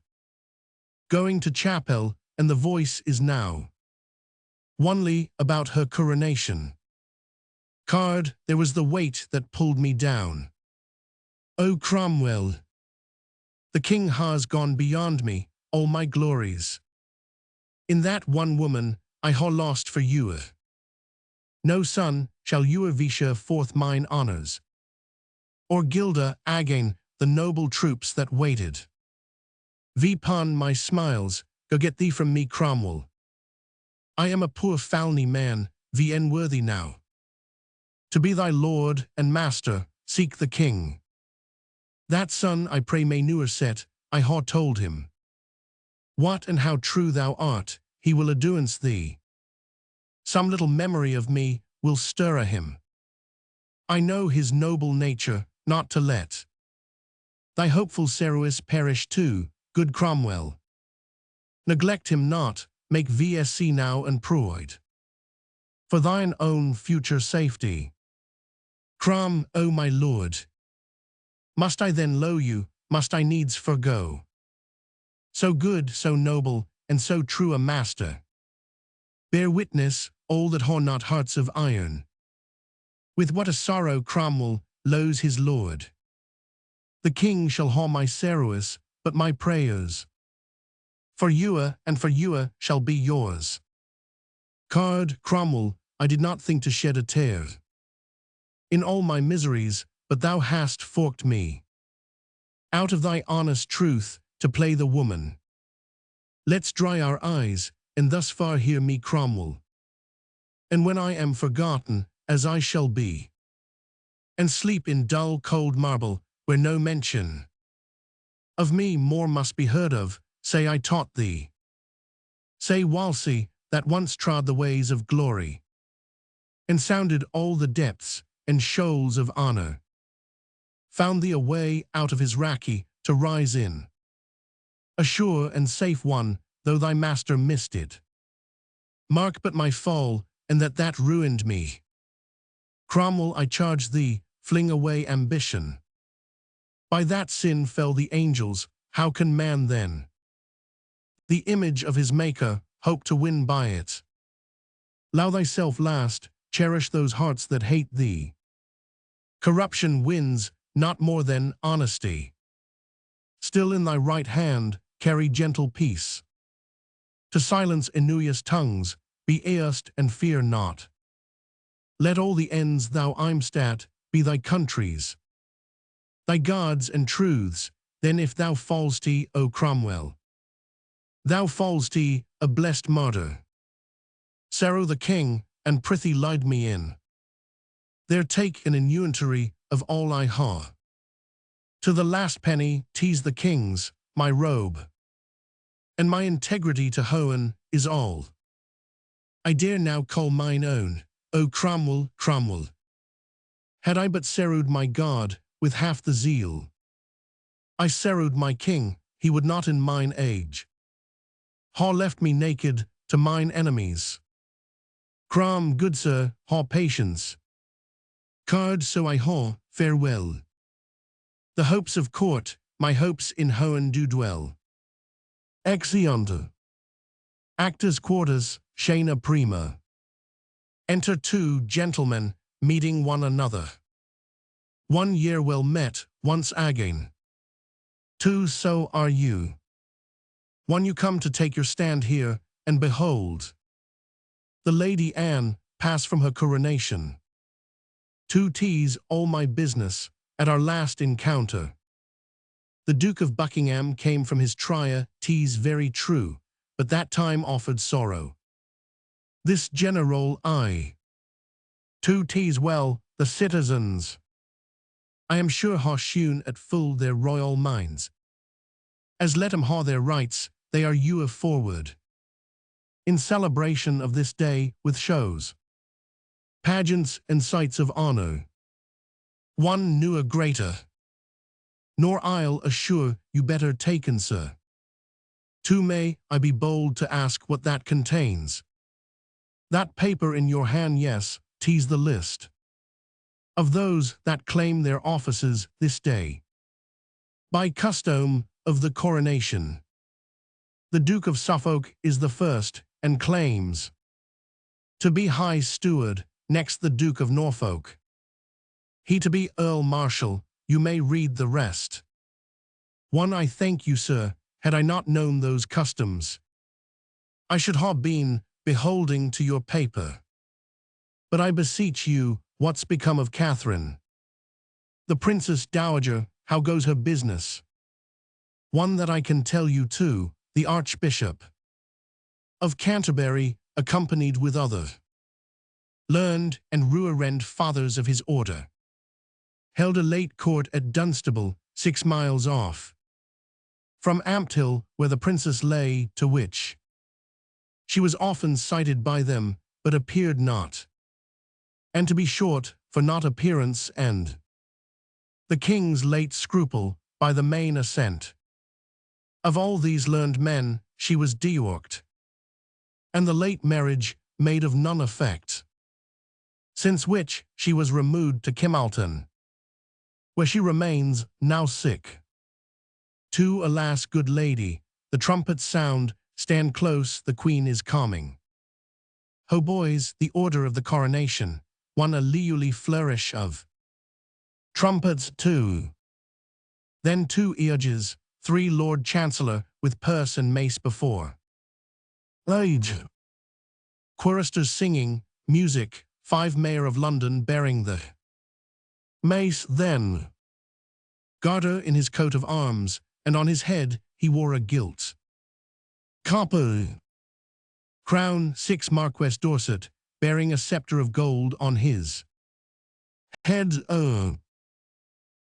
going to chapel, and the voice is now onely about her coronation. Card, there was the weight that pulled me down. O Cromwell, the king has gone beyond me, all my glories. In that one woman I ha lost for you. No son shall you visher forth mine honors, or gilda again the noble troops that waited. Vipon my smiles, go get thee from me, Cromwell. I am a poor foulny man, unworthy now to be thy lord and master, seek the king. That son I pray may newer set, I ha told him. What and how true thou art, he will aduance thee. Some little memory of me will stir a him. I know his noble nature, not to let thy hopeful Ceruis perish too, good Cromwell. Neglect him not, make VSC now and proid, for thine own future safety. Crom, O my lord, must I then low you, must I needs forego so good, so noble, and so true a master? Bear witness, all that ha not hearts of iron, with what a sorrow Cromwell lows his lord. The king shall ha my Ceruis, but my prayers for you and for you shall be yours. Card, Cromwell, I did not think to shed a tear in all my miseries, but thou hast forked me out of thy honest truth to play the woman. Let's dry our eyes, and thus far hear me, Cromwell. And when I am forgotten, as I shall be, and sleep in dull cold marble, where no mention of me more must be heard of, say I taught thee. Say Wolsey, that once trod the ways of glory, and sounded all the depths and shoals of honor, found thee a way out of his rackie to rise in, a sure and safe one, though thy master missed it. Mark but my fall, and that ruined me. Cromwell, I charge thee, fling away ambition. By that sin fell the angels, how can man then, the image of his Maker, hope to win by it? Allow thyself last, cherish those hearts that hate thee. Corruption wins not more than honesty. Still in thy right hand carry gentle peace, to silence envious tongues, be erst and fear not. Let all the ends thou aim'st at be thy country's, thy gods and truths, then if thou fall'st, O Cromwell, thou fall'st, a blessed martyr. Sorrow the king, and prithee lead me in. There take an inventory of all I ha. To the last penny, tease the king's, my robe, and my integrity to hoen is all I dare now call mine own, O Cromwell, Cromwell. Had I but served my God with half the zeal I served my king, he would not in mine age ha left me naked to mine enemies. Crom, good sir, ha patience. Card so I ha, farewell. The hopes of court, my hopes in hoen do dwell. Exeunt. Actors' quarters, scena prima. Enter two gentlemen, meeting one another. 1 year well met, once again. 2 so are you. 1 you come to take your stand here, and behold the Lady Anne pass from her coronation. 2 'tis all my business, at our last encounter. The Duke of Buckingham came from his trial, 'tis very true, but that time offered sorrow. This general I. 2 'tis well, the citizens, I am sure ha shewn at full their royal minds. As let 'em ha their rights, they are you of forward. In celebration of this day, with shows, pageants and sights of honor, one knew a greater, nor I'll assure you better taken, sir. 2 may I be bold to ask what that contains? That paper in your hand, yes, 'tis the list of those that claim their offices this day, by custom of the coronation. The Duke of Suffolk is the first, and claims to be High Steward, next the Duke of Norfolk. He to be Earl Marshal, you may read the rest. 1 I thank you, sir, had I not known those customs, I should ha been beholding to your paper. But I beseech you, what's become of Catherine, the Princess Dowager, how goes her business? 1 that I can tell you too, the Archbishop of Canterbury, accompanied with other learned and reverend fathers of his order, held a late court at Dunstable, 6 miles off from Ampthill, where the princess lay, to which she was often cited by them, but appeared not, and to be short, for not appearance, and the king's late scruple, by the main assent of all these learned men, she was deworked, and the late marriage made of none effect, since which she was removed to Kimmalton, where she remains, now sick. 2 alas, good lady, the trumpets sound, stand close, the queen is coming. Ho boys, the order of the coronation, 1 a leisurely flourish of trumpets. 2 then 2 earges, 3 Lord Chancellor, with purse and mace before. Age. Choristers singing, music, 5 Mayor of London bearing the mace. Then Garter in his coat of arms, and on his head he wore a gilt copper crown. 6 Marquess Dorset, bearing a sceptre of gold on his head.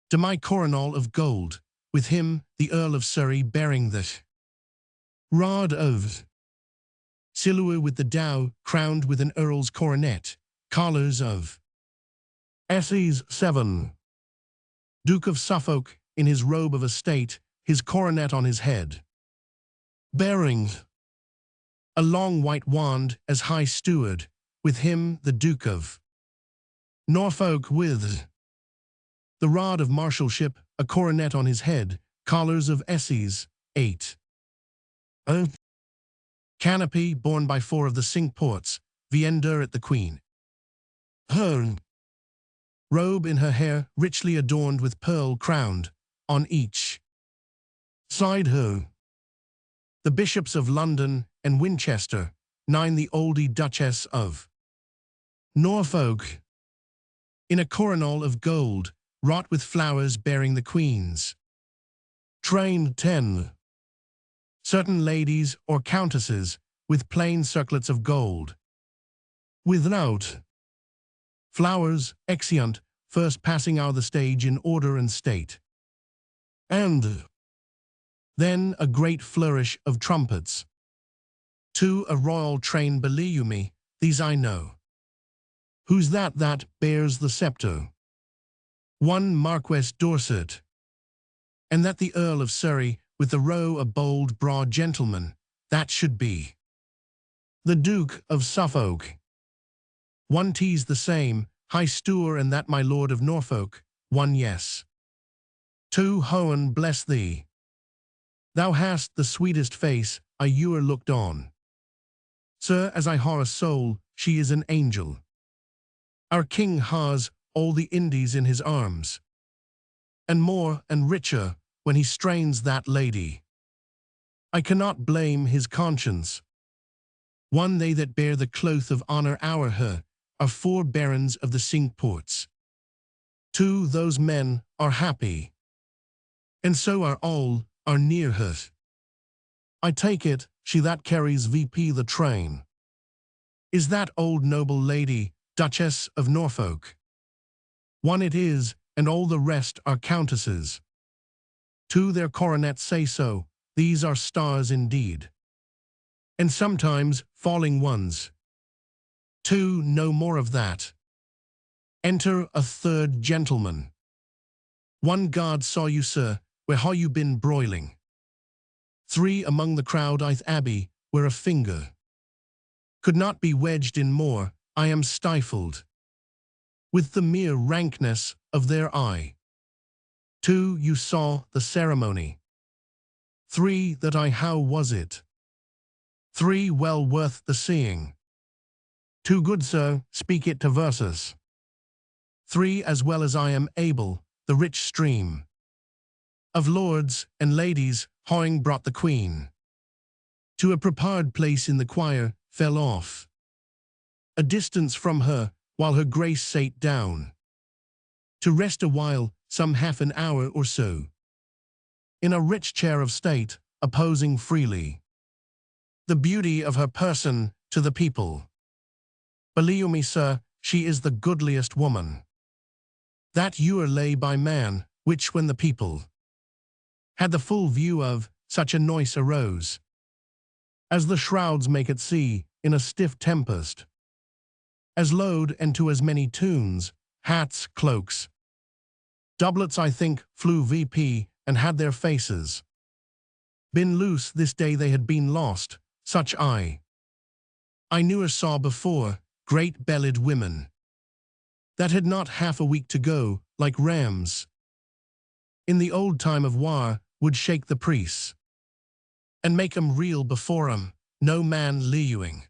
De my coronal of gold, with him the Earl of Surrey bearing the rod of silver with the dow, crowned with an earl's coronet, collars of Essex. 7 Duke of Suffolk, in his robe of estate, his coronet on his head, bearing a long white wand as High Steward, with him the Duke of Norfolk with the rod of marshalship, a coronet on his head, collars of Essex. 8 A canopy borne by 4 of the Cinque Ports, Viender at the Queen. Her robe in her hair, richly adorned with pearl crowned, on each Side who? The bishops of London and Winchester, 9 the oldie Duchess of Norfolk, in a coronal of gold, wrought with flowers bearing the Queen's train. 10 certain ladies or countesses, with plain circlets of gold, without flowers, exeunt, first passing out the stage in order and state. And then a great flourish of trumpets. 2 a royal train. Believe me, these I know. Who's that bears the sceptre? 1 Marquess Dorset. And that the Earl of Surrey, with the row of bold, broad gentlemen, that should be the Duke of Suffolk. 1 'tis the same, high steward, and that my Lord of Norfolk. 1 yes. 2 Hohen, bless thee. Thou hast the sweetest face I e'er looked on. Sir, as I har a soul, she is an angel. Our king has all the Indies in his arms, and more and richer when he strains that lady. I cannot blame his conscience. 1 they that bear the cloth of honor our her are 4 barons of the Cinque Ports. 2 those men are happy, and so are all are near her. I take it, she that carries VP the train is that old noble lady, Duchess of Norfolk. 1 it is, and all the rest are countesses. 2 their coronets say so, these are stars indeed, and sometimes falling ones. 2 no more of that. Enter a 3rd gentleman. 1 God saw you, sir, where ha you been broiling? 3 among the crowd I'th Abbey, where a finger could not be wedged in more, I am stifled with the mere rankness of their eye. 2 you saw the ceremony. 3 that I how was it? 3 well worth the seeing. 2 good sir, speak it to verses. 3 as well as I am able, the rich stream of lords and ladies hawing brought the Queen to a prepared place in the choir, fell off a distance from her, while her grace sate down to rest a while, some half an hour or so, in a rich chair of state, opposing freely the beauty of her person to the people. Believe me, sir, she is the goodliest woman that e'er lay by man, which when the people had the full view of, such a noise arose, as the shrouds make at sea, in a stiff tempest, as load and to as many tunes, hats, cloaks, doublets I think, flew VP, and had their faces been loose this day they had been lost, such I never saw before, great bellied women, that had not half a week to go, like rams, in the old time of war, would shake the priests, and make 'em reel before 'em, no man lewing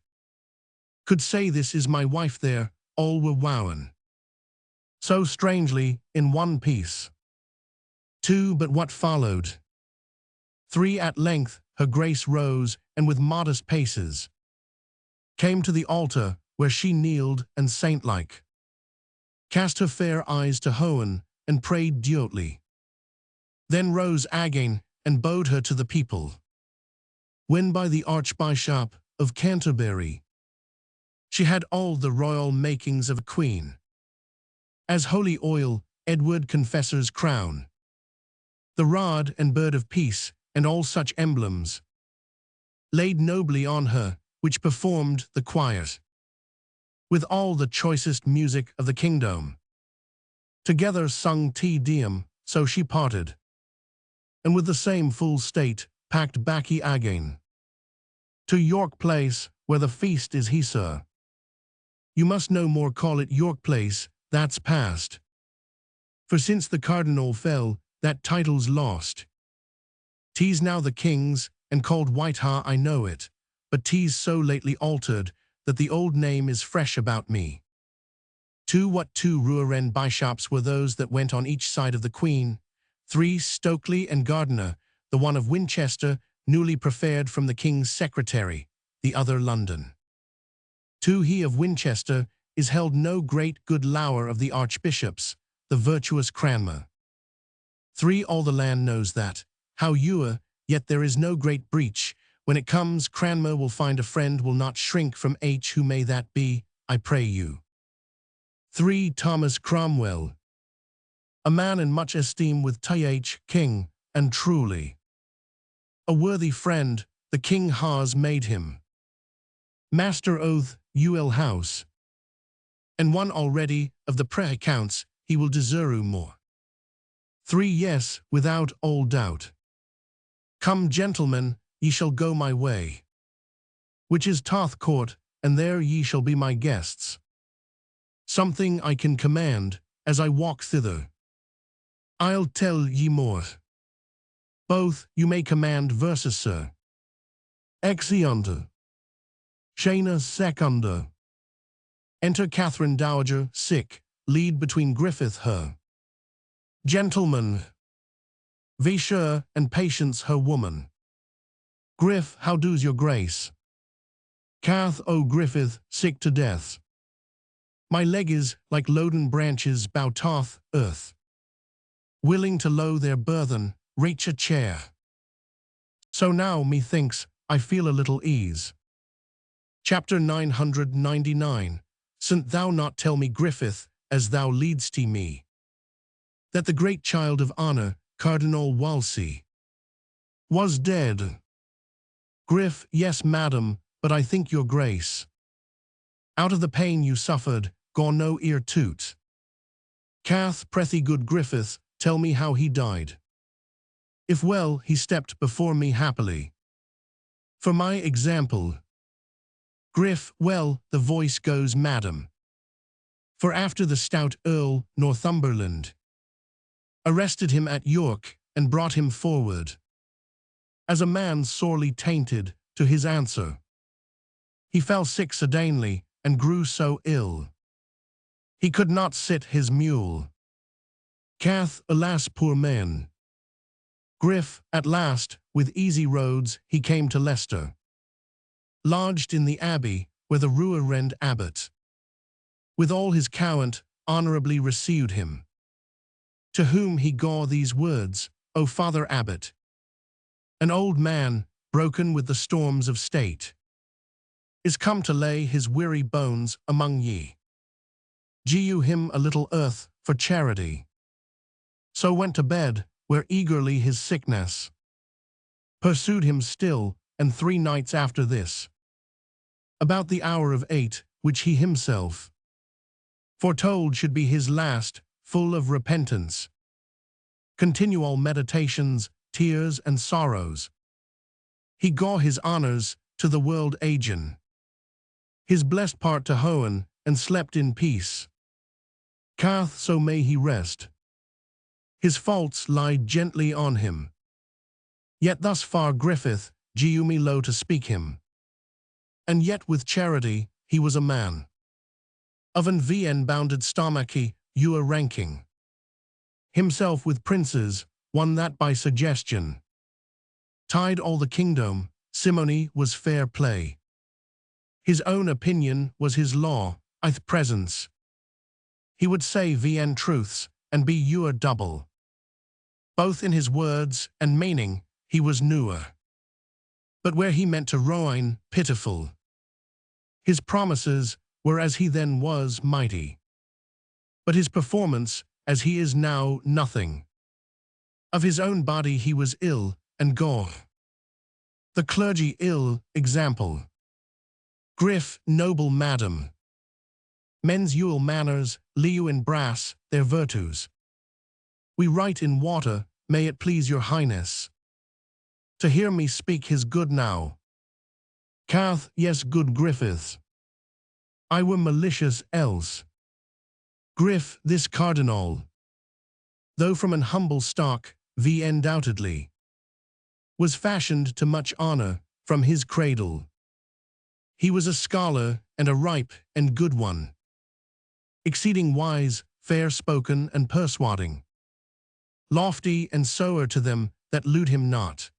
could say this is my wife there, all were wowen so strangely, in one piece. 2 but what followed? 3 at length, her grace rose, and with modest paces came to the altar, where she kneeled, and saint-like cast her fair eyes to Hohen, and prayed devoutly. Then rose again, and bowed her to the people. When by the Archbishop of Canterbury she had all the royal makings of a queen, as holy oil, Edward Confessor's crown, the rod and bird of peace, and all such emblems, laid nobly on her, which performed the quiet, with all the choicest music of the kingdom. Together sung Te Deum, so she parted, and with the same full state, packed baccy again to York Place, where the feast is he, sir. You must no more call it York Place, that's past. For since the Cardinal fell, that title's lost. 'Tis now the King's, and called Whitehall, I know it, but 'tis so lately altered, that the old name is fresh about me. 2 what 2 Rouen bishops were those that went on each side of the Queen? 3 Stokely and Gardiner, the one of Winchester, newly preferred from the king's secretary, the other London. 2. He of Winchester is held no great good lower of the archbishops, the virtuous Cranmer. 3. All the land knows that, how ewer, yet there is no great breach. When it comes, Cranmer will find a friend, will not shrink from H. Who may that be, I pray you? 3. Thomas Cromwell, a man in much esteem with Th. King, and truly a worthy friend, the king has made him. Master oath, ul house, and one already of the pre-accounts, he will deserve more. 3. Yes, without all doubt. Come, gentlemen, ye shall go my way, which is Toth Court, and there ye shall be my guests. Something I can command, as I walk thither. I'll tell ye more. Both you may command versus sir. Exeunt. Shana secunda. Enter Catherine Dowager, sick, lead between Griffith her. Gentlemen, be sure and patience her woman. Griff, how do's your grace? Cath, O Griffith, sick to death. My leg is, like loaden branches, bow toth, earth. Willing to low their burthen, reach a chair. So now, methinks, I feel a little ease. Chapter 999. Sint thou not tell me, Griffith, as thou leadst me, that the great child of honour, Cardinal Wolsey, was dead? Griff, yes, madam, but I think your grace, out of the pain you suffered, gone no ear toot. Cath, prithee, good Griffith, tell me how he died. If well, he stepped before me happily. For my example. Griff, well, the voice goes, madam. For after the stout Earl, Northumberland, arrested him at York, and brought him forward, as a man sorely tainted, to his answer, he fell sick suddenly, and grew so ill, he could not sit his mule. Cath, alas, poor man. Griff, at last, with easy roads, he came to Leicester, lodged in the abbey, where the ruined abbot, with all his cowant, honourably received him, to whom he gaw these words, O Father Abbot, an old man, broken with the storms of state, is come to lay his weary bones among ye. Gie you him a little earth for charity. So went to bed, where eagerly his sickness pursued him still, and 3 nights after this, about the hour of 8, which he himself foretold should be his last, full of repentance, continual meditations, tears, and sorrows, he gaw his honours to the world agin, his blessed part to Hoen, and slept in peace. Cath, so may he rest. His faults lie gently on him. Yet thus far Griffith, giu me low to speak him. And yet with charity, he was a man of an VN bounded stomachy, ewer ranking. Himself with princes, won that by suggestion. Tied all the kingdom, simony was fair play. His own opinion was his law, ith presence. He would say VN truths, and be ewer double. Both in his words and meaning, he was newer. But where he meant to ruin, pitiful. His promises were as he then was mighty. But his performance, as he is now, nothing. Of his own body he was ill, and gore. The clergy ill, example. Griff, noble madam. Men's Yule manners, liu in brass, their virtues. We write in water, may it please your highness to hear me speak his good now. Cath, yes, good Griffith. I were malicious else. Griff, this cardinal, though from an humble stock, undoubtedly, was fashioned to much honour from his cradle. He was a scholar, and a ripe and good one, exceeding wise, fair-spoken and persuading, lofty and sower to them that lewd him not,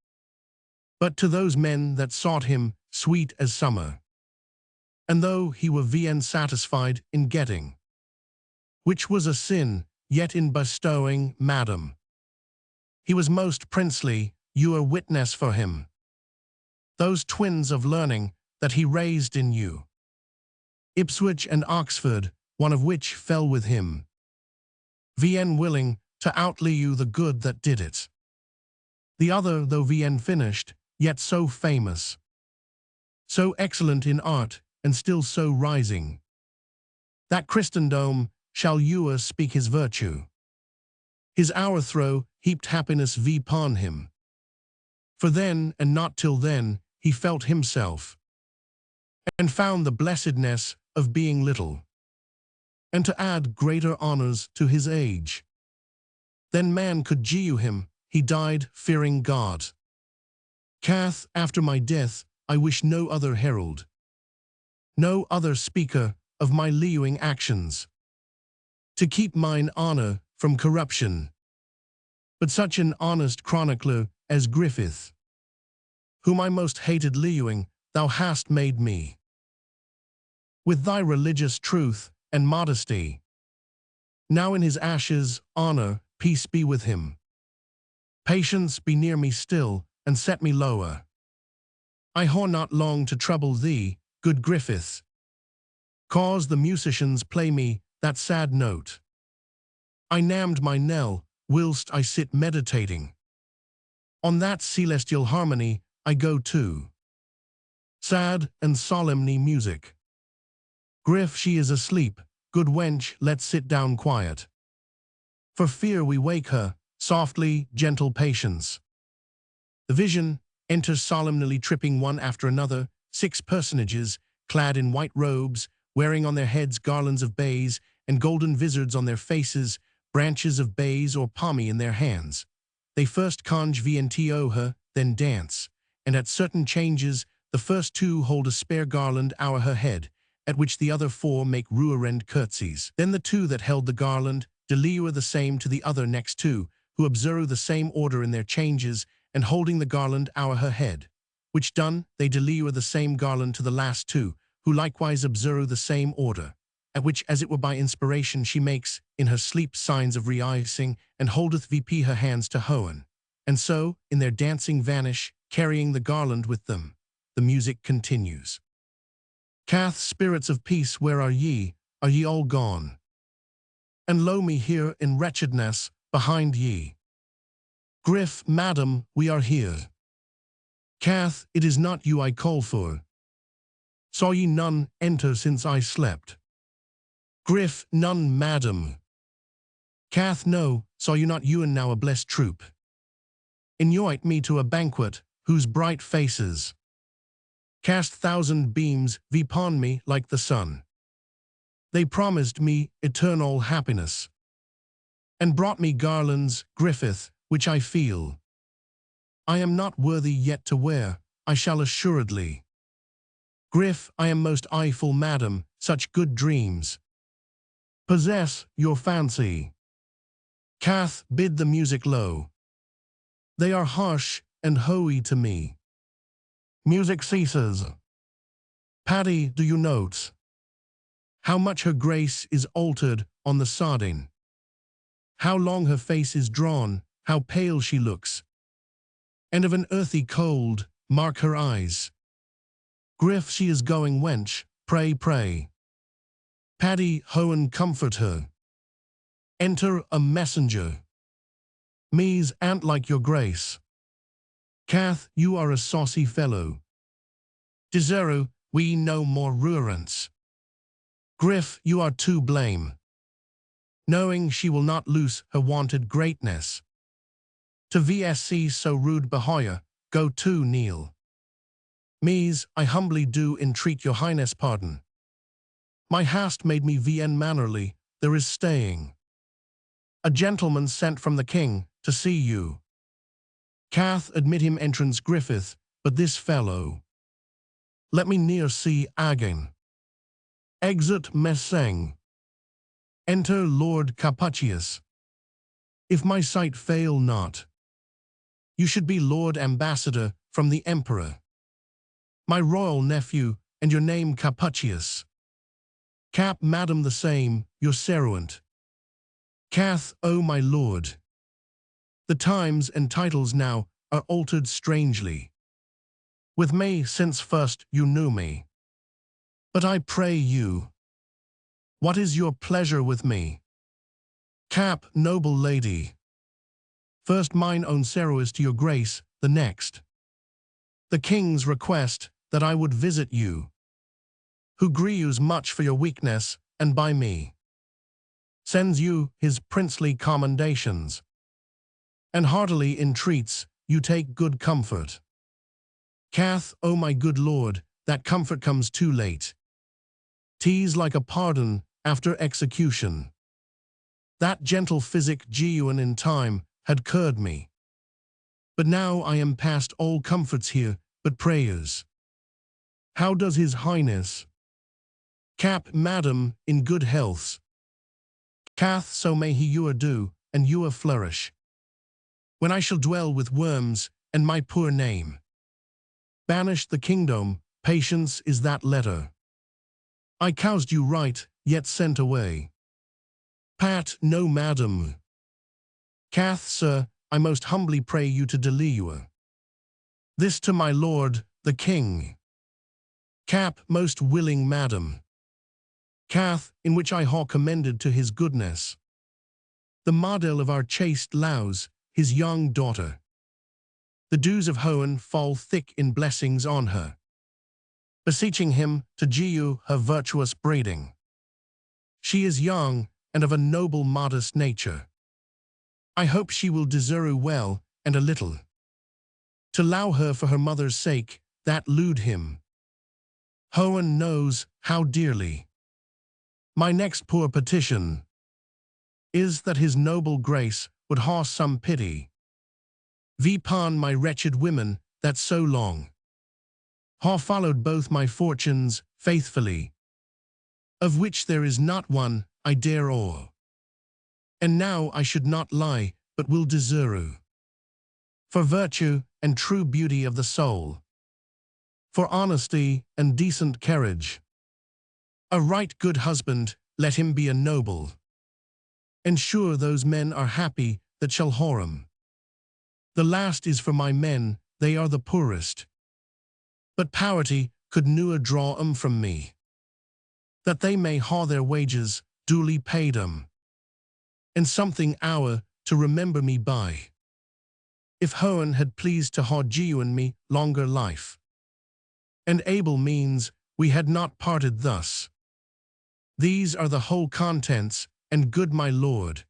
but to those men that sought him sweet as summer. And though he were VN satisfied in getting, which was a sin, yet in bestowing, madam, he was most princely, you are witness for him. Those twins of learning that he raised in you, Ipswich and Oxford, one of which fell with him, VN willing to outlie you the good that did it. The other, though VN finished, yet so famous, so excellent in art, and still so rising, that Christendom shall ewer speak his virtue. His overthrow heaped happiness upon him. For then, and not till then, he felt himself, and found the blessedness of being little, and to add greater honors to his age. Then man could jew him, he died fearing God. Cath, after my death, I wish no other herald, no other speaker of my lewing actions, to keep mine honor from corruption, but such an honest chronicler as Griffith, whom I most hated lewing, thou hast made me, with thy religious truth and modesty. Now in his ashes, honor, peace be with him. Patience be near me still, and set me lower. I hoar not long to trouble thee, good Griffith, cause the musicians play me that sad note. I named my knell, whilst I sit meditating on that celestial harmony. I go to sad and solemnly music. Griff, she is asleep, good wench, let's sit down quiet, for fear we wake her. Softly, gentle patience. The vision enters solemnly, tripping one after another, 6 personages, clad in white robes, wearing on their heads garlands of bays, and golden vizards on their faces, branches of bays or pommy in their hands. They first conge VNTO her, then dance, and at certain changes, the first 2 hold a spare garland o'er her head, at which the other 4 make ruerend curtsies. Then the 2 that held the garland deliver the same to the other next 2, who observe the same order in their changes, and holding the garland o'er her head, which done, they deliver the same garland to the last 2, who likewise observe the same order, at which as it were by inspiration she makes, in her sleep, signs of re-icing, and holdeth VP her hands to Hohen. And so, in their dancing vanish, carrying the garland with them. The music continues. Cath, spirits of peace, where are ye? Are ye all gone? And lo me here in wretchedness, behind ye. Griff, madam, we are here. Cath, it is not you I call for. Saw ye none enter since I slept? Griff, none, madam. Cath, no, saw you not ewen now a blessed troop? Invite me to a banquet, whose bright faces cast 1,000 beams upon me like the sun. They promised me eternal happiness, and brought me garlands, Griffith, which I feel I am not worthy yet to wear. I shall assuredly. Griff, I am most eyeful, madam, such good dreams possess your fancy. Cath, bid the music low. They are harsh and hoey to me. Music ceases. Paddy, do you note how much her grace is altered on the sardine? How long her face is drawn, how pale she looks, and of an earthy cold, mark her eyes. Griff, she is going, wench, pray, pray. Paddy, Hohen, comfort her. Enter a messenger. Me's aunt like your grace. Cath, you are a saucy fellow. Deseru, we no more ruerence. Griff, you are too blame, knowing she will not lose her wonted greatness. To VSC so rude behoyer, go to kneel. Me's, I humbly do entreat your highness pardon. My hast made me VN mannerly, there is staying a gentleman sent from the king to see you. Cath, admit him entrance, Griffith, but this fellow let me near see again. Exit Messeng. Enter Lord Caputius. If my sight fail not, You should be Lord Ambassador from the Emperor. My royal nephew, and your name Capucius. Cap, madam, the same, your servant. Cath, O my lord. The times and titles now are altered strangely. With me since first you knew me. But I pray you, what is your pleasure with me? Cap, noble lady. First mine own service to your grace, the next. The king's request that I would visit you, who grieves much for your weakness, and by me sends you his princely commendations, and heartily entreats you take good comfort. Cath, O my good lord, that comfort comes too late. 'Tis like a pardon after execution. That gentle physic genuine in time had cured me. But now I am past all comforts here, but prayers. How does his highness? Cap, madam, in good health. Cath, so may he you do, and you flourish. When I shall dwell with worms, and my poor name banished the kingdom, patience is that letter. I caused you right, yet sent away. Pat, no madam. Cath, sir, I most humbly pray you to deliver this to my lord, the king. Cap, most willing madam. Cath, in which I ha commended to his goodness the model of our chaste Laus, his young daughter. The dews of Hoenn fall thick in blessings on her, beseeching him to give her virtuous breeding. She is young, and of a noble modest nature. I hope she will deserve well, and a little, to allow her for her mother's sake, that lewd him. Hoenn knows how dearly. My next poor petition is that his noble grace would ha some pity upon my wretched women that so long ha followed both my fortunes faithfully, of which there is not one I dare o'er. And now I should not lie, but will deserve for virtue and true beauty of the soul, for honesty and decent carriage. A right good husband, let him be a noble. And sure those men are happy that shall whore 'em. The last is for my men, they are the poorest. But poverty could ne'er draw 'em from me, that they may ha their wages duly paid 'em, and something hour to remember me by. If Hoenn had pleased to ha you and me longer life, and able means, we had not parted thus. These are the whole contents, and good my lord,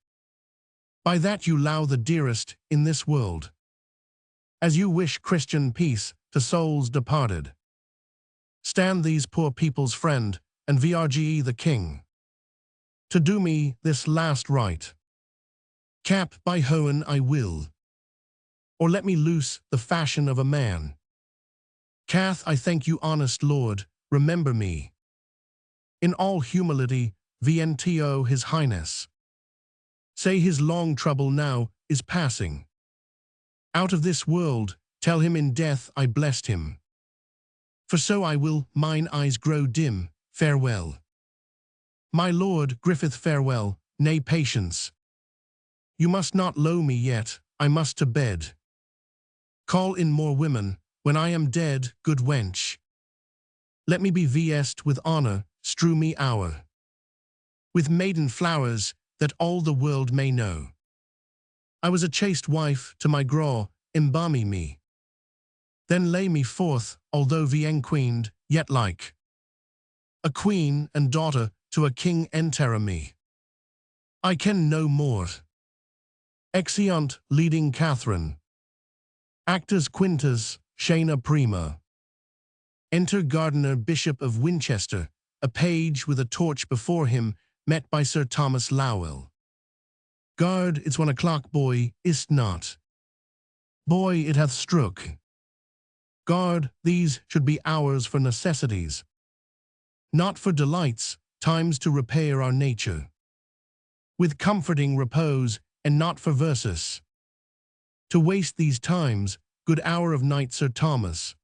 by that you allow the dearest in this world, as you wish Christian peace to souls departed. Stand these poor people's friend, and vrge the king, to do me this last right. Cap, by Hoenn I will, or let me loose the fashion of a man. Cath, I thank you, honest lord, remember me in all humility, VNTO his highness. Say his long trouble now is passing out of this world, tell him in death I blessed him. For so I will, mine eyes grow dim, farewell. My lord Griffith, farewell, nay patience. You must not low me yet, I must to bed. Call in more women, when I am dead, good wench. Let me be vest with honor, strew me hour with maiden flowers, that all the world may know I was a chaste wife to my graw, embalmy me. Then lay me forth, although enqueened, yet like a queen and daughter to a king enter me. I can no more. Exeunt leading Catherine. Actors Quintus, Scena prima. Enter Gardiner, Bishop of Winchester, a page with a torch before him, met by Sir Thomas Lowell. Guard, it's 1 o'clock, boy, is't not? Boy, it hath struck. Guard, these should be hours for necessities, not for delights, times to repair our nature, with comforting repose, and not for verses. To waste these times, good hour of night, Sir Thomas.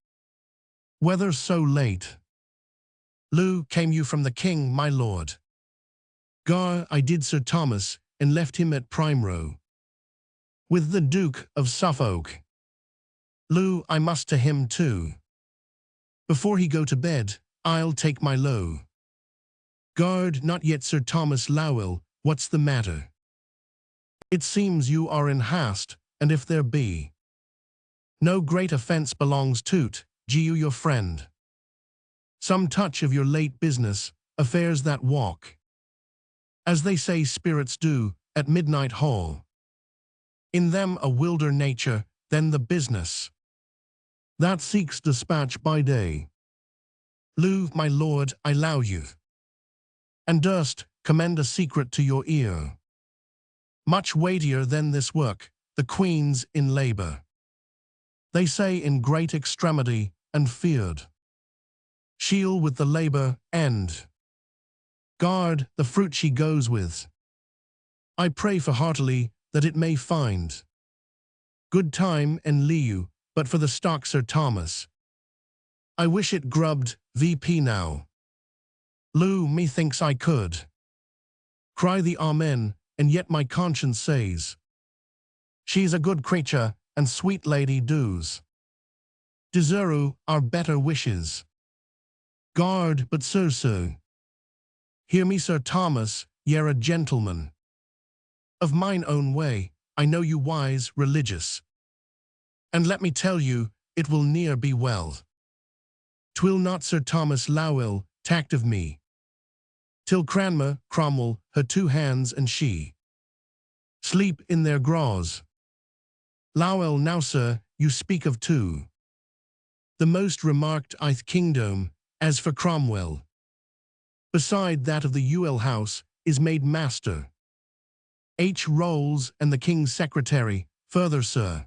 Whether so late? Lou, came you from the king, my lord? Gar, I did, Sir Thomas, and left him at Primero. With the Duke of Suffolk. Lou, I must to him too. Before he go to bed, I'll take my low. Guard, not yet, Sir Thomas Lowell, what's the matter? It seems you are in haste, and if there be no great offence belongs to't, you your friend. Some touch of your late business, affairs that walk, as they say spirits do, at midnight hall. In them a wilder nature than the business that seeks dispatch by day. Lou, my lord, I allow you, and durst commend a secret to your ear, much weightier than this work, the Queen's in labour. They say in great extremity and feared, she'll with the labour end. Guard the fruit she goes with. I pray for heartily that it may find good time and lieu, but for the stock, Sir Thomas, I wish it grubbed VP now. Lou, methinks I could cry the amen, and yet my conscience says, she's a good creature, and sweet lady does deserve our better wishes. Guard, but sir, hear me, Sir Thomas, ye're a gentleman. Of mine own way, I know you wise, religious. And let me tell you, it will ne'er be well. 'Twill not, Sir Thomas Lowell, tact of me, till Cranmer, Cromwell, her two hands and she sleep in their graws. Lowell, now, sir, you speak of two, the most remarked i'th kingdom. As for Cromwell, beside that of the Ewell House, is made master H. Rolls, and the King's secretary, further, sir,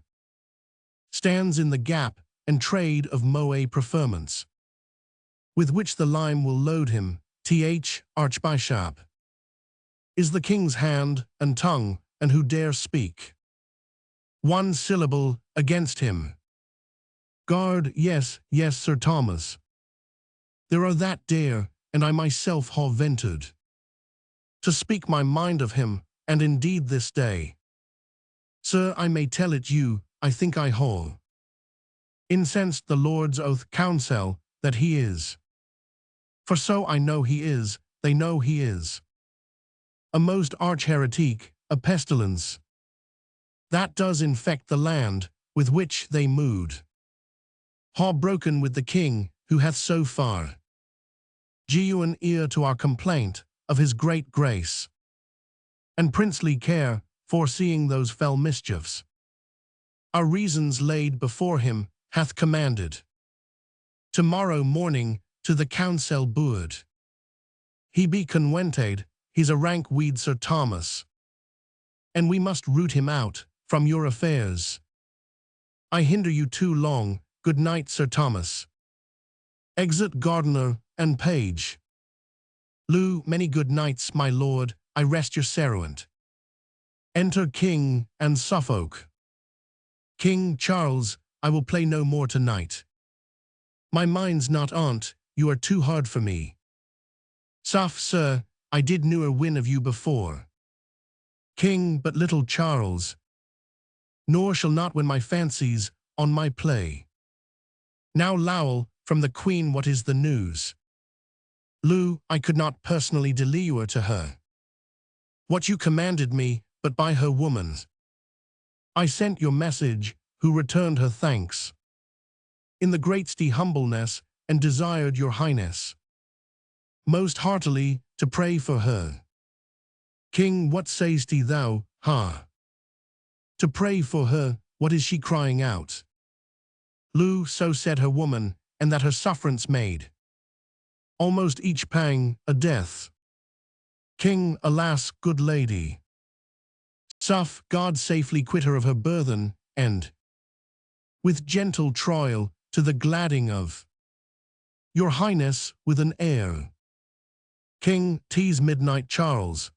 stands in the gap and trade of moe preferments, with which the lime will load him. Th. Archbishop is the King's hand and tongue, and who dare speak one syllable against him? Guard, yes, Sir Thomas. There are that dare, and I myself ha' ventured to speak my mind of him, and indeed this day, sir, I may tell it you, I think I ha' incensed the Lord's oath council that he is, for so I know he is, they know he is, a most arch heretic, a pestilence that does infect the land with which they mood, ha' broken with the King, who hath so far given an ear to our complaint of his great grace and princely care, foreseeing those fell mischiefs our reasons laid before him, hath commanded tomorrow morning to the council board he be conwented. He's a rank weed, Sir Thomas, and we must root him out from your affairs. I hinder you too long. Good night, Sir Thomas. Exit Gardiner and Page. Lou, many good nights, my lord, I rest your servant. Enter King and Suffolk. King Charles, I will play no more tonight. My mind's not on't, you are too hard for me. Suff, sir, I did ne'er win of you before. King, but little Charles, nor shall not win my fancies on my play. Now, Lowell, from the Queen what is the news? Lou, I could not personally deliver to her what you commanded me, but by her woman. I sent your message, who returned her thanks in the greatest humbleness, and desired your highness most heartily to pray for her. King, what say'st thou, ha? To pray for her, what is she crying out? Lou, so said her woman, and that her sufferance made almost each pang a death. King, alas, good lady. Suff, God safely quit her of her burthen, and with gentle trial to the gladding of your highness with an heir. King, 'tis midnight, Charles.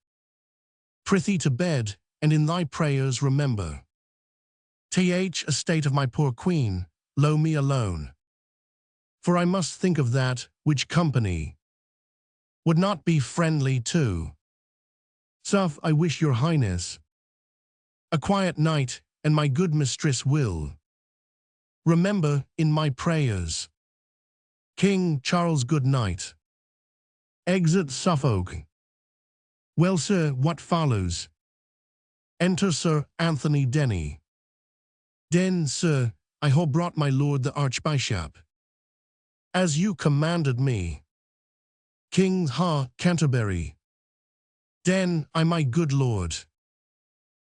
Prithee to bed, and in thy prayers remember Th estate of my poor queen, lo me alone. For I must think of that which company would not be friendly to. Suff I wish your highness a quiet night, and my good mistress will remember in my prayers. King Charles, good night. Exit Suffolk. Well, sir, what follows? Enter Sir Anthony Denny. Den, sir, I have brought my lord the Archbishop, as you commanded me. King Canterbury. Den, I my good lord.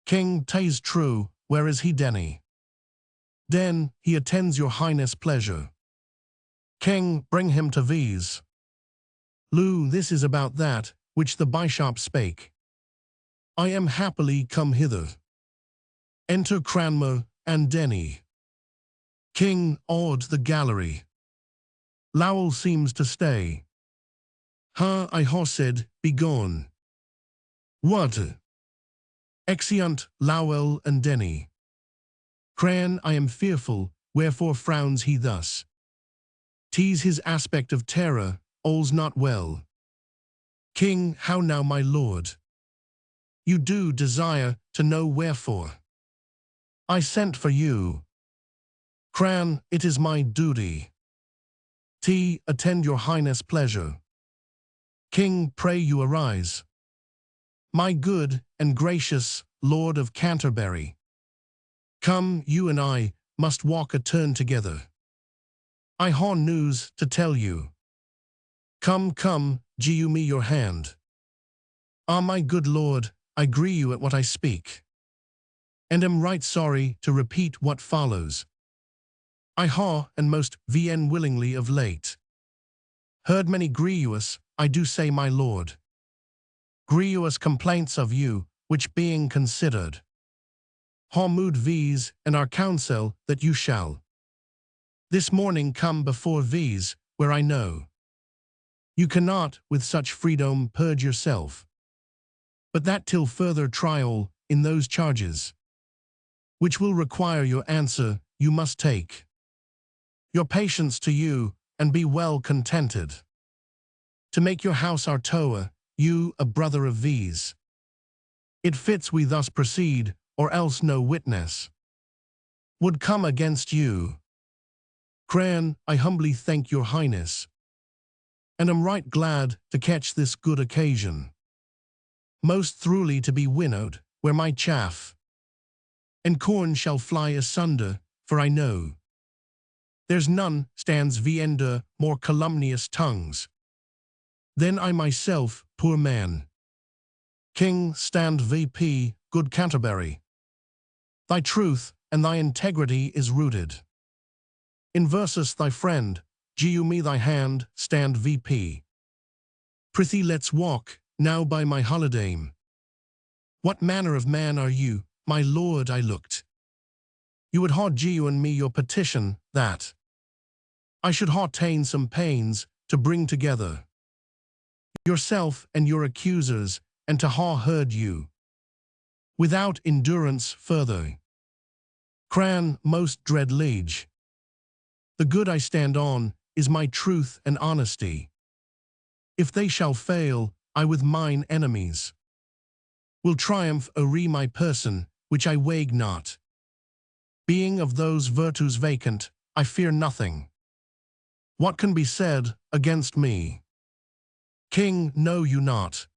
King, 'tis true, where is he Denny? Den, he attends your highness' pleasure. King, bring him to these. Lou, this is about that which the bishop spake. I am happily come hither. Enter Cranmer and Denny. King, awed the gallery. Lowell seems to stay. I ha said, begone. What? Exeunt Lowell and Denny. Cran, I am fearful, wherefore frowns he thus? 'Tis his aspect of terror, all's not well. King, how now, my lord? You do desire to know wherefore I sent for you. Cran, it is my duty. Attend your highness' pleasure. King, pray you arise. My good and gracious Lord of Canterbury, come, you and I must walk a turn together. I ha news to tell you. Come, gie you me your hand. Ah, my good lord, I gree you at what I speak, and am right sorry to repeat what follows. I ha, and most vn willingly of late, heard many grievous, I do say, my lord, grievous complaints of you, which being considered, ha mood these, and our counsel that you shall this morning come before these, where I know you cannot with such freedom purge yourself, but that till further trial in those charges, which will require your answer, you must take your patience to you, and be well contented to make your house our tower, you a brother of these. It fits we thus proceed, or else no witness would come against you. Cran, I humbly thank your highness, and am right glad to catch this good occasion, most throughly to be winnowed, where my chaff and corn shall fly asunder, for I know there's none stands viender more calumnious tongues than I myself, poor man. King, stand VP, good Canterbury. Thy truth and thy integrity is rooted in versus thy friend, gie me thy hand, stand VP. Prithee let's walk, now by my holidame. What manner of man are you, my lord? I looked you would ha you and me your petition, that I should ha ta'en some pains to bring together yourself and your accusers, and to ha heard you without endurance further. Cran, most dread liege, the good I stand on is my truth and honesty. If they shall fail, I with mine enemies will triumph o'er my person, which I wag not. Being of those virtues vacant, I fear nothing. What can be said against me? King, know you not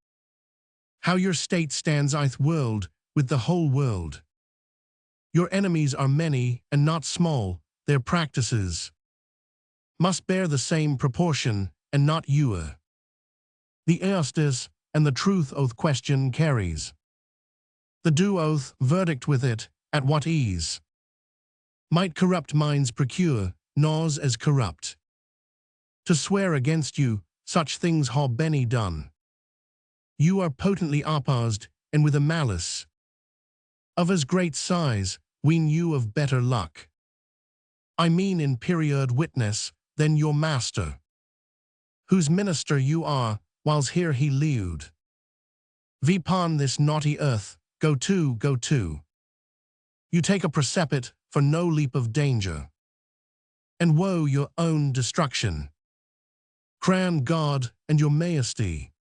how your state stands i'th world with the whole world? Your enemies are many and not small, their practices must bear the same proportion, and not ewer. The justice and the truth oath question carries, the due oath verdict with it, at what ease might corrupt minds procure, nors as corrupt. To swear against you, such things ha been done. You are potently opposed, and with a malice of as great size, ween you of better luck. I mean in period witness, than your master, whose minister you are, whiles here he lewd. Vipon this naughty earth, go to. You take a precipice for no leap of danger. And woe your own destruction. Crown God and your majesty.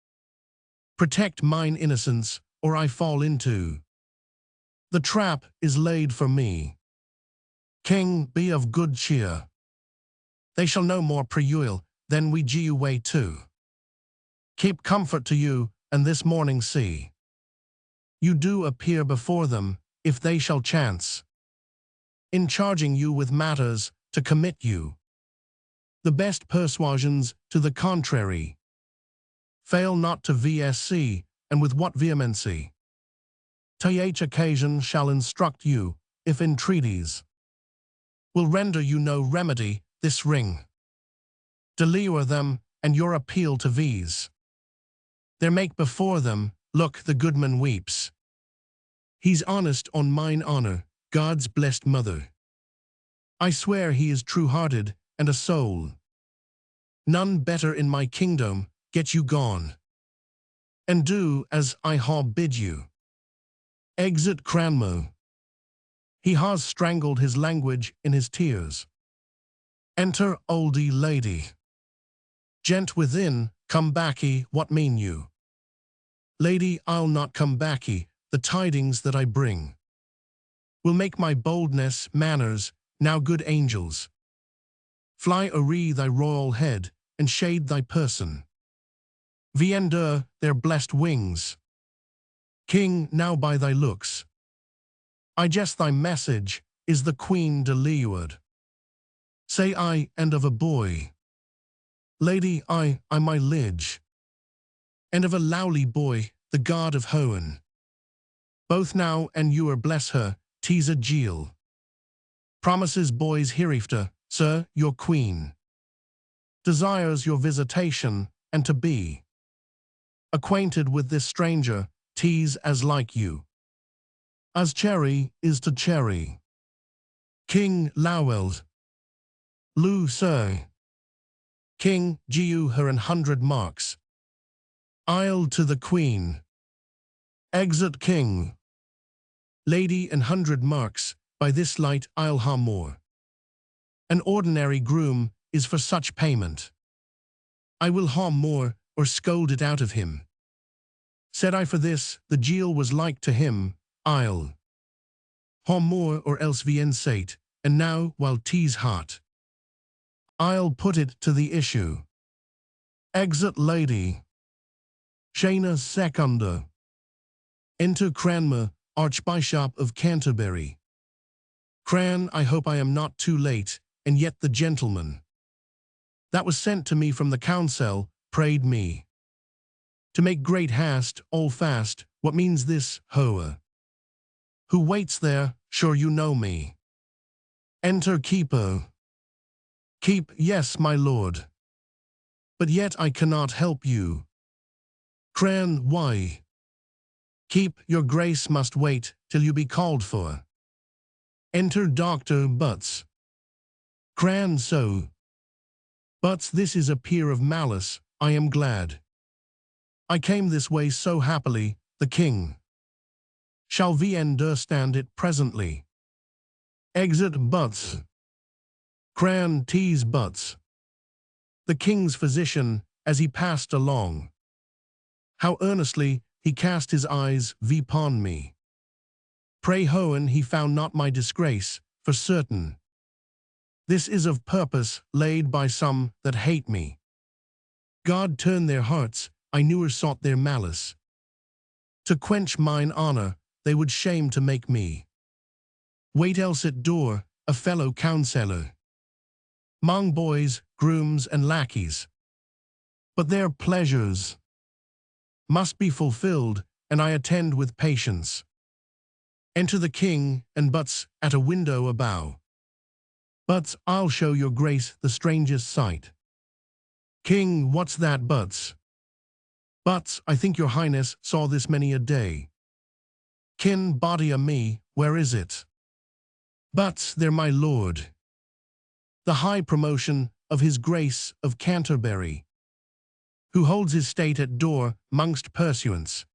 Protect mine innocence, or I fall into. The trap is laid for me. King, be of good cheer. They shall no more prevail, then we gie way too. Keep comfort to you, and this morning see. You do appear before them, if they shall chance, in charging you with matters to commit you. The best persuasions to the contrary. Fail not to VSC, and with what vehemency. To each occasion shall instruct you, if entreaties will render you no remedy, this ring. Deliver them, and your appeal to these. There make before them, look, the goodman weeps. He's honest on mine honor, God's blessed mother. I swear he is true-hearted, and a soul. None better in my kingdom, get you gone. And do as I ha bid you. Exit Cranmer. He has strangled his language in his tears. Enter oldie lady. Gent within, come backy, what mean you? Lady, I'll not come backy, the tidings that I bring will make my boldness manners, now good angels. Fly aree thy royal head, and shade thy person. Viender their blessed wings. King, now by thy looks, I jest thy message is the queen de leeward. Say I, and of a boy. Lady, I my lidge. And of a lowly boy, the guard of Hoen. Both now and you are bless her, tease a Jeel. Promises boys hereafter, sir, your queen. Desires your visitation, and to be acquainted with this stranger, tease as like you. As cherry is to cherry. King Lowell. Lou sir. King, giu her 100 marks. I'll to the queen. Exit king. Lady 100 marks, by this light I'll ha more. An ordinary groom is for such payment. I will ha more, or scold it out of him. Said I for this, the Jeel was like to him, I'll ha more or else viensate, and now, while tease hot, I'll put it to the issue. Exit lady. Shana secunda. Enter Cranmer, Archbishop of Canterbury. Cran, I hope I am not too late, and yet the gentleman that was sent to me from the council prayed me to make great haste, all fast. What means this, hoa? Who waits there, sure you know me. Enter keeper. Keep, yes, my lord. But yet I cannot help you. Cran, why? Keep, your grace must wait till you be called for. Enter Dr. Butts. Cran, so. Butts, this is a peer of malice, I am glad. I came this way so happily, the king shall we understand it presently. Exit Butts. Cran tease Butts. The king's physician, as he passed along, how earnestly he cast his eyes upon me. Pray Hoen he found not my disgrace, for certain. This is of purpose laid by some that hate me. God turn their hearts, I newer sought their malice. To quench mine honor, they would shame to make me wait else at door, a fellow counsellor. Mong boys, grooms, and lackeys. But their pleasures must be fulfilled, and I attend with patience. Enter the king, and Butts at a window abow. Butts, I'll show your grace the strangest sight. King, what's that, Butts? Butts, I think your highness saw this many a day. Kin body o' me, where is it? Butts, there my lord. The high promotion of his grace of Canterbury, who holds his state at door mongst pursuants,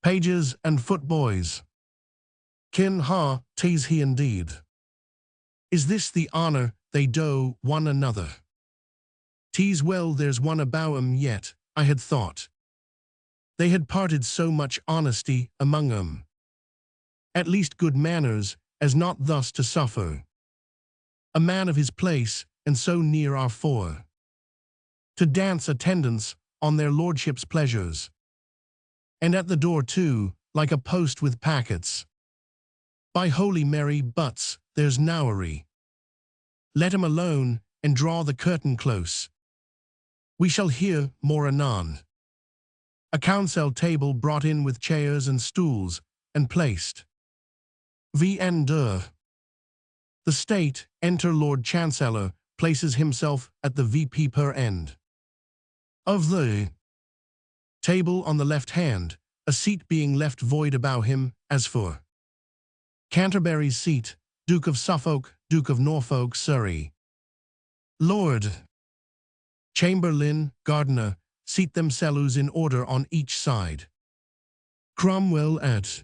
pages and footboys. Kin ha, tis he indeed. Is this the honor they do one another? Tis well there's one about 'em yet, I had thought. They had parted so much honesty among 'em. At least good manners, as not thus to suffer. A man of his place, and so near our four. To dance attendance on their lordships' pleasures. And at the door too, like a post with packets. By Holy Mary, butts, there's nowery. Let him alone, and draw the curtain close. We shall hear more anon. A council table brought in with chairs and stools, and placed. The state, enter Lord Chancellor, places himself at the VP per end. Of the table on the left hand, a seat being left void about him, as for Canterbury's seat, Duke of Suffolk, Duke of Norfolk, Surrey. Lord Chamberlain, Gardiner, seat themselves in order on each side. Cromwell at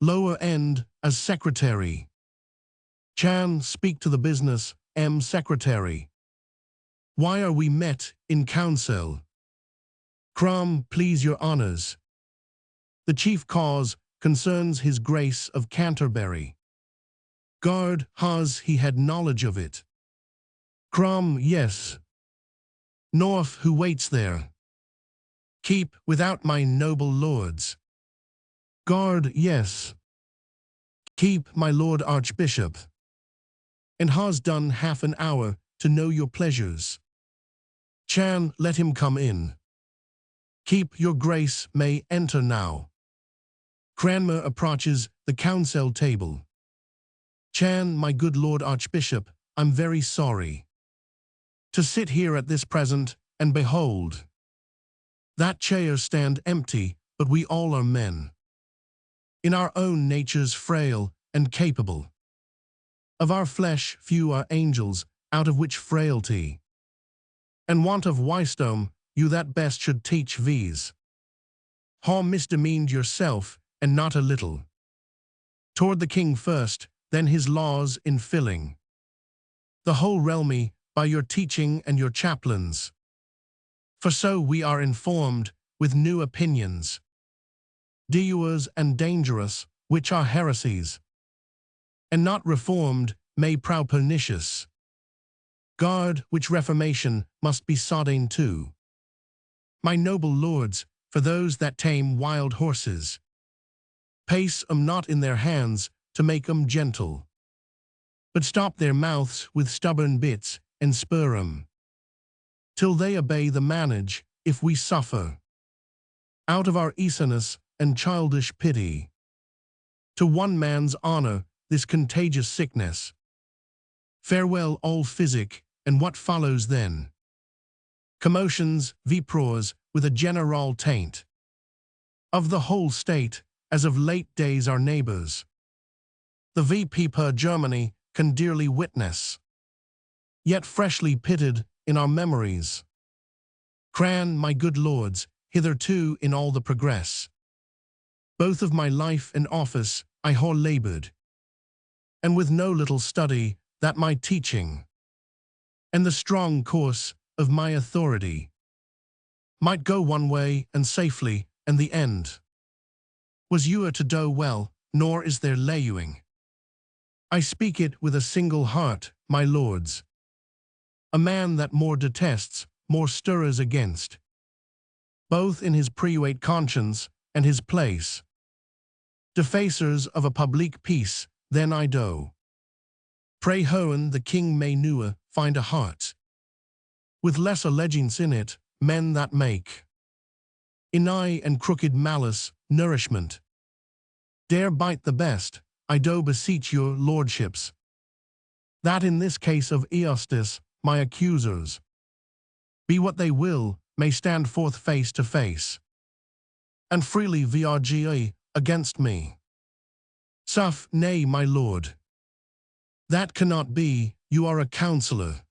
lower end, as secretary. Chan, speak to the business, Secretary. Why are we met in council? Crom, please your honours. The chief cause concerns his Grace of Canterbury. Guard, has he had knowledge of it? Crom, yes. North, who waits there? Keep without my noble lords. Guard, yes. Keep my Lord Archbishop. And has done half an hour to know your pleasures. Chan, let him come in. Keep your grace may enter now. Cranmer approaches the council table. Chan, my good Lord Archbishop, I'm very sorry to sit here at this present, and behold, that chair stand empty, but we all are men. In our own natures frail and capable. Of our flesh few are angels, out of which frailty and want of wisdom you that best should teach viz. How misdemeaned yourself, and not a little. Toward the king first, then his laws in filling. The whole realmy, by your teaching and your chaplains. For so we are informed, with new opinions. Deus and dangerous, which are heresies. And not reformed, may prow pernicious. Guard, which reformation must be sodden too. My noble lords, for those that tame wild horses. Pace 'em not in their hands, to make 'em gentle. But stop their mouths with stubborn bits, and spur 'em. Till they obey the manage, if we suffer. Out of our easiness, and childish pity. To one man's honor, this contagious sickness. Farewell all physic, and what follows then? Commotions, viprors, with a general taint. Of the whole state, as of late days our neighbors. The VP per Germany can dearly witness. Yet freshly pitted in our memories. Cran, my good lords, hitherto in all the progress. Both of my life and office I have labored. And with no little study, that my teaching, and the strong course of my authority, might go one way and safely, and the end was you to do well, nor is there laying. I speak it with a single heart, my lords. A man that more detests, more stirs against, both in his private conscience and his place. Defacers of a public peace, then I do. Pray Hohen the king may newer find a heart, with less allegiance in it, men that make inigh and crooked malice nourishment. Dare bite the best, I do beseech your lordships, that in this case of Eostis, my accusers, be what they will, may stand forth face to face, and freely vrga against me. Suff, nay, my lord. That cannot be, you are a counsellor,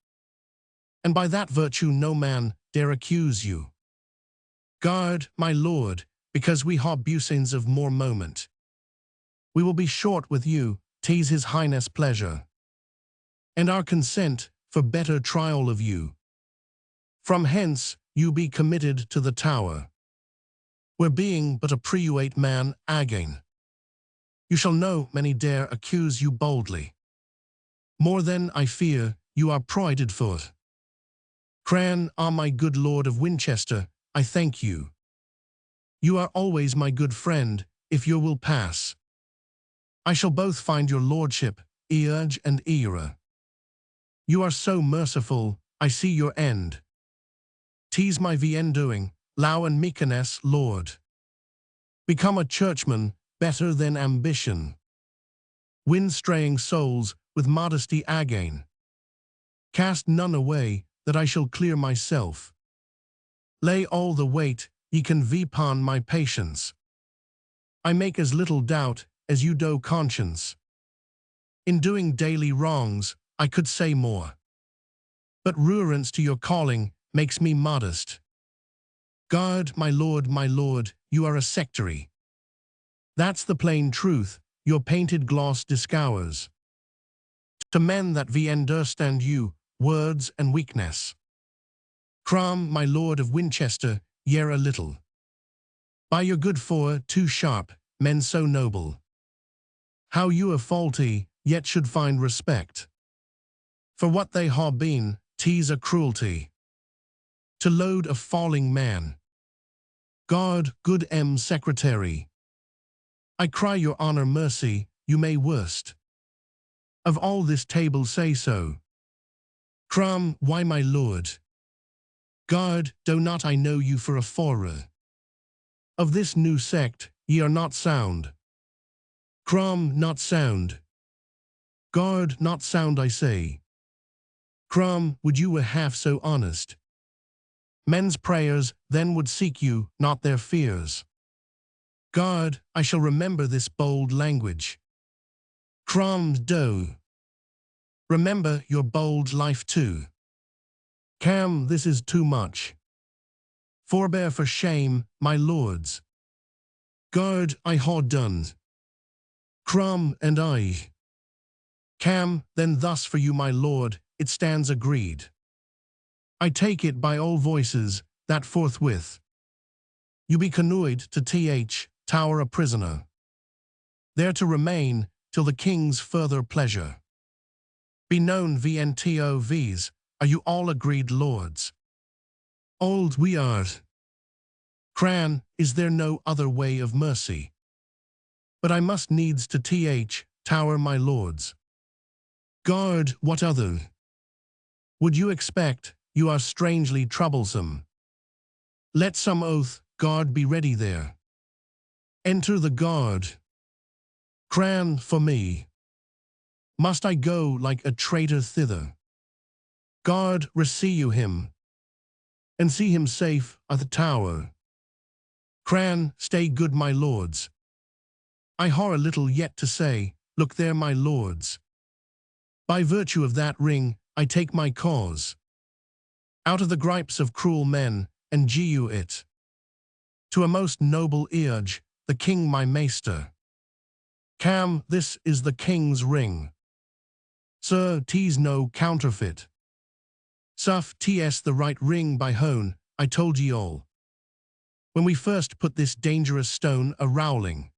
and by that virtue no man dare accuse you. Guard, my lord, because we have busins of more moment. We will be short with you, 'tis his highness' pleasure, and our consent for better trial of you. From hence you be committed to the Tower, where being but a preuate man again, you shall know many dare accuse you boldly. More than I fear you are prided foot. Cran, my good Lord of Winchester, I thank you. You are always my good friend, if your will pass. I shall both find your lordship, Earge and Era. You are so merciful, I see your end. 'Tis my VN doing, Lau and Meekness, Lord. Become a churchman, better than ambition. Win straying souls, with modesty again. Cast none away, that I shall clear myself. Lay all the weight ye can vipon my patience. I make as little doubt as you do conscience. In doing daily wrongs, I could say more. But reverence to your calling makes me modest. God, my Lord, you are a sectary. That's the plain truth, your painted gloss discovers. To men that understand you, words and weakness. Crom, my Lord of Winchester, ye're a little. By your good for, too sharp, men so noble. How you are faulty, yet should find respect. For what they ha been, 'tis a cruelty. To load a falling man. God, good Secretary. I cry your honor mercy, you may worst. Of all this table say so. Crom, why my lord? God, do not I know you for a forer? Of this new sect, ye are not sound. Crom, not sound. God, not sound I say. Crom, would you were half so honest. Men's prayers then would seek you, not their fears. God, I shall remember this bold language. Crom, do. Remember your bold life too. Cam, this is too much. Forbear for shame, my lords. God, I ha done. Crom and I. Cam, then thus for you, my lord, it stands agreed. I take it by all voices, that forthwith you be canoed to Tower a prisoner, there to remain till the king's further pleasure. Be known VNTOVs, are you all agreed lords? Old we are. Cran, is there no other way of mercy? But I must needs to Tower my lords. Guard, what other? Would you expect, you are strangely troublesome. Let some oath, guard be ready there. Enter the guard. Cran, for me. Must I go like a traitor thither? Guard, receive you him, and see him safe at the tower. Cran, stay good my lords. I ha a little yet to say, look there my lords. By virtue of that ring, I take my cause. Out of the gripes of cruel men, and you it. To a most noble Earge, the king my maester. Cam, this is the king's ring. Sir, 'tis no counterfeit. Suff, 'tis the right ring by hone, I told ye all. When we first put this dangerous stone a-rowling.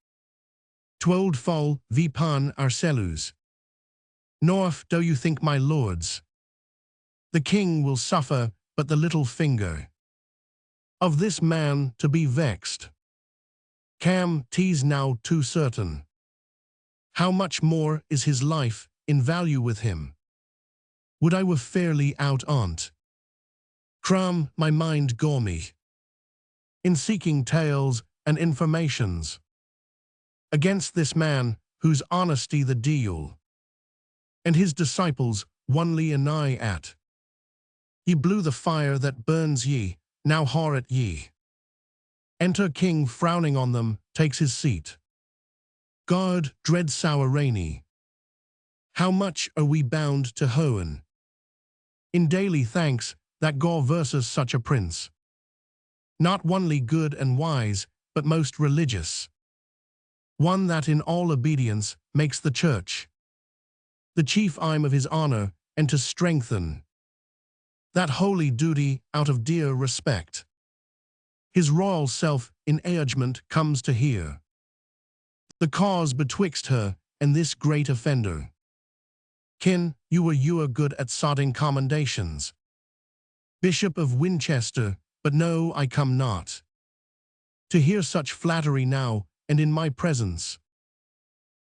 'Twold fall, vipon ourselus. Norf, do you think my lords? The king will suffer but the little finger of this man to be vexed. Cam, 'tis now too certain. How much more is his life in value with him? Would I were fairly out on't. Crom, my mind gore me. In seeking tales and informations against this man, whose honesty the deal, and his disciples onely an eye at. Ye blew the fire that burns ye, now har at ye. Enter king frowning on them, takes his seat. God, dread sour rainy. How much are we bound to hoen? In daily thanks, that gore versus such a prince. Not only good and wise, but most religious. one that in all obedience makes the church the chief aim of his honor, and to strengthen that holy duty out of dear respect. His royal self in agement comes to hear the cause betwixt her and this great offender. Kin, you were good at sodding commendations, Bishop of Winchester, but no, I come not to hear such flattery now, and in my presence.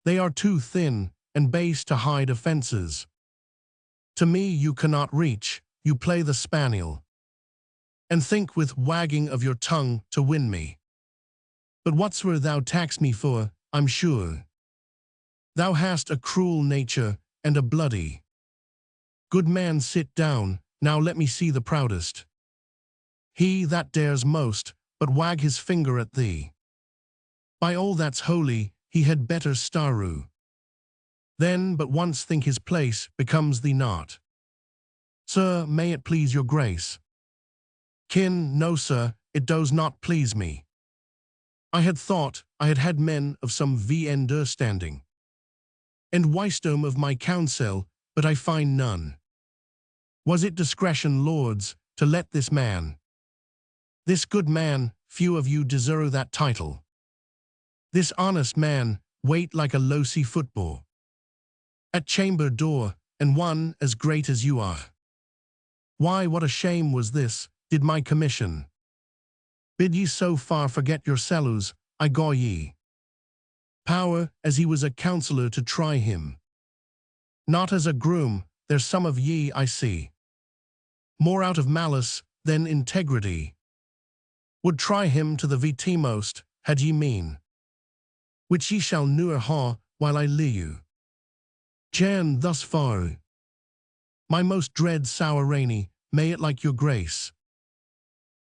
They are too thin and base to hide offences. To me you cannot reach, you play the spaniel, and think with wagging of your tongue to win me. But whatsoe'er thou tax me for, I'm sure thou hast a cruel nature and a bloody. Good man, sit down, now let me see the proudest. He that dares most, but wag his finger at thee. By all that's holy, he had better starru. Then but once think his place becomes thee not. Sir, may it please your grace. Kin, no sir, it does not please me. I had thought I had had men of some understanding, and wisdom of my counsel, but I find none. Was it discretion, lords, to let this man, this good man, few of you deserve that title, this honest man, wait like a low-sea football at chamber door, and one as great as you are? Why, what a shame was this, did my commission bid ye so far forget your cellars, I gaw ye power, as he was a counsellor to try him. Not as a groom, there's some of ye, I see, more out of malice than integrity, would try him to the VT-most, had ye mean, which ye shall ne'er ha, while I lee you. Jan, thus far, my most dread sour rainy, may it like your grace,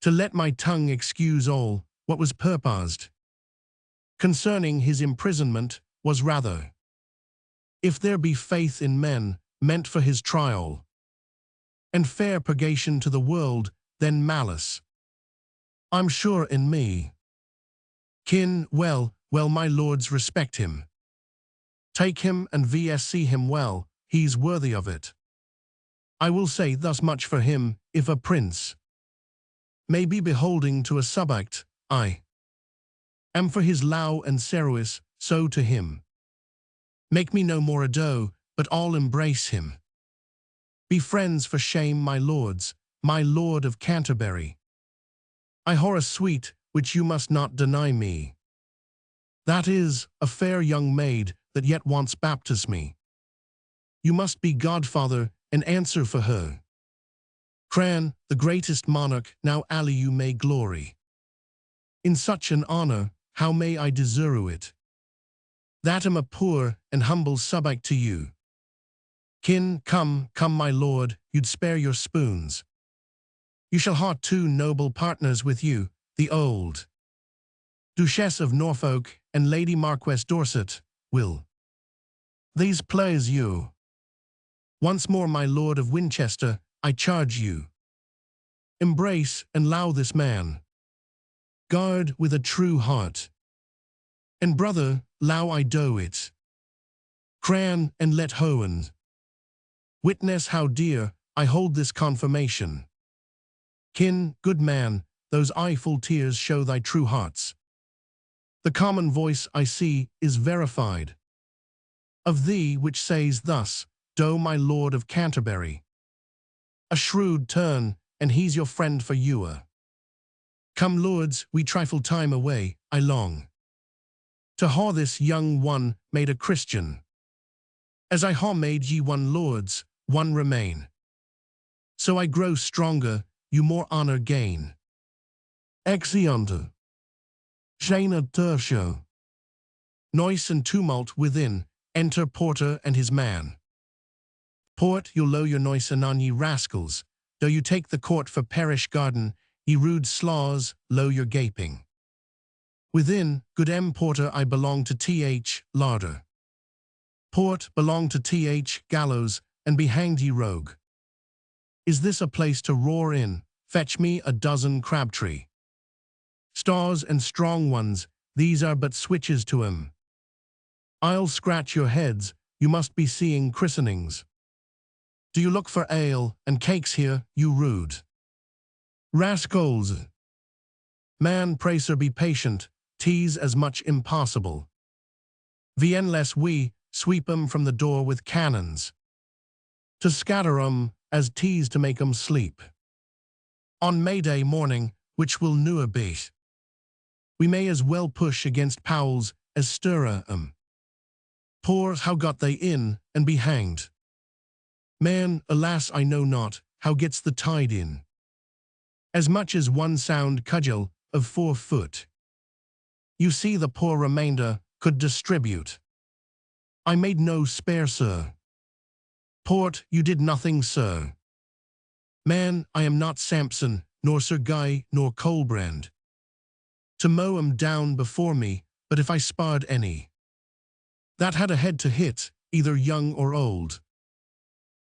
to let my tongue excuse all, what was purposed concerning his imprisonment, was rather, if there be faith in men, meant for his trial, and fair purgation to the world, then malice, I'm sure in me. Kin, well, my lords, respect him. Take him and VSC him well, he's worthy of it. I will say thus much for him, if a prince may be beholding to a subject, I am for his low and service, so to him make me no more ado, but all embrace him. Be friends for shame, my lords, my lord of Canterbury. I whore a sweet, which you must not deny me. That is, a fair young maid, that yet wants baptismy. You must be godfather, and answer for her. Cran, the greatest monarch, now ally you may glory. In such an honor, how may I deserve it? That am a poor and humble subject to you. Kin, come, my lord, you'd spare your spoons. You shall ha 2 noble partners with you, the old Duchess of Norfolk and Lady Marquess Dorset, will these please you? Once more, my lord of Winchester, I charge you, embrace and allow this man. Guard with a true heart. And brother, allow I do it. Cran and let Hohen witness how dear I hold this confirmation. Kin, good man, those eyeful tears show thy true hearts. The common voice I see is verified of thee, which says thus, do my lord of Canterbury. A shrewd turn, and he's your friend for you. Come, lords, we trifle time away, I long to ha this young one made a Christian. As I ha made ye one lords, one remain. So I grow stronger, you more honor gain. Exeunt. Jana Tertio. Noise and tumult within, enter Porter and his man. Port, you'll low your noise anon, ye rascals, though you take the court for parish garden, ye rude slaws, low your gaping. Within, good Porter, I belong to Th. Larder. Port, belong to Th. Gallows, and be hanged, ye rogue. Is this a place to roar in? Fetch me a dozen Crabtree. Stars and strong ones, these are but switches to 'em. I'll scratch your heads, you must be seeing christenings. Do you look for ale and cakes here, you rude rascals? Man, pray sir, be patient, tease as much impossible. Vien less we sweep 'em from the door with cannons, to scatter 'em as tease to make 'em sleep. On May Day morning, which will newer be, we may as well push against Powell's as stir 'em. Poor, how got they in, and be hanged? Man, alas, I know not, how gets the tide in? As much as one sound cudgel of 4 foot. You see the poor remainder could distribute. I made no spare, sir. Port, you did nothing, sir. Man, I am not Samson, nor Sir Guy, nor Colbrand, to mow 'em down before me, but if I sparred any that had a head to hit, either young or old,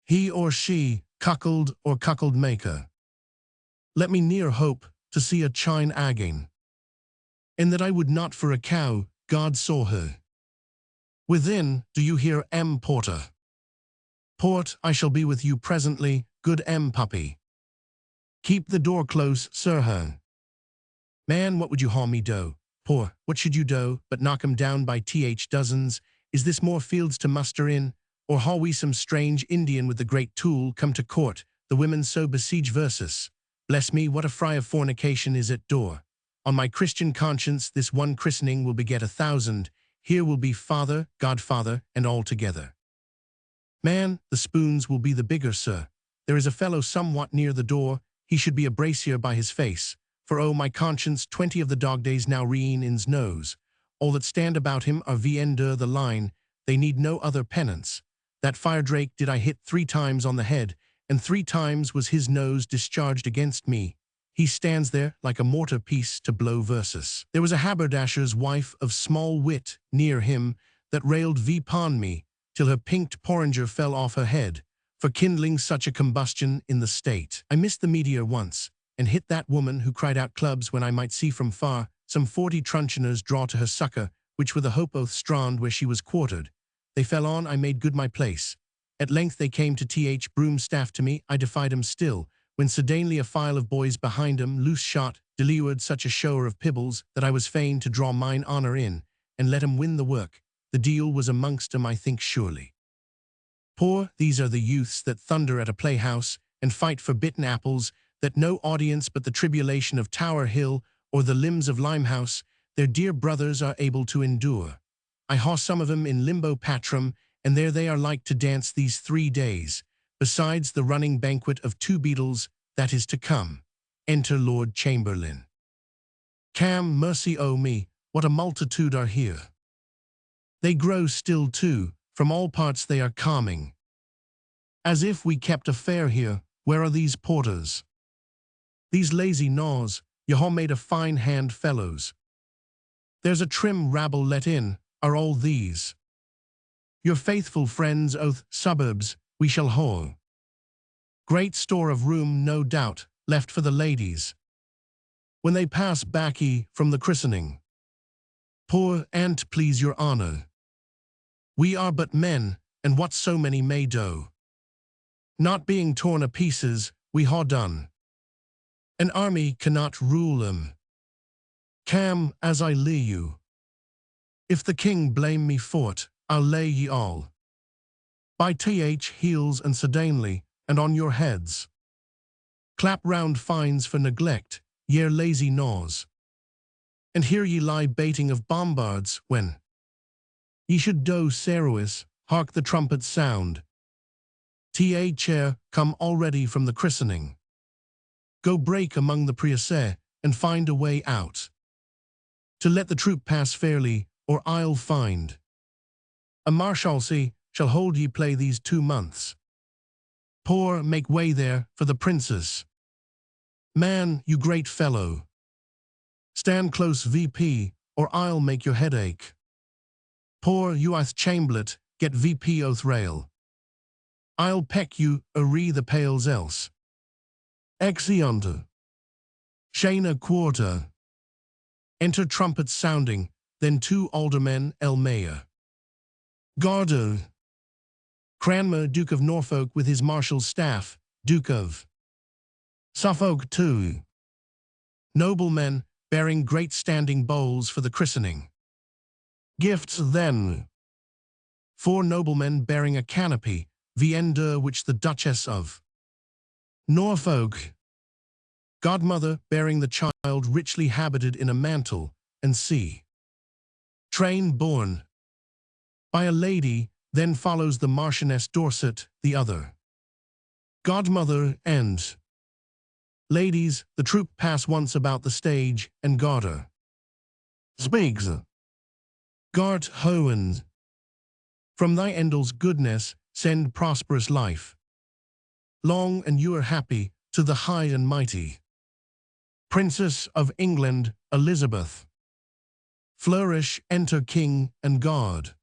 he or she, cuckold or cuckold maker, let me near hope to see a chine again, and that I would not for a cow, God saw her. Within, do you hear, M. Porter? Port, I shall be with you presently, good M. Puppy. Keep the door close, sir her. Man, what would you haul me do? Poor, what should you do, but knock 'em down by dozens? Is this more fields to muster in? Or haul we some strange Indian with the great tool come to court, the women so besiege versus? Bless me, what a fry of fornication is at door. On my Christian conscience, this one christening will beget 1,000. Here will be father, godfather, and all together. Man, the spoons will be the bigger, sir. There is a fellow somewhat near the door, he should be a bracier by his face. For oh, my conscience, 20 of the dog days now rein in's nose. All that stand about him are viender the line, they need no other penance. That firedrake did I hit 3 times on the head, and 3 times was his nose discharged against me. He stands there like a mortar piece to blow versus. There was a haberdasher's wife of small wit near him that railed upon me, till her pinked porringer fell off her head, for kindling such a combustion in the state. I missed the meteor once, and hit that woman who cried out clubs when I might see from far some 40 truncheoners draw to her succor, which were the hope of Strand where she was quartered. They fell on, I made good my place. At length they came to broom staff to me, I defied 'em still, when suddenly a file of boys behind 'em, loose shot, delivered such a shower of pibbles that I was fain to draw mine honour in, and let 'em win the work. The deal was amongst 'em, I think surely. Poor, these are the youths that thunder at a playhouse, and fight for bitten apples, that no audience but the tribulation of Tower Hill or the limbs of Limehouse, their dear brothers are able to endure. I haw some of 'em in limbo patrum, and there they are like to dance these 3 days, besides the running banquet of 2 beetles that is to come. Enter Lord Chamberlain. Cam, mercy o' me, what a multitude are here. They grow still too, from all parts they are calming. As if we kept a fair here, where are these porters? These lazy gnaws, ye haw made a fine hand fellows. There's a trim rabble let in, are all these. Your faithful friends oath suburbs, we shall haul. Great store of room, no doubt, left for the ladies, when they pass baccy from the christening. Poor, an't please your honour. We are but men, and what so many may do. Not being torn a pieces, we haw done. An army cannot rule 'em. Cam, as I lay you. If the king blame me for't, I'll lay ye all. By heels and suddenly, and on your heads. Clap round fines for neglect, ye're lazy gnaws. And here ye lie baiting of bombards, when ye should do Cerois, hark the trumpet's sound. Chair, come already from the christening. Go break among the priasse, and find a way out. To let the troop pass fairly, or I'll find. A marshalsea shall hold ye play these 2 months. Poor, make way there for the princes. Man, you great fellow. Stand close VP, or I'll make your head ache. Poor, you ith chamblet, get VP oath rail. I'll peck you, re the pales else. Exeunta. Shana quarter. Enter trumpets sounding, then 2 aldermen el mayor. Gardo. Cranmer, Duke of Norfolk with his marshal's staff, Duke of Suffolk too. Noblemen bearing great standing bowls for the christening. Gifts then. 4 noblemen bearing a canopy, viender which the Duchess of Norfolk. Godmother bearing the child richly habited in a mantle, and c. Train borne by a lady, then follows the Marchioness Dorset, the other godmother, and ladies. The troop pass once about the stage, and Garter speaks. Gart Hohen, from thy Endel's goodness, send prosperous life. Long and you are happy, to the high and mighty Princess of England, Elizabeth. Flourish, enter king and guard.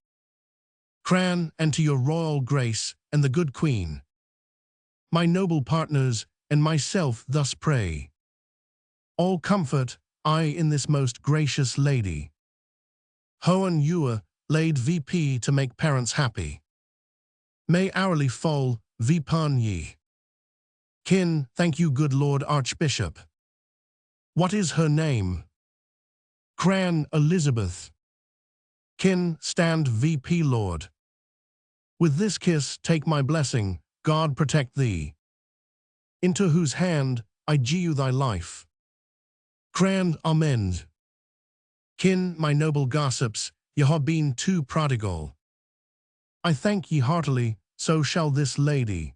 Cran, and to your royal grace, and the good queen. My noble partners, and myself thus pray. All comfort, I in this most gracious lady. Hohen Ewer, laid VP to make parents happy. May hourly fall, VPon ye. Kin, thank you good Lord Archbishop. What is her name? Cran, Elizabeth. Kin, stand VP Lord. With this kiss take my blessing, God protect thee. Into whose hand I gie you thy life. Cran, amend. Kin, my noble gossips, ye ha been too prodigal. I thank ye heartily, so shall this lady.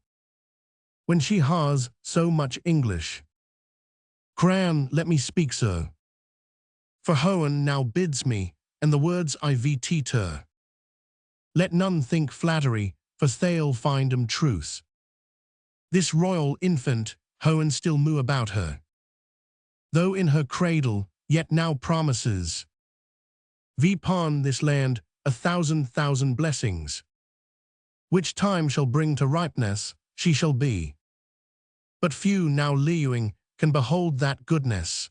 When she has so much English. Cran, let me speak, sir. For Hohen now bids me, and the words I VT her. Let none think flattery, for they'll find 'em truth. This royal infant, Hohen still moo about her. Though in her cradle, yet now promises. Vpon this land, 1,000,000 blessings. Which time shall bring to ripeness, she shall be. But few now lewing can behold that goodness.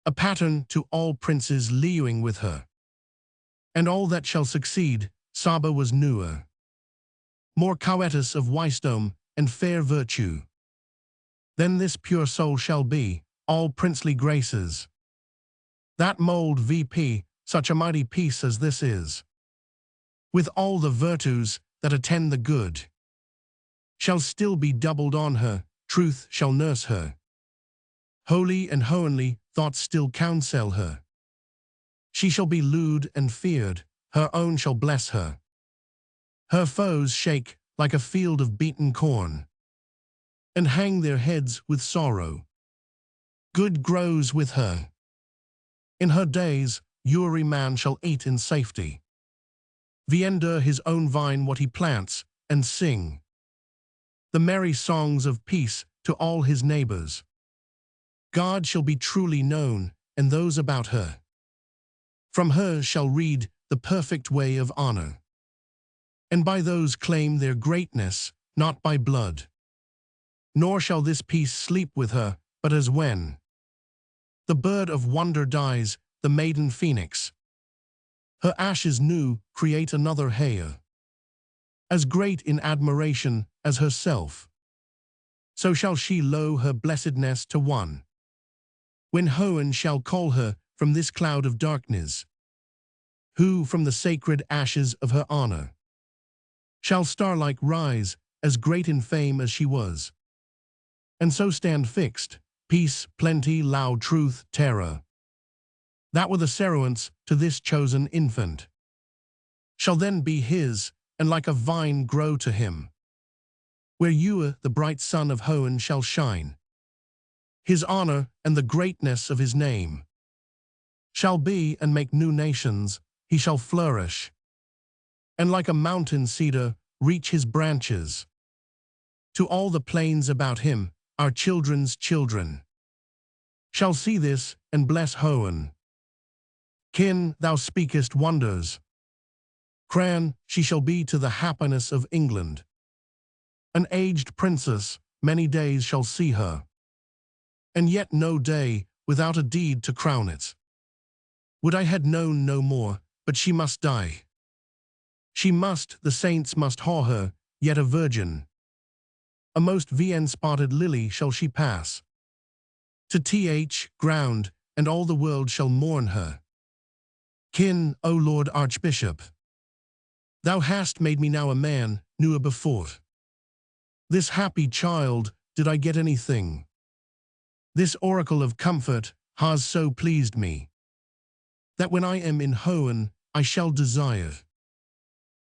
A pattern to all princes lewing with her. And all that shall succeed, Saba was newer. More covetous of wisdom and fair virtue. Then this pure soul shall be, all princely graces. That mould VP, such a mighty piece as this is. With all the virtues that attend the good. Shall still be doubled on her, truth shall nurse her. Holy and hohenly thoughts still counsel her. She shall be lewd and feared, her own shall bless her. Her foes shake like a field of beaten corn, and hang their heads with sorrow. Good grows with her. In her days, Uri man shall eat in safety. Viender his own vine what he plants, and sing the merry songs of peace to all his neighbors. God shall be truly known, and those about her. From her shall read the perfect way of honor. And by those claim their greatness, not by blood. Nor shall this peace sleep with her, but as when the bird of wonder dies, the maiden phoenix. Her ashes new create another heir. As great in admiration as herself. So shall she low her blessedness to one. When Hohen shall call her from this cloud of darkness. Who from the sacred ashes of her honor shall star-like rise, as great in fame as she was. And so stand fixed, peace, plenty, loud truth, terror. That were the seruance to this chosen infant. Shall then be his, and like a vine grow to him. Where Ewer, the bright son of Hohen, shall shine. His honor and the greatness of his name shall be and make new nations, he shall flourish. And like a mountain cedar, reach his branches. To all the plains about him, our children's children shall see this and bless Hohen. Kin, thou speakest wonders. Cran, she shall be to the happiness of England. An aged princess, many days shall see her. And yet no day, without a deed to crown it. Would I had known no more, but she must die. She must, the saints must haw her, yet a virgin. A most VN-spotted lily shall she pass. To th ground, and all the world shall mourn her. Kin, O Lord Archbishop, thou hast made me now a man, newer before. This happy child, did I get anything? This oracle of comfort has so pleased me, that when I am in Hoenn, I shall desire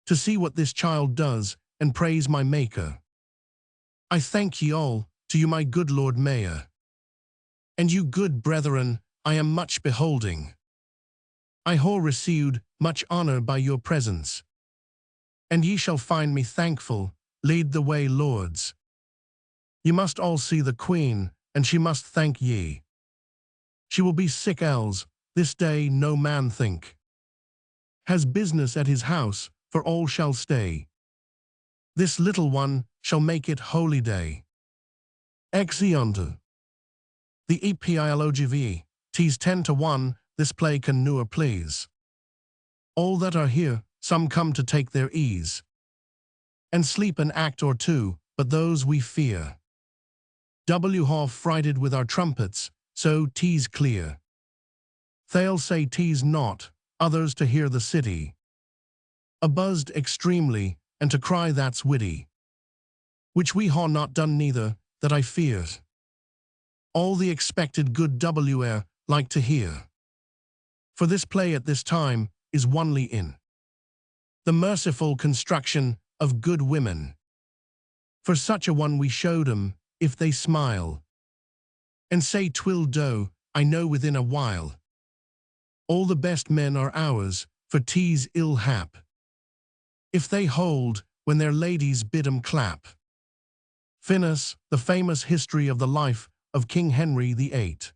to see what this child does, and praise my Maker. I thank ye all, to you my good Lord Mayor. And you good brethren, I am much beholding. I have received much honor by your presence. And ye shall find me thankful, lead the way, lords. Ye must all see the Queen, and she must thank ye. She will be sick else, this day no man think. Has business at his house, for all shall stay. This little one shall make it holy day. Exeunt. The epilogve, 'tis 10-1, this play can newer please. All that are here, some come to take their ease, and sleep an act or two, but those we fear. Have frighted with our trumpets, so 'tis clear. They'll say 'tis not, others to hear the city a-buzzed extremely, and to cry that's witty, which we ha not done neither, that I fear. All the expected good wr like to hear. For this play at this time is onely in the merciful construction of good women. For such a one we showed 'em, if they smile, and say 'twill do, I know within a while. All the best men are ours, for 'tis ill hap if they hold, when their ladies bid 'em clap. Finis, the famous history of the life of King Henry VIII.